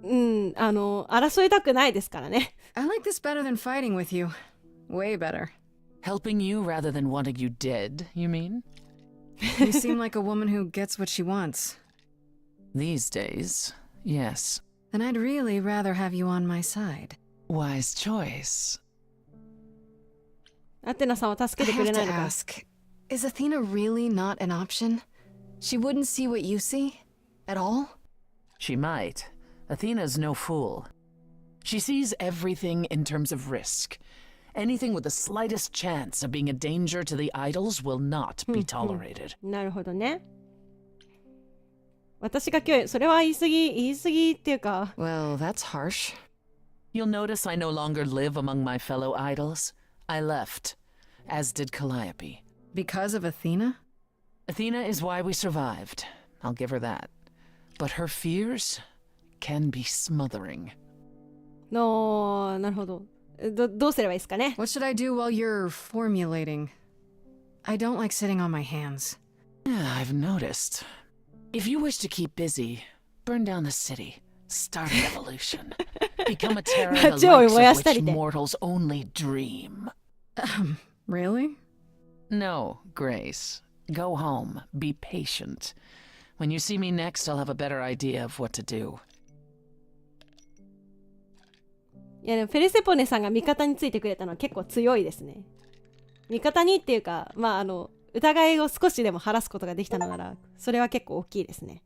争いたくないですからね。I like this better than fighting with you. Way better. Helping you rather than wanting you dead, you mean? You seem like a woman who gets what she wants. These days, yes. Then I'd really rather have you on my side. Wise choice. アテナさんは助けてくれないのか。 I have to ask, is Athena really not an option? She wouldn't see what you see? At all? She might. Athena's no fool. She sees everything in terms of risk. Anything with the slightest chance of being a danger to the idols will not be tolerated. なるほどね。私が今日、それは言い過ぎっていうか。Well, that's harsh. You'll notice I no longer live among my fellow idols. I left, as did Calliope. Because of Athena? Athena is why we survived. I'll give her that. But her fears can be smothering. なるほど。どうすればいいですかね。 What should I do while you're formulating? I don't like sitting on my hands. Yeah, I've noticed. If you wish to keep busy, burn down the city. Start an evolution. Become a terror the likes of which mortals only dream. Really? No, Grace. Go home. Be patient. When you see me next, I'll have a better idea of what to do. いやでもペルセポネさんが味方についてくれたのは結構強いですね。味方にっていうか、まあ疑いを少しでも晴らすことができたのなら、それは結構大きいですね。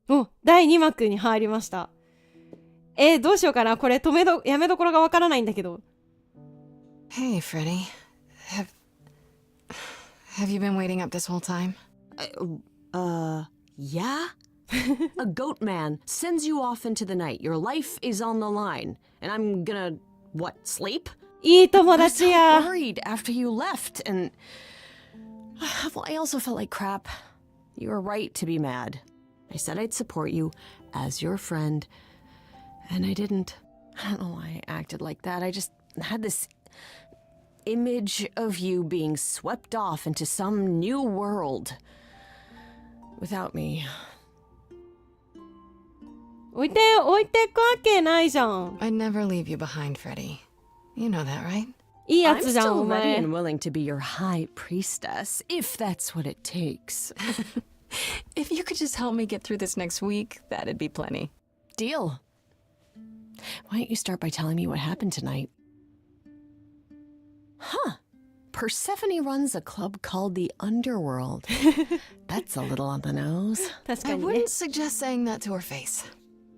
お、第2幕に入りました。どうしようかな。これやめどころがわからないんだけど。Hey, Freddy. Have you been waiting up this whole time? Yeah? A goat man sends you off into the night. Your life is on the line. And I'm gonna, what, sleep? いい友達や。 I was so worried after you left, and well, I also felt like crap. You were right to be mad. I said I'd support you as your friend, and I didn't. I don't know why I acted like that. I just had this image of you being swept off into some new world without me. 置いてくわけないじゃん。 I'd never leave you behind, Freddy. You know that, right? いいや I'm つじゃん、 still お ready 前。 and willing to be your high priestess, if that's what it takes. If you could just help me get through this next week, that'd be plenty. Deal. Why don't you start by telling me what happened tonight? Huh. Persephone runs a club called the Underworld. That's a little on the nose. I wouldn't suggest saying that to her face.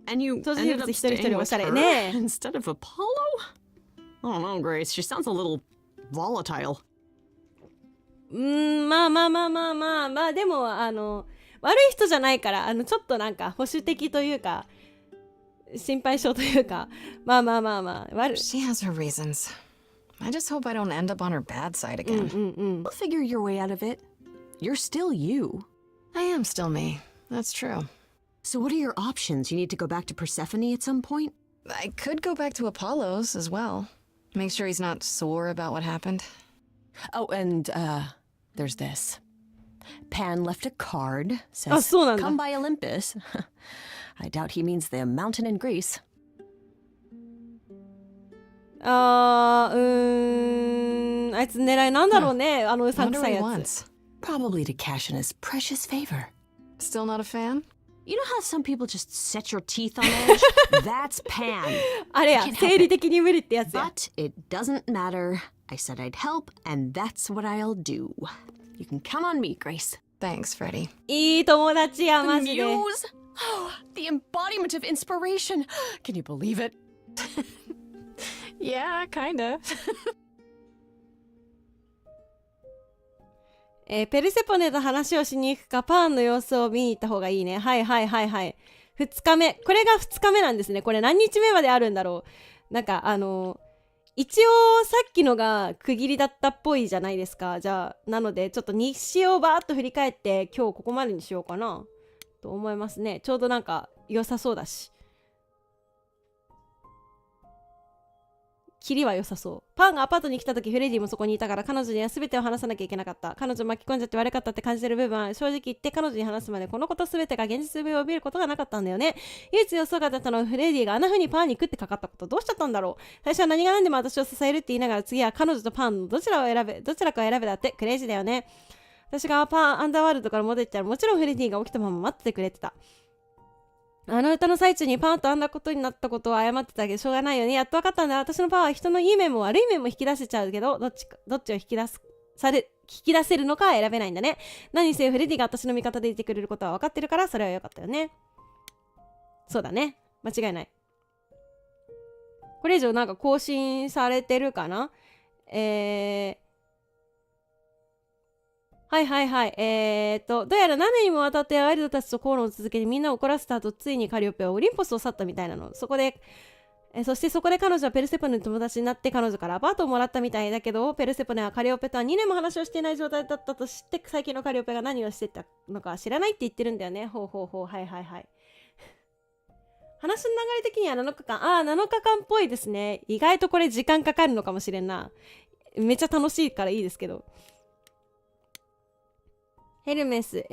And you ended up staying with her instead of Apollo? don't know, Grace. She sounds a little volatile. まあ、でも、悪い人じゃないから、ちょっとなんか保守的というか、心配性というか、まあ、She has her reasons. I just hope I don't end up on her bad side again. You'll figure your way out of it. You're still you. I am still me. That's true. So what are your options? You need to go back to Persephone at some point? I could go back to Apollo's as well. Make sure he's not sore about what happened. Oh, and, there's this. Pan left a card. Says, そうなんだ。 come by Olympus. I doubt he means the mountain in Greece. あいつ狙いなんだろうね、うさんく Wonder さ what い he やつ。 wants. Probably to cash in his precious favor. Still not a fan? You know how some people just set your teeth on edge? That's Pan. あれや、 I can't help 生理的に無理ってやつや。 But it doesn't matter. I said I'd help, and that's what I'll do. You can count on me, Grace. Thanks, Freddie. いい友達や、マ The ジで。 muse? Oh, the embodiment of inspiration. Can you believe it? Yeah, kinda. ペルセポネと話をしに行くか、パンの様子を見に行った方がいいね。はい。2日目。これが2日目なんですね。これ何日目まであるんだろう。なんか一応さっきのが区切りだったっぽいじゃないですか。じゃあ、なのでちょっと日誌をバーッと振り返って今日ここまでにしようかなと思いますね。ちょうどなんか良さそうだし。キリは良さそう。パンがアパートに来た時フレディもそこにいたから彼女には全てを話さなきゃいけなかった。彼女巻き込んじゃって悪かったって感じてる部分は正直言って彼女に話すまでこのこと全てが現実味を帯びることがなかったんだよね。唯一予想が出たのはフレディがあんな風にパンに食ってかかったこと。どうしちゃったんだろう。最初は何が何でも私を支えるって言いながら次は彼女とパンのどちらかを選べだってクレイジーだよね。私がパンアンダーワールドから戻ってきたらもちろんフレディが起きたまま待っててくれてた。あの歌の最中にパンとあんなことになったことを謝ってたけどしょうがないよね。やっと分かったんだ。私のパンは人のいい面も悪い面も引き出せちゃうけどどっちを引き出せるのかは選べないんだね。何にせよフレディが私の味方でいてくれることは分かってるからそれは良かったよね。そうだね。間違いない。これ以上なんか更新されてるかな。はい。どうやら何年にもわたってワイルドたちと口論を続けてみんなを怒らせた後、ついにカリオペはオリンポスを去ったみたいなの。そしてそこで彼女はペルセポネの友達になって彼女からアパートをもらったみたいだけど、ペルセポネはカリオペとは2年も話をしていない状態だったと知って、最近のカリオペが何をしてたのか知らないって言ってるんだよね。ほう。はい。話の流れ的には7日間。7日間っぽいですね。意外とこれ時間かかるのかもしれんな。めっちゃ楽しいからいいですけど。ヘルメス、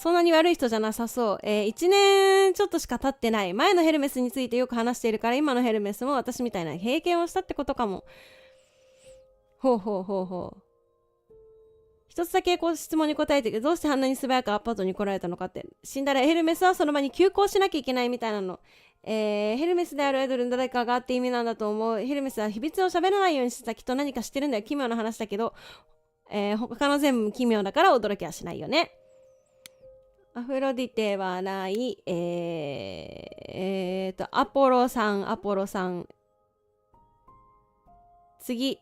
そんなに悪い人じゃなさそう。1年ちょっとしか経ってない。前のヘルメスについてよく話しているから、今のヘルメスも私みたいな経験をしたってことかも。ほう。一つだけ質問に答えてどうしてあんなに素早くアパートに来られたのかって。死んだらヘルメスはその場に急行しなきゃいけないみたいなの。ヘルメスであるアイドルの誰かがって意味なんだと思う。ヘルメスは秘密を喋らないようにしてた。きっと何か知ってるんだよ。奇妙な話だけど、他の全部奇妙だから驚きはしないよね。アフロディテはない。アポロさん。次。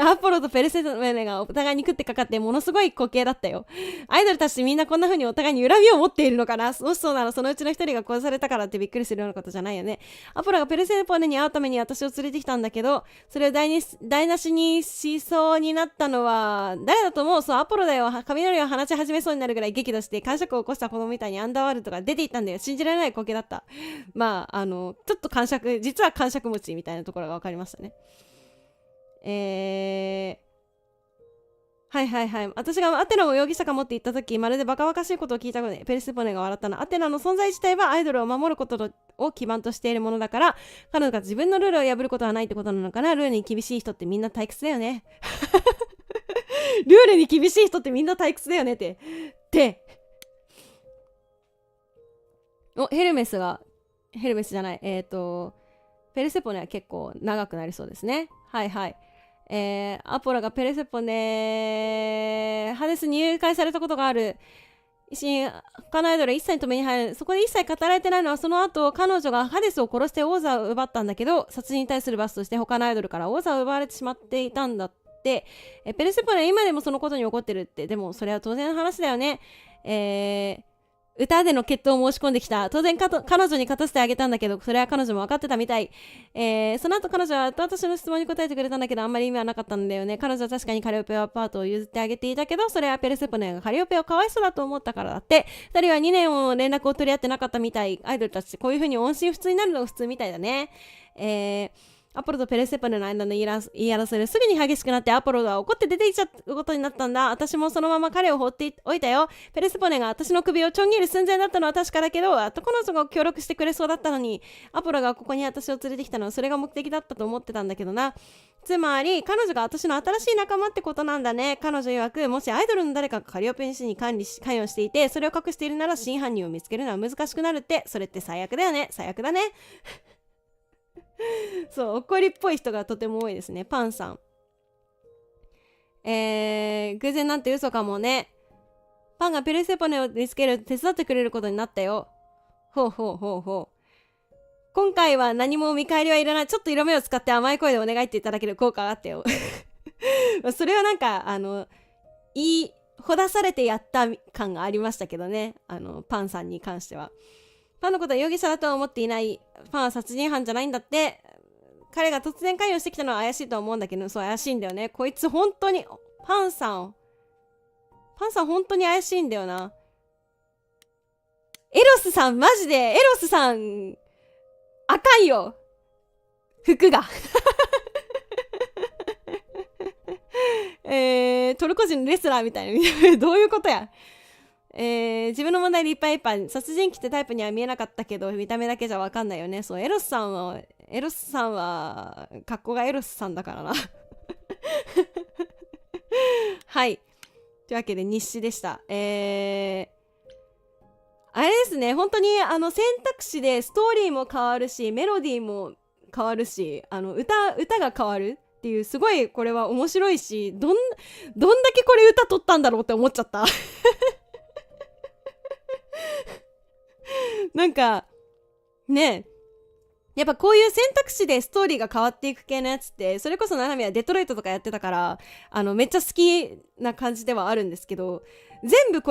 アポロとペルセポネがお互いに食ってかかってものすごい光景だったよ。アイドルたちみんなこんな風にお互いに恨みを持っているのかな。もしそうならそのうちの一人が殺されたからってびっくりするようなことじゃないよね。アポロがペルセポネに会うために私を連れてきたんだけど、それを台無しにしそうになったのは誰だと思う。そう、アポロだよ。雷を放ち始めそうになるぐらい激怒して感触を起こした子供みたいにアンダーワールドが出ていったんだよ。信じられない光景だった。まあちょっと実は感触持ちみたいなところが分かりましたね。はい。私がアテナを容疑者かもって言った時、まるでバカバカしいことを聞いたことで、ペルセポネが笑ったの。アテナの存在自体はアイドルを守ることを基盤としているものだから、彼女が自分のルールを破ることはないってことなのかな。ルールに厳しい人ってみんな退屈だよね。ルールに厳しい人ってみんな退屈だよねって。ヘルメスじゃない。ペルセポネは結構長くなりそうですね。はい。アポロがペルセポネハデスに誘拐されたことがある。他のアイドルは一切止めに入る。そこで一切語られてないのは、その後彼女がハデスを殺して王座を奪ったんだけど、殺人に対する罰として他のアイドルから王座を奪われてしまっていたんだって。ペルセポネは今でもそのことに怒ってるって。でもそれは当然の話だよね。歌での決闘を申し込んできた。当然彼女に勝たせてあげたんだけど、それは彼女も分かってたみたい。その後彼女は私の質問に答えてくれたんだけど、あんまり意味はなかったんだよね。彼女は確かにカリオペはパートを譲ってあげていたけど、それはペルセポネがカリオペをかわいそうだと思ったからだって。二人は2年を連絡を取り合ってなかったみたい。アイドルたちこういう風に音信不通になるのが普通みたいだね。アポロとペルセポネの間の言い争いですぐに激しくなって、アポロが怒って出ていっちゃうことになったんだ。私もそのまま彼を放っておいたよ。ペルセポネが私の首をちょん切る寸前だったのは確かだけど、彼女が協力してくれそうだったのに、アポロがここに私を連れてきたのはそれが目的だったと思ってたんだけどな。つまり彼女が私の新しい仲間ってことなんだね。彼女曰く、もしアイドルの誰かがカリオペン氏に関与していて、それを隠しているなら真犯人を見つけるのは難しくなるって。それって最悪だよね。最悪だね。そう、怒りっぽい人がとても多いですね。パンさん。偶然なんて嘘かもね。パンがペルセポネを見つける手伝ってくれることになったよ。ほう。今回は何も見返りはいらない。ちょっと色目を使って甘い声でお願いって言っただけで効果があったよ。それはなんかほだされてやった感がありましたけどね。パンさんに関しては。パンのことは容疑者だとは思っていない。パンは殺人犯じゃないんだって。彼が突然関与してきたのは怪しいと思うんだけど、そう怪しいんだよね。こいつ本当に、パンさん本当に怪しいんだよな。エロスさん、マジで、エロスさん、あかんよ。服が。トルコ人のレスラーみたいな。どういうことや。自分の問題でいっぱい殺人鬼ってタイプには見えなかったけど見た目だけじゃ分かんないよね。そう、エロスさんは格好がエロスさんだからな。はい、というわけで日誌でした。あれですね、本当に選択肢でストーリーも変わるしメロディーも変わるし歌が変わるっていう、すごいこれは面白いし、どんだけこれ歌取ったんだろうって思っちゃった。なんかね、やっぱこういう選択肢でストーリーが変わっていく系のやつって、それこそナナミはデトロイトとかやってたからめっちゃ好きな感じではあるんですけど、全部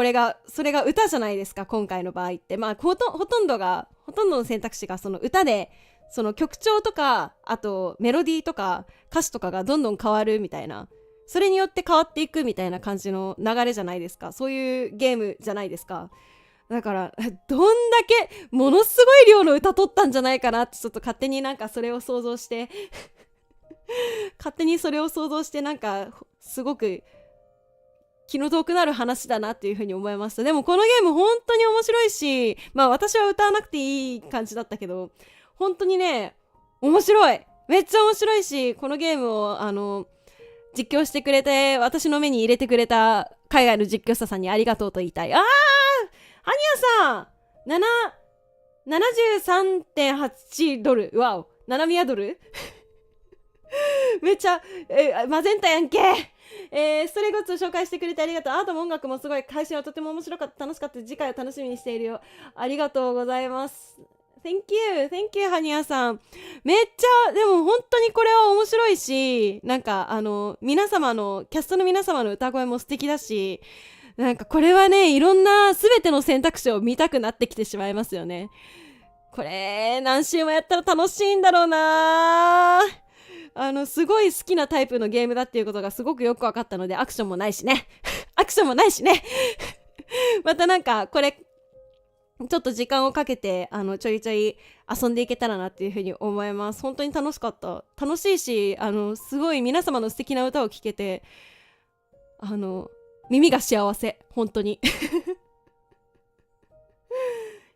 それが歌じゃないですか。今回の場合ってほとんどの選択肢がその歌で、その曲調とかあとメロディーとか歌詞とかがどんどん変わるみたいな、それによって変わっていくみたいな感じの流れじゃないですか。そういうゲームじゃないですか。だからどんだけものすごい量の歌取ったんじゃないかなって、ちょっと勝手になんかそれを想像してなんかすごく気の遠くなる話だなっていうふうに思いました。でもこのゲーム本当に面白いし、私は歌わなくていい感じだったけど、本当にね面白い、めっちゃ面白いし、このゲームを実況してくれて私の目に入れてくれた海外の実況者さんにありがとうと言いたい。ハニヤさん 73.8 ドル、わお、ナナミヤドルめっちゃ、マゼンタやんけ。ストレイゴッツを紹介してくれてありがとう。アートも音楽もすごい。配信はとても面白かった、楽しかった。次回を楽しみにしているよ。ありがとうございます。Thank you ハニヤさん。めっちゃでも本当にこれは面白いし、なんかキャストの皆様の歌声も素敵だし、なんかこれはね、いろんな全ての選択肢を見たくなってきてしまいますよね。これ何週もやったら楽しいんだろうな。すごい好きなタイプのゲームだっていうことがすごくよく分かったので、アクションもないしねまたなんかこれちょっと時間をかけてちょいちょい遊んでいけたらなっていうふうに思います。本当に楽しかった。楽しいしすごい皆様の素敵な歌を聴けて耳が幸せ、本当に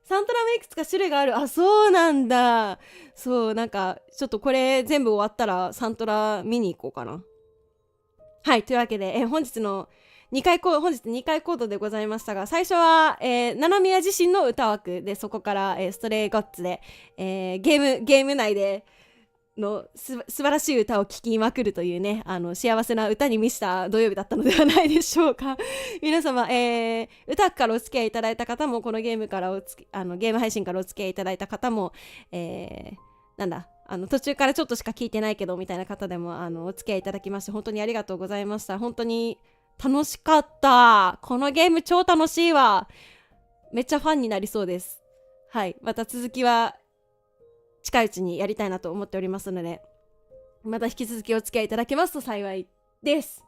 サントラもいくつか種類がある。あ、そうなんだ。そう、なんかちょっとこれ全部終わったらサントラ見に行こうかな。はい、というわけで本日2回コードでございましたが、最初は、ナナミヤ自身の歌枠で、そこから、ストレイゴッツで、ゲーム内での素晴らしい歌を聴きまくるというね、幸せな歌に満ちた土曜日だったのではないでしょうか。皆様、歌からお付き合いいただいた方も、このゲームからゲーム配信からお付き合いいただいた方も、途中からちょっとしか聞いてないけどみたいな方でもお付き合いいただきまして本当にありがとうございました。本当に楽しかった。このゲーム超楽しいわ。めっちゃファンになりそうです。はい、また続きは近いうちにやりたいなと思っておりますので、また引き続きお付き合いいただけますと幸いです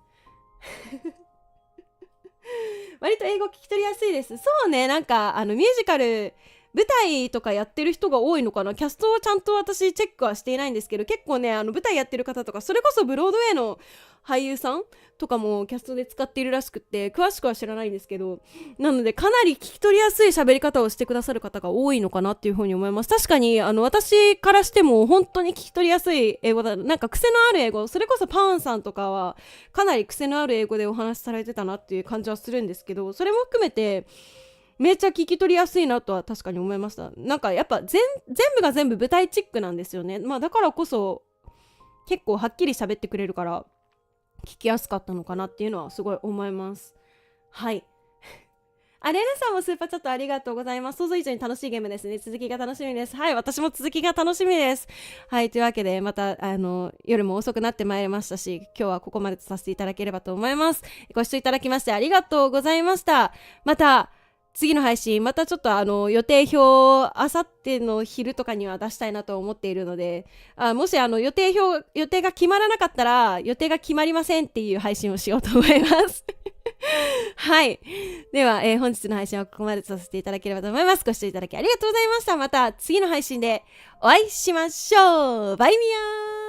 割と英語聞き取りやすいです。そうね、なんかミュージカル舞台とかやってる人が多いのかな。キャストをちゃんと私チェックはしていないんですけど、結構ね舞台やってる方とか、それこそブロードウェイの俳優さんとかもキャストで使っているらしくって、詳しくは知らないんですけど、なのでかなり聞き取りやすい喋り方をしてくださる方が多いのかなっていうふうに思います。確かに私からしても本当に聞き取りやすい英語だ。なんか癖のある英語、それこそパンさんとかはかなり癖のある英語でお話しされてたなっていう感じはするんですけど、それも含めてめっちゃ聞き取りやすいなとは確かに思いました。なんかやっぱ全部が全部舞台チックなんですよね。まあだからこそ結構はっきり喋ってくれるから聞きやすかったのかなっていうのはすごい思います。はい。レナさんもスーパーチャットありがとうございます。想像以上に楽しいゲームですね。続きが楽しみです。はい、私も続きが楽しみです。はい、というわけでまた夜も遅くなってまいりましたし、今日はここまでとさせていただければと思います。ご視聴いただきましてありがとうございました。また次の配信、またちょっと予定表、あさっての昼とかには出したいなと思っているので、もし予定が決まらなかったら、予定が決まりませんっていう配信をしようと思います。はい。では、本日の配信はここまでとさせていただければと思います。ご視聴いただきありがとうございました。また次の配信でお会いしましょう。バイミヤー。